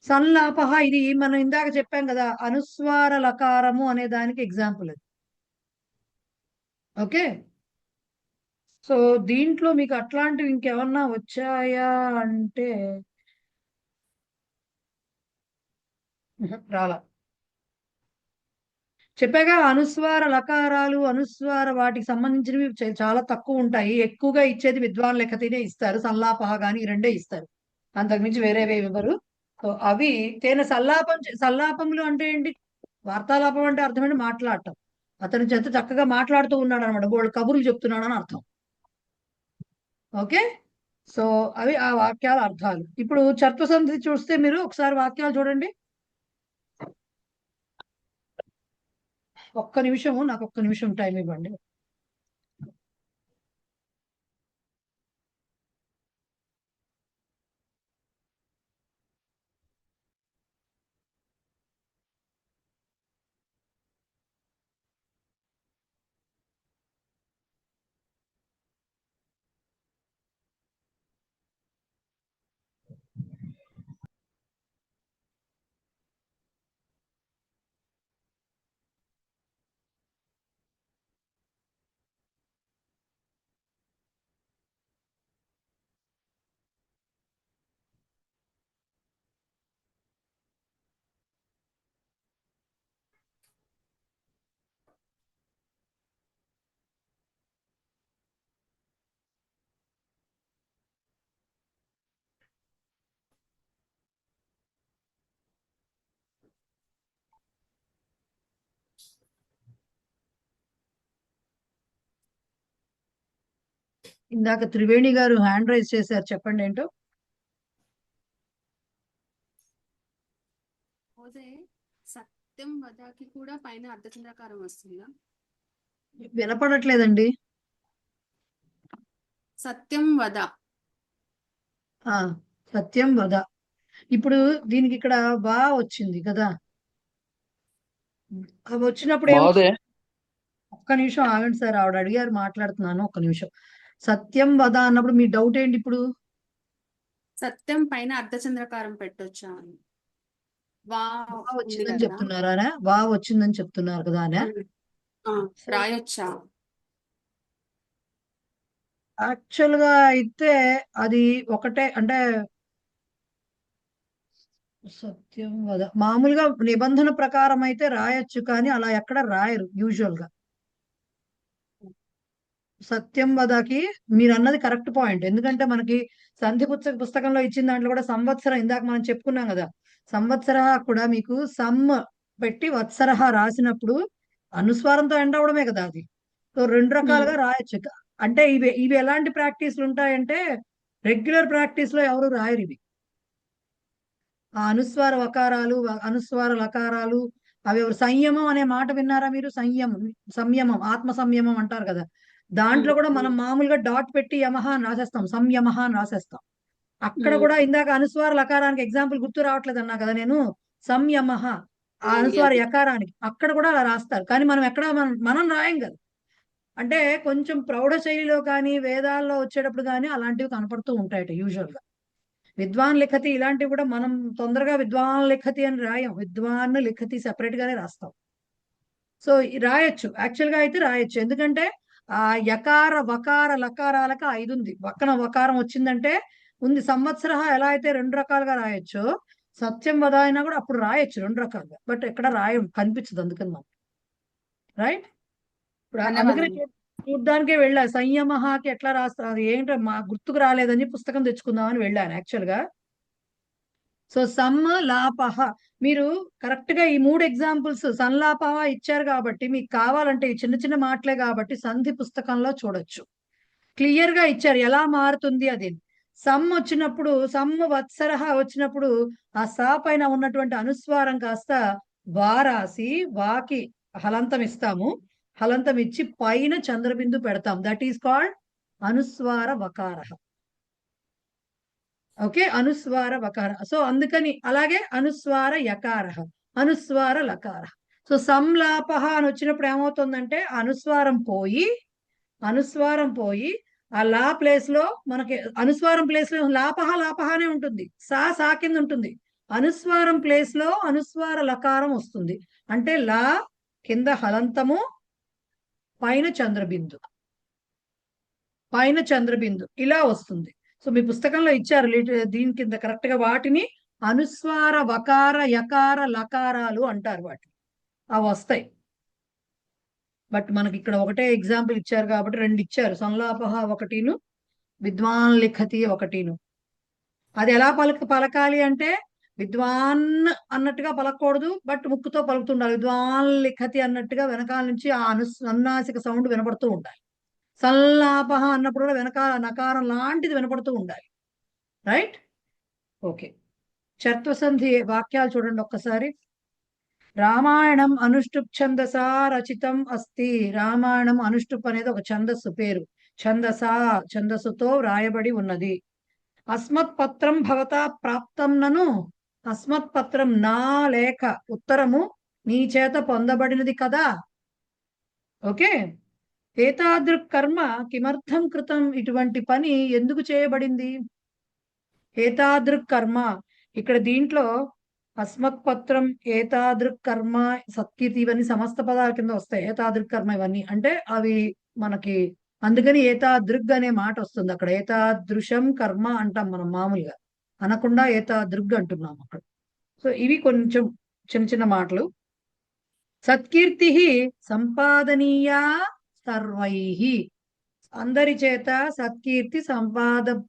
సన్లాపహ ఇది మనం ఇందాక చెప్పాం కదా, అనుస్వార లకారము అనే దానికి ఎగ్జాంపుల్ అది. ఓకే. సో దీంట్లో మీకు అట్లాంటివి ఇంకేమన్నా వచ్చాయా అంటే రాలా. చెప్పాగా అనుస్వార లకారాలు, అనుస్వార వాటికి సంబంధించినవి చాలా తక్కువ ఉంటాయి. ఎక్కువగా ఇచ్చేది విద్వాన్ లెక్కతీనే ఇస్తారు. సల్లాపహ కానీ ఈ రెండే ఇస్తారు, అంతకుమించి వేరేవే ఇవ్వరు. సో అవి తేన సల్లాపం. సల్లాపములు అంటే ఏంటి? వార్తాలాపం అంటే అర్థం ఏంటి? మాట్లాడటం. అతను ఎంత చక్కగా మాట్లాడుతూ ఉన్నాడు అనమాట, వాళ్ళు కబుర్లు చెప్తున్నాడు అని అర్థం. ఓకే. సో అవి ఆ వాక్యాల అర్థాలు. ఇప్పుడు చర్త్వసంధి చూస్తే మీరు ఒకసారి వాక్యాలు చూడండి. ఒక్క నిమిషము, నాకు ఒక్క నిమిషం టైం ఇవ్వండి. ఇందాక త్రివేణి గారు హ్యాండ్ రైజ్ చేశారు, చెప్పండి ఏంటో. సత్యం వదకి కూడా పైన అర్ధచంద్రాకారం వస్తుందా? వినపడట్లేదండి. సత్యం వద, సత్యం వద. ఇప్పుడు దీనికి ఇక్కడ వా వచ్చింది కదా, అవి వచ్చినప్పుడు ఏమో మహోదయ ఒక్క నిమిషం ఆగండి సార్, ఆవిడ అడిగారు, మాట్లాడుతున్నాను, ఒక్క నిమిషం. సత్యం వద అన్నప్పుడు మీ డౌట్ ఏంటి ఇప్పుడు? సత్యం పైన అర్ధచంద్రకారం పెట్టొచ్చా అని. వా వా ఉంది వచ్చిందని కదా. చెప్తున్నారా? వా వచ్చిందని చెప్తున్నారు కదా అనే. ఆ, రాయొచ్చా? యాక్చువల్ గా అయితే అది ఒకటే, అంటే సత్యం వద మామూలుగా నిబంధన ప్రకారం అయితే రాయొచ్చు, కానీ అలా ఎక్కడ రాయరు యూజువల్ గా. సత్యం వదకి మీరు అన్నది కరెక్ట్ పాయింట్. ఎందుకంటే మనకి సంధి పుస్తకంలో ఇచ్చిన దాంట్లో కూడా సంవత్సరం, ఇందాక మనం చెప్పుకున్నాం కదా, సంవత్సర కూడా మీకు సమ్ పెట్టి వత్సరహ రాసినప్పుడు అనుస్వారంతో ఎండ్ అవడమే కదా అది. సో రెండు రకాలుగా రాయొచ్చు. అంటే ఇవి ఇవి ఎలాంటి ప్రాక్టీస్లు ఉంటాయంటే రెగ్యులర్ ప్రాక్టీస్ లో ఎవరు రాయరు ఇవి. ఆ అనుస్వార వకారాలు, అనుస్వార లకారాలు, అవి ఎవరు, సంయమం అనే మాట విన్నారా మీరు? సంయమం, ఆత్మ సంయమం అంటారు కదా. దాంట్లో కూడా మనం మామూలుగా డాట్ పెట్టి యమహ అని రాసేస్తాం, సంయమహ అని రాసేస్తాం. అక్కడ కూడా ఇందాక అనుస్వార లకారానికి ఎగ్జాంపుల్ గుర్తు రావట్లేదు అన్నా కదా నేను, సంయమహ ఆ అనుస్వార యకారానికి అక్కడ కూడా అలా రాస్తారు. కానీ మనం ఎక్కడ మనం రాయం కదా. అంటే కొంచెం ప్రౌఢ శైలిలో కానీ వేదాల్లో వచ్చేటప్పుడు కానీ అలాంటివి కనపడుతూ ఉంటాయట యూజువల్ గా. విద్వాన్ లిఖతి ఇలాంటివి కూడా మనం తొందరగా విద్వాన్ లిఖతి అని రాయం, విద్వాన్ లిఖతి సెపరేట్ గానే రాస్తాం. సో రాయొచ్చు, యాక్చువల్ గా అయితే రాయొచ్చు. ఎందుకంటే ఆ యకార వకార లకారాలకు 5 ఉంది. పక్కన వకారం వచ్చిందంటే ఉంది. సంవత్సర ఎలా అయితే 2 రకాలుగా రాయొచ్చు, సత్యం వద అయినా కూడా అప్పుడు రాయొచ్చు 2 రకాలుగా. బట్ ఎక్కడ రాయం, కనిపించదు, అందుకని మనం రైట్. ఇప్పుడు అందుకనే చూడ్డానికే వెళ్ళా, సంయమహాకి ఎట్లా రాస్తారు ఏంటో మా గుర్తుకు రాలేదని పుస్తకం తెచ్చుకుందామని వెళ్ళాను యాక్చువల్ గా. సో సమ్ లాపహ, మీరు కరెక్ట్ గా ఈ 3 ఎగ్జాంపుల్స్ సంలాపహ ఇచ్చారు కాబట్టి మీకు కావాలంటే ఈ చిన్న చిన్న మాటలే కాబట్టి సంధి పుస్తకంలో చూడొచ్చు. క్లియర్ గా ఇచ్చారు ఎలా మారుతుంది అది. సమ్ వచ్చినప్పుడు, సమ్ వత్సరహ వచ్చినప్పుడు ఆ సా పైన ఉన్నటువంటి అనుస్వారం కాస్త వా రాసి వాకి హలంతం ఇస్తాము. హలంతం ఇచ్చి పైన చంద్రబిందు పెడతాం. దట్ ఈస్ కాల్డ్ అనుస్వార వకార. ఓకే, అనుస్వార వకార. సో అందుకని అలాగే అనుస్వార యకార, అనుస్వార లకార. సో సంలాపహ అని వచ్చినప్పుడు ఏమవుతుందంటే అనుస్వారం పోయి ఆ లా ప్లేస్ లో మనకి అనుస్వారం ప్లేస్ లో లాపహ లాపహనే ఉంటుంది, సా కింద ఉంటుంది. అనుస్వారం ప్లేస్ లో అనుస్వార లకారం వస్తుంది. అంటే లా కింద హలంతము, పైన చంద్రబిందు ఇలా వస్తుంది. సో మీ పుస్తకంలో ఇచ్చారు దీని కింద కరెక్ట్ గా వాటిని అనుస్వార వకార యకార లకారాలు అంటారు. వాటిని అవి వస్తాయి. బట్ మనకి ఇక్కడ ఒకటే ఎగ్జాంపుల్ ఇచ్చారు కాబట్టి 2 ఇచ్చారు, సంలాపహ ఒకటిను, విద్వాన్ లిఖతి ఒకటిను. అది ఎలా పలకాలి అంటే విద్వాన్ అన్నట్టుగా పలకూడదు, బట్ ముక్కుతో పలుకుతుండాలి. విద్వాన్ లిఖతి అన్నట్టుగా వెనకాల నుంచి ఆ అనునాసిక సౌండ్ వినపడుతూ ఉండాలి. సంలాపహ అన్నప్పుడు కూడా వెనకాల నకారం లాంటిది వినపడుతూ ఉండాలి. Right, okay. చర్త్వసంధి వాక్యాలు చూడండి ఒక్కసారి. రామాయణం అనుష్టుప్ ఛందసా రచితం అస్తి. రామాయణం అనుష్టుప్ అనేది ఒక ఛందస్సు పేరు. ఛందస్సుతో వ్రాయబడి ఉన్నది. అస్మత్ పత్రం భవతా ప్రాప్తం నను, అస్మత్ పత్రం నా లేఖ ఉత్తరము నీ చేత పొందబడినది కదా. ఓకే. ఏతాదృక్ కర్మ కిమర్థం కృతం, ఇటువంటి పని ఎందుకు చేయబడింది? ఏతాదృక్ కర్మ, ఇక్కడ దీంట్లో అస్మత్ పత్రం, ఏతాదృక్ కర్మ, సత్కీర్తి ఇవన్నీ సమస్త పదాల కింద వస్తాయి. ఏతాదృక్ కర్మ ఇవన్నీ అంటే అవి మనకి, అందుకని ఏతాదృగ్ అనే మాట వస్తుంది అక్కడ. ఏతాదృశం కర్మ అంటాం మనం మామూలుగా, అనకుండా ఏతాదృగ్ అంటున్నాం అక్కడ. సో ఇవి కొంచెం చిన్న చిన్న మాటలు. సత్కీర్తి సంపాదనీయా సర్వైః, అందరి చేత సత్కీర్తి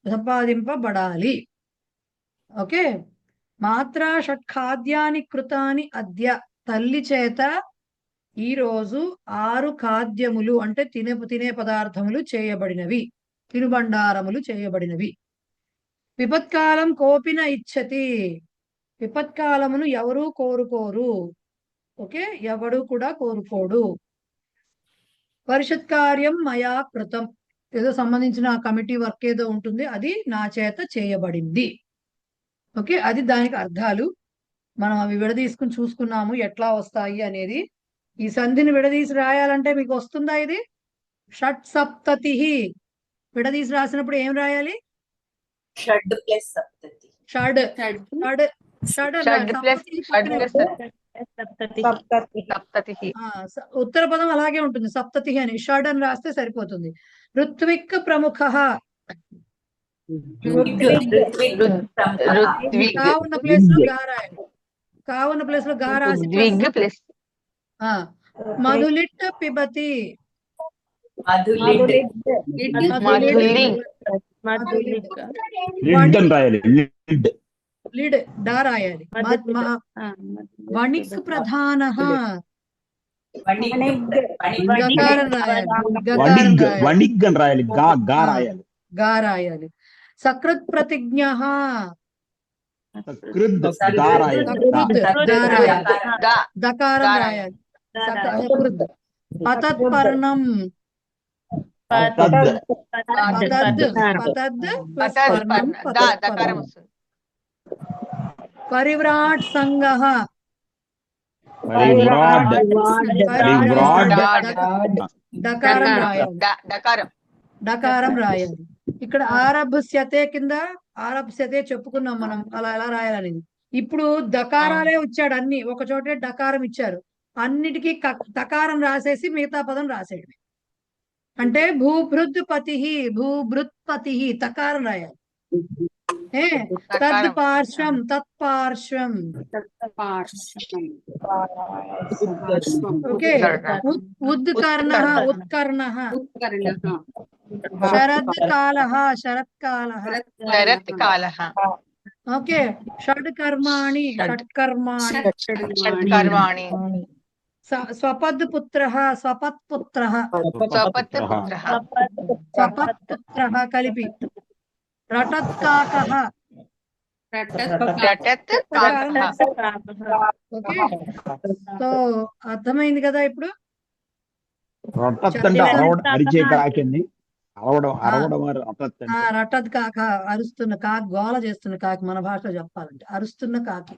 సంపాదింపబడాలి. ఓకే. మాత్రా షట్ఖాద్యాని కృతాని అద్య, తల్లి చేత ఈ రోజు 6 ఖాద్యములు అంటే తినే పదార్థములు చేయబడినవి, తినుబండారములు చేయబడినవి. విపత్కాలం కోపిన ఇచ్చతి, విపత్కాలమును ఎవరూ కోరుకోరు. ఓకే, ఎవడు కూడా కోరుకోడు. పరిషత్ కార్యం మయా కృతం, ఏదో సంబంధించిన కమిటీ వర్క్ ఏదో ఉంటుంది, అది నా చేత చేయబడింది. ఓకే, అది దానికి అర్థాలు. మనం అవి విడదీసుకుని చూసుకున్నాము ఎట్లా వస్తాయి అనేది. ఈ సంధిని విడదీసి రాయాలంటే మీకు వస్తుందా ఇది? షట్ సప్తతి విడదీసి రాసినప్పుడు ఏం రాయాలి? షడ్ ప్లస్ సప్తతి. షడ్ షడ్ షడ్ షడ్ ప్లస్ సప్తతి షడ్ పక్కనే ప్లస్ సప్తతి. ఉత్తర పదం అలాగే ఉంటుంది, సప్తతి అని. షడ్ అని రాస్తే సరిపోతుంది. ఋత్విక్ ప్రముఖ కావున్న ప్లేస్ లో గా రాయాలి. కావున్న ప్లేస్ లో గా రాసి మధులిట్ పిబతి లిడ్ డా రాయాలి. వణిక్ ప్రధాన గకారం రాయాలి. గా రాయాలి. సకృత్ ప్రతిజ్ఞ దకారం రాయాలి. సకృత్ పతత్పర్ణం పరివ్రాట్ సంగ డకారం రాయాలి. ఇక్కడ ఆరభ్యతే కింద ఆరభ్యతే చెప్పుకున్నాం మనం అలా ఎలా రాయాలనేది. ఇప్పుడు దకారాలే వచ్చాడు అన్ని, ఒక చోటే డకారం ఇచ్చారు. అన్నిటికీ దకారం రాసేసి మిగతా పదం రాసేయడమే. అంటే భూభృత్పతి తకారం రాయాలి. తద్ పార్శ్వం తత్పార్శ్వం. ఓకే. ఉత్కర్ణ శరత్కాల. ఓకే. షడ్కర్మాణి స్వపత్పుత్ర కలిపి రటత్కాక. ఓకే. సో అర్థమైంది కదా ఇప్పుడు? రటత్ కాక అరుస్తున్న కాకి, గోల చేస్తున్న కాకి, మన భాషలో చెప్పాలంటే అరుస్తున్న కాకి.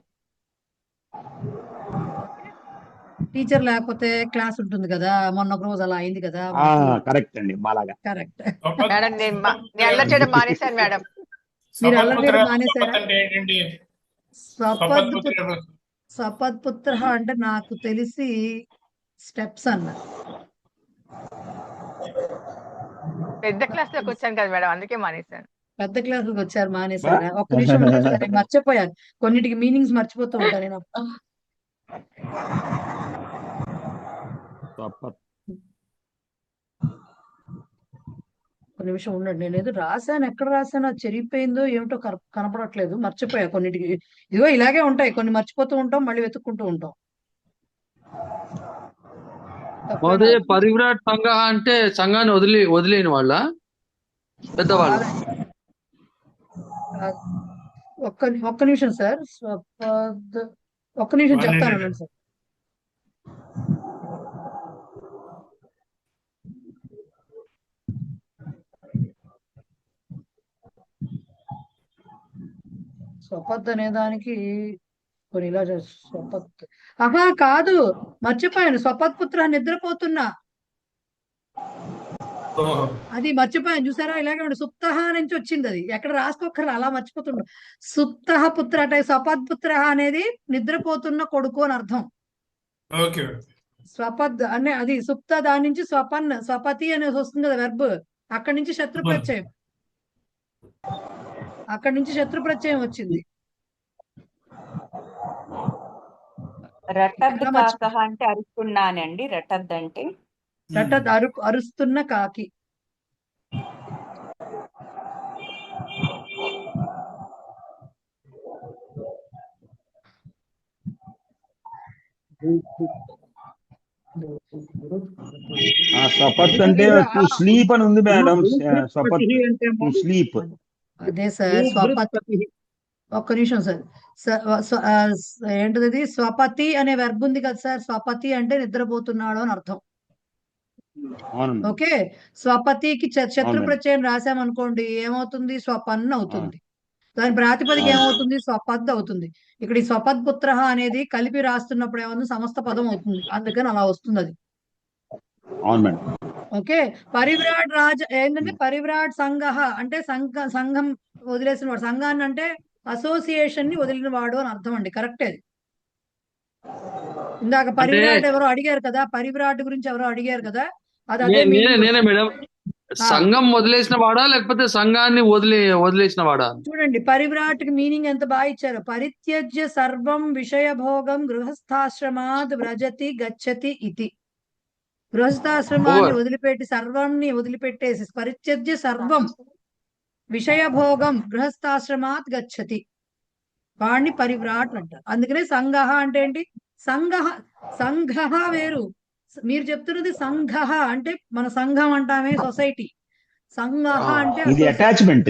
టీచర్ లేకపోతే క్లాస్ ఉంటుంది కదా, మొన్న ఒక రోజు అలా అయింది కదా. కరెక్ట్ అండి. కరెక్ట్. మానేశాను మేడం. మీరు అల్లరి చేయడం మానేశారా? స్వపత్పుత్ర అంటే నాకు తెలిసి స్టెప్స్ అన్నారు. పెద్ద క్లాస్ లోకి వచ్చాను కదా మేడం, అందుకే మానేశాను. పెద్ద క్లాస్ లోకి వచ్చారు, మానేశారా? ఒక్క నిమిషం మర్చిపోయాను, కొన్నిటికి మీనింగ్స్ మర్చిపోతూ ఉంటాను నేను. ఒక నిమిషం ఉండండి, నేను ఏదో రాశాను, ఎక్కడ రాశాను, అది చెరిగిపోయిందో ఏమిటో కనపడట్లేదు, మర్చిపోయా కొన్నిటికి. ఇదిగో ఇలాగే ఉంటాయి, కొన్ని మర్చిపోతూ ఉంటాం, మళ్ళీ వెతుక్కుంటూ ఉంటాం. పరివ్రాట్ సంఘ అంటే సంఘాన్ని వదిలేని వాళ్ళ పెద్దవాళ్ళు. ఒక్క నిమిషం సార్, ఒక్క నిమిషం చెప్తాను సార్. స్వపత్ అనే దానికి కొన్ని ఇలా స్వపత్ కాదు, మర్చిపోయాను. స్వపత్ పుత్ర నిద్రపోతున్నా, అది మర్చిపోయాను. చూసారా, ఇలాగే ఉండి సుప్త నుంచి వచ్చింది, అది ఎక్కడ రాసుకోకర్లా, అలా మర్చిపోతుండ. సుప్త పుత్ర అంటే స్వపత్ పుత్ర అనేది నిద్రపోతున్న కొడుకు అని అర్థం. స్వపద్ అంటే అది సుప్త, దాని నుంచి స్వపతి అనేది వస్తుంది కదా వెర్బ్, అక్కడి నుంచి శత్రు ప్రత్యయం వచ్చింది. రటద్ కాక అంటే అరుస్తున్నానండి. రటద్ అంటే అరుస్తున్న కాకి. స్వపత్ అంటే టు స్లీప్ అని ఉంది మేడం. స్వపత్ టు స్లీప్. అదే సార్ స్వపత్. ఒక్క నిమిషం సార్, ఏంటిది స్వపతి అనే వెర్బ్ ఉంది కదా సార్, స్వపతి అంటే నిద్రపోతున్నాడు అని అర్థం. ఓకే. స్వపతికి శత్రు ప్రత్యయం రాసామనుకోండి, ఏమవుతుంది? స్వపన్ అవుతుంది. దాని ప్రాతిపదిక ఏమవుతుంది? స్వపద్ అవుతుంది. ఇక్కడ ఈ స్వపద్ పుత్ర అనేది కలిపి రాస్తున్నప్పుడు ఏమవుతుంది? సమస్త పదం అవుతుంది. అందుకని అలా వస్తుంది అది. అవును మేడం. ఓకే. పరివ్రాట్ రాజ ఏంటంటే పరివ్రాట్ సంఘ అంటే సంఘం వదిలేసిన వాడు. సంఘాన్ని అంటే అసోసియేషన్ ని వదిలిన వాడు అని అర్థం అండి. కరెక్టే. ఇందాక పరివ్రాట్ ఎవరో అడిగారు కదా, పరివ్రాట్ గురించి ఎవరో అడిగారు కదా, అది అదే నేనే మేడం. సంఘం వదిలేసిన వాడా లేకపోతే సంఘాన్ని వదిలేసిన వాడా? చూడండి పరివ్రాట్ కి మీనింగ్ ఎంత బాగా ఇచ్చారు. పరిత్యజ్య సర్వం విషయభోగం గృహస్థాశ్రమాద్ వ్రజతి గచ్చతి ఇతి. గృహస్థాశ్రమాన్ని వదిలిపెట్టి సర్వాన్ని వదిలిపెట్టేసి పరిత్యజ్య సర్వం విషయభోగం గృహస్థాశ్రమాత్ గచ్చతి, వాడిని పరివ్రాట్ అంటారు. అందుకనే సంఘ అంటే ఏంటి? సంఘ వేరు, మీరు చెప్తున్నది సంఘ అంటే మన సంఘం అంటామే సొసైటీ. సంఘ అంటే ఇది అటాచ్మెంట్,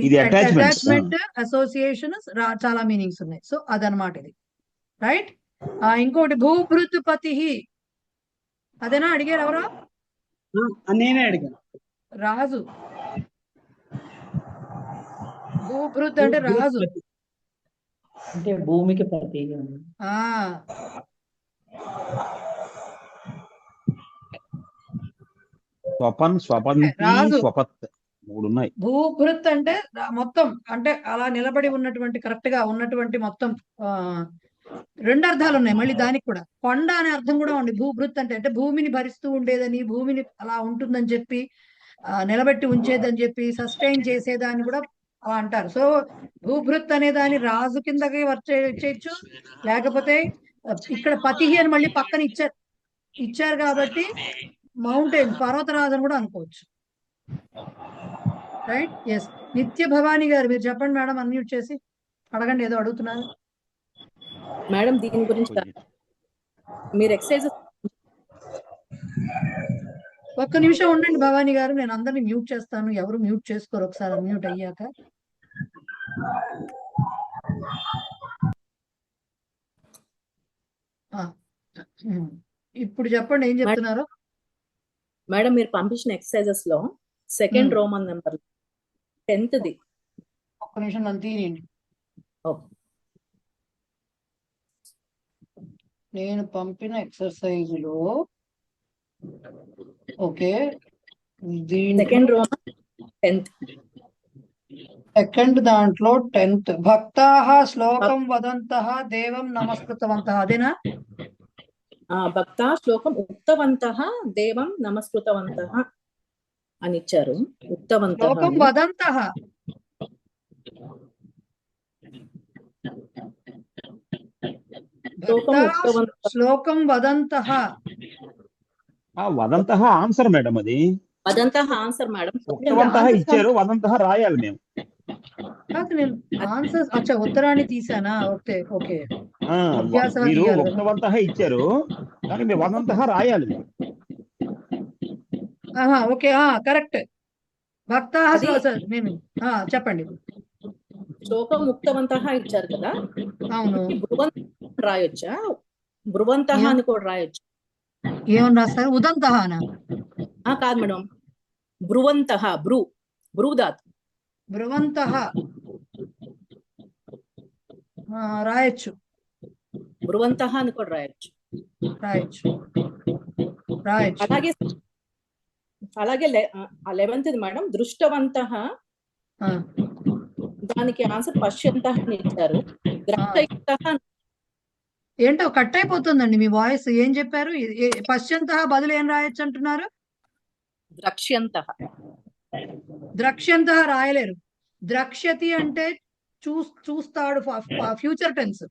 ఇది అటాచ్మెంట్, అసోసియేషన్, చాలా మీనింగ్స్ ఉన్నాయి. సో అదనమాట ఇది. రైట్. ఇంకోటి భూభృతుపతి, అదేనా అడిగారు ఎవరో? నేనే అడిగాను. రాజు. భూభృత్ అంటే రాజు, అంటే భూమికి పతి. స్వపన్, స్వపంతి, స్వపత్ మూడు ఉన్నాయి. భూభృత్ అంటే మొత్తం, అంటే అలా నిలబడి ఉన్నటువంటి కరెక్ట్ గా ఉన్నటువంటి మొత్తం. రెండు అర్థాలు ఉన్నాయి మళ్ళీ దానికి కూడా. కొండ అనే అర్థం కూడా ఉంది. భూభృత్ అంటే భూమిని భరిస్తూ ఉండేదని, భూమిని అలా ఉంటుందని చెప్పి, నిలబెట్టి ఉంచేదని చెప్పి, సస్టైన్ చేసేదాన్ని కూడా అలా అంటారు. సో భూభృత్ అనే దాన్ని రాజు కిందకి వచ్చేయచ్చు, లేకపోతే ఇక్కడ పతి అని మళ్ళీ పక్కన ఇచ్చారు కాబట్టి మౌంటైన్, పర్వతరాజు అని కూడా అనుకోవచ్చు. రైట్. ఎస్. నిత్య భవానీ గారు మీరు చెప్పండి మేడం, అన్మ్యూట్ చేసి అడగండి, ఏదో అడుగుతున్నారు మేడం. దీని గురించి మీరు ఎక్సర్సైజ్ ఒక్క నిమిషం ఉండండి భవానీ గారు, నేను అందరినీ మ్యూట్ చేస్తాను. ఎవరు మ్యూట్ చేసుకోరు, ఒకసారి అన్మ్యూట్ అయ్యాక. ఇప్పుడు చెప్పండి ఏం చెప్తున్నారు మేడం. మీరు పంపించిన ఎక్సర్సైజెస్ లో second Roman number 10th the. ఒక్క నిమిషం నన్ను తీయండి. నేను పంపిన ఎక్సర్సైజ్ లో okay, second Roman 10th, second దాంట్లో 10th. భక్తాః శ్లోకం వదంతః దేవం నమస్కృతవంతః, అదేనా? భక్తా శ్లోకం ఉక్తవంతః దేవం నమస్కృతవంతః అని ఇచ్చారు. ఉక్తవంతః శ్లోకం వదంతః, శ్లోకం వదంతః. వదంతః ఆన్సర్ మేడం, అది వదంతః ఆన్సర్ మేడం. ఉక్తవంతః ఇచ్చారు, వదంతః రాయాలి మేము. నేను ఆన్సర్ ఉత్తరాన్ని తీసానా? Okay okay. మీరు ఉక్తవంతః ఇచ్చారు కానీ మీరు వదంతః రాయాలి. Okay correct. భక్తాః నేను చెప్పండి. శ్లోకం ఉక్తవంతః ఇచ్చారు కదా, అవును. రాయొచ్చా? బ్రువంతః అని కూడా రాయొచ్చు. ఏమని రాస్తారు? ఉదంతఃనా? కాదు మేడం, బ్రువంతః, బ్రూదాత్, బ్రువంతః రాయొచ్చు. బ్రువంతః అని కూడా రాయొచ్చు. అలాగే 11th మేడం దృష్టవంతః, దానికి ఆన్సర్ పశ్యంతః అని ఇచ్చారు. ద్రష్టయుక్తః ఏంటో కట్ అయిపోతుందండి మీ వాయిస్. ఏం చెప్పారు? పశ్యంతః బదులు ఏం రాయొచ్చు అంటున్నారు? ద్రక్ష్యంతః. ద్రక్ష్యంతః రాయలేరు. ద్రక్ష్యతి అంటే చూస్తాడు, ఫ్యూచర్ టెన్స్.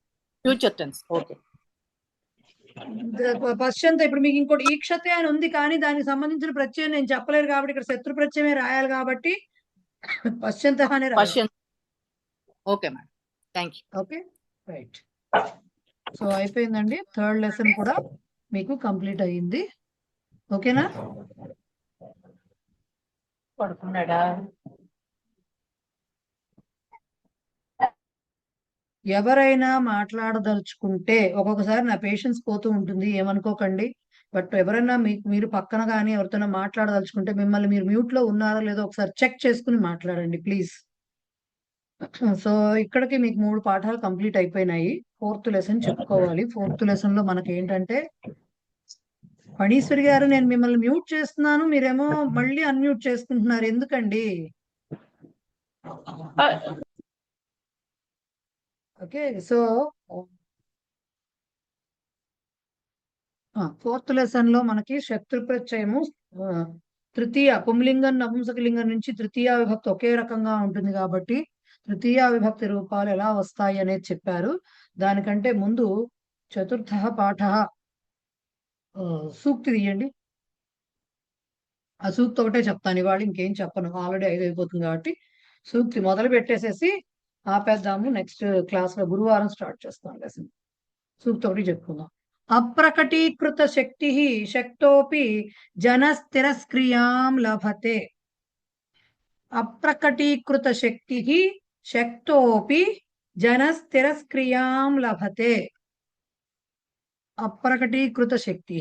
ఓకే. పశ్యంత ఇప్పుడు మీకు ఇంకోటి ఈక్షతే అని ఉంది, కానీ దానికి సంబంధించిన ప్రత్యయం నేను చెప్పలేరు కాబట్టి ఇక్కడ శత్రు ప్రత్యయమే రాయాలి కాబట్టి పశ్యంతః అనే రాయాలి. Okay madam, thank you. Okay right. So అయిపోయిందండి. థర్డ్ లెసన్ కూడా మీకు కంప్లీట్ అయ్యింది. ఓకేనా? పడుకున్నాడా? ఎవరైనా మాట్లాడదలుచుకుంటే, ఒక్కొక్కసారి నా పేషెన్స్ పోతూ ఉంటుంది, ఏమనుకోకండి. బట్ ఎవరైనా మీరు పక్కన కానీ ఎవరితోనో మాట్లాడదలుచుకుంటే మిమ్మల్ని మీరు మ్యూట్ లో ఉన్నారో లేదో ఒకసారి చెక్ చేసుకుని మాట్లాడండి ప్లీజ్. సో ఇక్కడికి మీకు 3 పాఠాలు కంప్లీట్ అయిపోయినాయి. 4th లెసన్ చెప్పుకోవాలి. 4th లెసన్ లో మనకి ఏంటంటే, ఫణీశ్వరి గారు నేను మిమ్మల్ని మ్యూట్ చేస్తున్నాను, మీరేమో మళ్ళీ అన్మ్యూట్ చేసుకుంటున్నారు, ఎందుకండి? ఓకే, సో 4th లెసన్ లో మనకి శత్రు ప్రత్యయము తృతీయ పుంలింగం నపుంసకలింగం నుంచి తృతీయ విభక్తి ఒకే రకంగా ఉంటుంది కాబట్టి తృతీయ విభక్తి రూపాలు ఎలా వస్తాయి అనేది చెప్పారు. దానికంటే ముందు చతుర్థ పాఠ సూక్తి తీయండి. ఆ సూక్తి ఒకటే చెప్తాను ఇవాళ, ఇంకేం చెప్పను, ఆల్రెడీ 5 అయిపోతుంది కాబట్టి సూక్తి మొదలు పెట్టేసేసి ఆపేద్దాము. నెక్స్ట్ క్లాస్ లో గురువారం స్టార్ట్ చేస్తాం లెసన్. సూక్తి ఒకటి చెప్పుకుందాం. అప్రకటీకృత శక్తి శక్తోపి జనస్థిరస్క్రియాం లభతే. అప్రకటీకృత శక్తి శక్తోపి జనస్థిరస్క్రియాం లభతే. అప్రకటీకృత శక్తి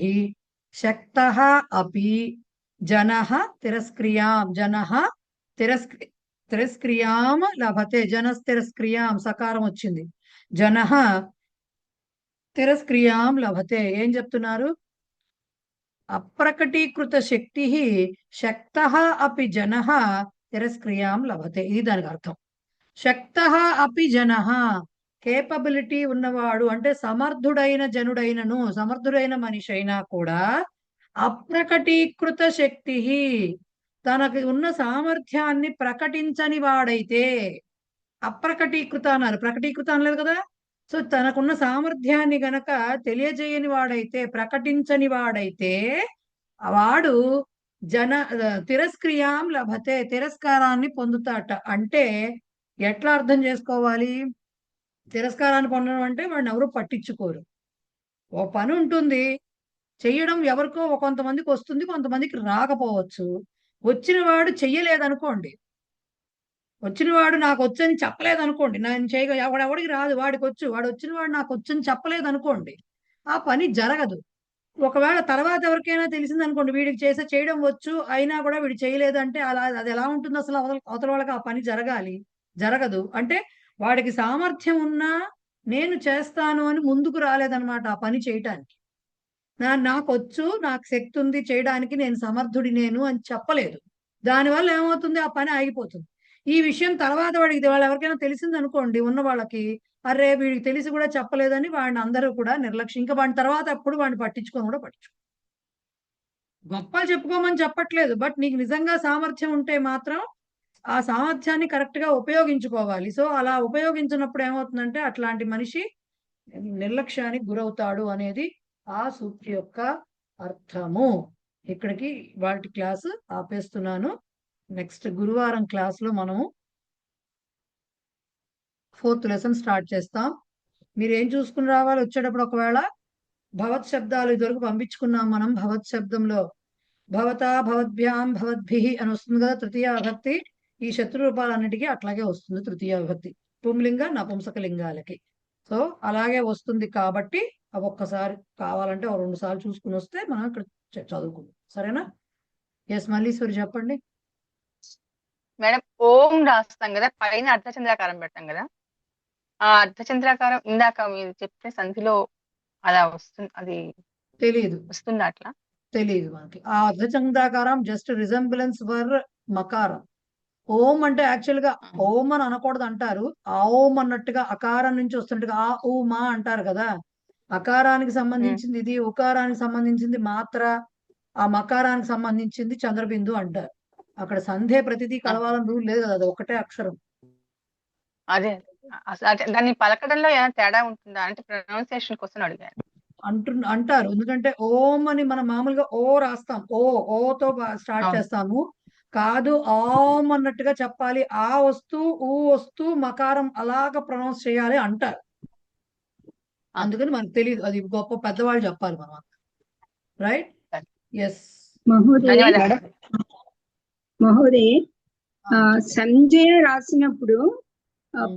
శక్తః అపి జనః తిరస్క్రియాం తిరస్క్రియాం లభతే. జనస్థిరస్క్రియాం సకారం వచ్చింది, జనః తిరస్క్రియాం లభతే. ఏం చెప్తున్నారు? అప్రకటీకృత శక్తి శక్తః అపి జనః తిరస్క్రియాం లభతే. ఇది దానికి అర్థం. శక్తః అపి జనః, కేపబిలిటీ ఉన్నవాడు అంటే సమర్థుడైన జనుడైనను, సమర్థుడైన మనిషి అయినా కూడా అప్రకటీకృత శక్తి తనకి ఉన్న సామర్థ్యాన్ని ప్రకటించని వాడైతే, అప్రకటీకృత అన్నారు, ప్రకటీకృత అనలేదు కదా. సో తనకున్న సామర్థ్యాన్ని గనక తెలియజేయని వాడైతే, ప్రకటించని వాడైతే వాడు తిరస్క్రియాం లభతే, తిరస్కారాన్ని పొందుతాట. అంటే ఎట్లా అర్థం చేసుకోవాలి? తిరస్కారాన్ని పొందడం అంటే వాడిని ఎవరు పట్టించుకోరు. ఓ పని ఉంటుంది, చెయ్యడం ఎవరికో కొంతమందికి వస్తుంది, కొంతమందికి రాకపోవచ్చు. వచ్చిన వాడు చెయ్యలేదనుకోండి, వచ్చిన వాడు నాకు వచ్చని చెప్పలేదనుకోండి, నేను ఎవడికి రాదు, వాడికి వచ్చు, వాడు వచ్చిన వాడు నాకు వచ్చని చెప్పలేదనుకోండి, ఆ పని జరగదు. ఒకవేళ తర్వాత ఎవరికైనా తెలిసింది అనుకోండి, వీడికి చేయడం వచ్చు అయినా కూడా వీడు చేయలేదు అంటే అది ఎలా ఉంటుంది? అసలు అవతల వాళ్ళకి ఆ పని జరగదు. అంటే వాడికి సామర్థ్యం ఉన్నా నేను చేస్తాను అని ముందుకు రాలేదన్నమాట ఆ పని చేయటానికి. నాకు వచ్చు, నాకు శక్తి ఉంది చేయడానికి, నేను సమర్థుడి నేను అని చెప్పలేదు. దానివల్ల ఏమవుతుంది? ఆ పని ఆగిపోతుంది. ఈ విషయం తర్వాత వాడికి వాళ్ళు ఎవరికైనా తెలిసింది అనుకోండి, ఉన్న వాళ్ళకి, అరే వీడికి తెలిసి కూడా చెప్పలేదని వాడిని అందరూ కూడా నిర్లక్ష్యం, ఇంకా వాడిని తర్వాత అప్పుడు వాడిని పట్టించుకో. గొప్పలు చెప్పుకోమని చెప్పట్లేదు, బట్ నీకు నిజంగా సామర్థ్యం ఉంటే మాత్రం ఆ సామర్థ్యాన్ని కరెక్ట్ గా ఉపయోగించుకోవాలి. సో అలా ఉపయోగించినప్పుడు ఏమవుతుందంటే అట్లాంటి మనిషి నిర్లక్ష్యానికి గురవుతాడు అనేది ఆ సూక్తి యొక్క అర్థము. ఇక్కడికి వాటి క్లాసు ఆపేస్తున్నాను. నెక్స్ట్ గురువారం క్లాస్ లో మనము 4th లెసన్ స్టార్ట్ చేస్తాం. మీరు ఏం చూసుకుని రావాలి వచ్చేటప్పుడు? ఒకవేళ భవత్ శబ్దాలు ఇదివరకు పంపించుకున్నాం మనం. భవత్ శబ్దంలో భవతా, భవద్భ్యాం, భవద్భిః అని వస్తుంది కదా తృతీయ విభక్తి. ఈ శత్రు రూపాలన్నిటికీ అట్లాగే వస్తుంది తృతీయ విభక్తి, పుంలింగ నపుంసక లింగాలకి. సో అలాగే వస్తుంది కాబట్టి అవి ఒక్కసారి కావాలంటే 2 సార్లు చూసుకుని వస్తే మనం ఇక్కడ చదువుకుందాం. సరేనా? ఎస్ మల్లీశ్వరి చెప్పండి మేడం. ఓం రాస్తాం కదా, పైన అర్ధచంద్రాకారం పెడతాం కదా, ఆ అర్ధచంద్రాకారం ఇందాక మీరు చెప్తే సంధిలో అలా వస్తుంది, అది తెలియదు, వస్తుందా? అట్లా తెలియదు మనకి. ఆ అర్ధచంద్రాకారం జస్ట్ రిజంబులెన్స్ ఫర్ మకారం. ఓం అంటే యాక్చువల్ గా ఓం అని అనకూడదు అంటారు. ఆ ఓం అన్నట్టుగా అకారం నుంచి వస్తుంటగా ఆ ఊ మా అంటారు కదా. అకారానికి సంబంధించింది ఇది, ఉకారానికి సంబంధించింది మాత్ర, ఆ మకారానికి సంబంధించింది చంద్రబిందు అంటారు. అక్కడ సంధే ప్రతిదీ కలవాలని రూల్ లేదు కదా, అది ఒకటే అక్షరం. అదే దాన్ని పలకడంలో ఏమైనా తేడా ఉంటుందా అంటే ప్రొనౌన్సియేషన్ కోసం అడిగారు. అంటారు, ఎందుకంటే ఓం అని మనం మామూలుగా ఓ రాస్తాం, ఓతో స్టార్ట్ చేస్తాము. కాదు ఓం అన్నట్టుగా చెప్పాలి, ఆ వస్తూ ఊ వస్తూ మకారం అలాగా ప్రొనౌన్స్ చేయాలి అంటారు. అందుకని మనకు తెలియదు, అది గొప్ప పెద్దవాళ్ళు చెప్పాలి మనం. రైట్? ఎస్ మహోదయ, సంజయ రాసినప్పుడు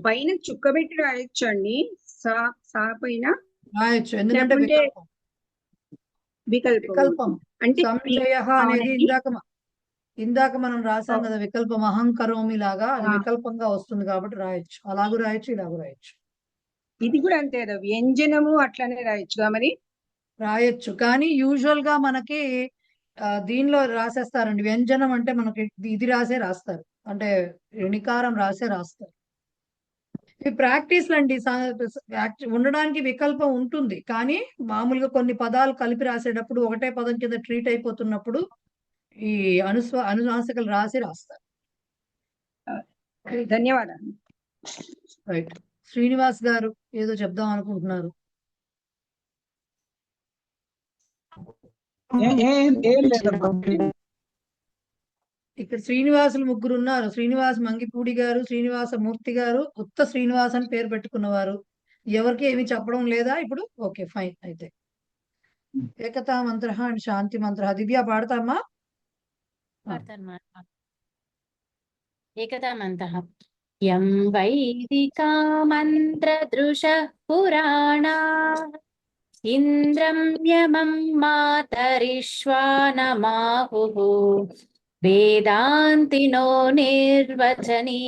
పైన చుక్కబెట్టి రాయొచ్చు అండి, సా పైన రాయొచ్చు, ఎందుకంటే వికల్పం అంటే సంజయ అనేది ఇందాక ఇందాక మనం రాసాం కదా వికల్పం అహం కరోమి లాగా, అది వికల్పంగా వస్తుంది కాబట్టి రాయొచ్చు. అలాగూ రాయొచ్చు, ఇలాగూ రాయొచ్చు. ఇది కూడా అంతే కదా, వ్యంజనము అట్లానే రాయొచ్చుగా మరి. రాయొచ్చు కానీ యూజువల్ గా మనకి దీనిలో రాసేస్తారండి. వ్యంజనం అంటే మనకి ఇది రాస్తారు, అంటే ణికారం రాస్తారు. ఈ ప్రాక్టీస్ అండి. ఉండడానికి వికల్పం ఉంటుంది కానీ మామూలుగా కొన్ని పదాలు కలిపి రాసేటప్పుడు ఒకటే పదం కింద ట్రీట్ అయిపోతున్నప్పుడు ఈ అనునాసికలు రాస్తారు. ధన్యవాదాలు. రైట్. శ్రీనివాస్ గారు ఏదో చెప్దాం అనుకుంటున్నారు. ఇక్కడ శ్రీనివాసులు ముగ్గురు ఉన్నారు. శ్రీనివాస్ మంగిపూడి గారు, శ్రీనివాస మూర్తి గారు, ఉత్త శ్రీనివాస్ అని పేరు పెట్టుకున్నవారు. ఎవరికి ఏమి చెప్పడం లేదా ఇప్పుడు? Okay fine. అయితే ఏకతా మంత్ర అండ్ శాంతి మంత్ర. దివ్య పాడతామా? ఏకతా మంత్ర. యం వైదికా మంత్రదృశ పురాణా ఇంద్రం యమం మాతరిష్వానమాహుః వేదాంతినో నిర్వచనీయమేకం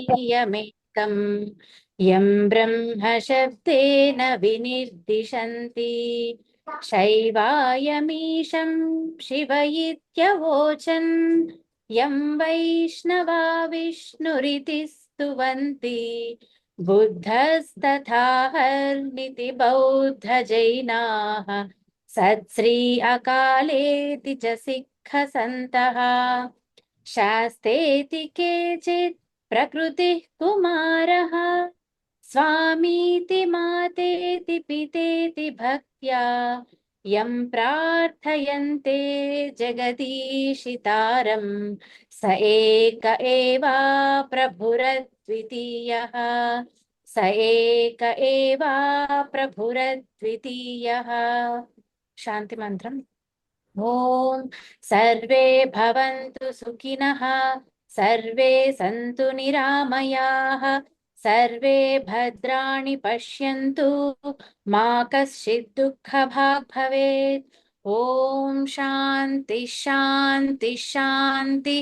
యం బ్రహ్మ శబ్దేన వినిర్దిశంతి శైవాయమీశం శివ ఇత్యవోచన్ యం వైష్ణవా విష్ణురితి స్తువంతి బుద్ధస్తథా హర్నితి బౌద్ధ జైనాః సత్శ్రీ అకాలేతి చ సిక్ఖ సంతః శాస్తేతి కేచిత్ ప్రకృతిః కుమారః స్వామీతి మాతేతి పితేతి భక్త్యా యం ప్రార్థయంతే జగదీశితారం స ఏక ఏవా ప్రభురద్వితీయః స ఏక ఏవా ప్రభురద్వితీయః. శాంతి మంత్రం. ఓం సర్వే భవంతు సుఖినః సర్వే సంతు నిరామయాః సర్వే భద్రాణి పశ్యంతు మా కశ్చిత్ దుఃఖభాగ్ భవేత్. ఓం శాంతి శాంతి శాంతి.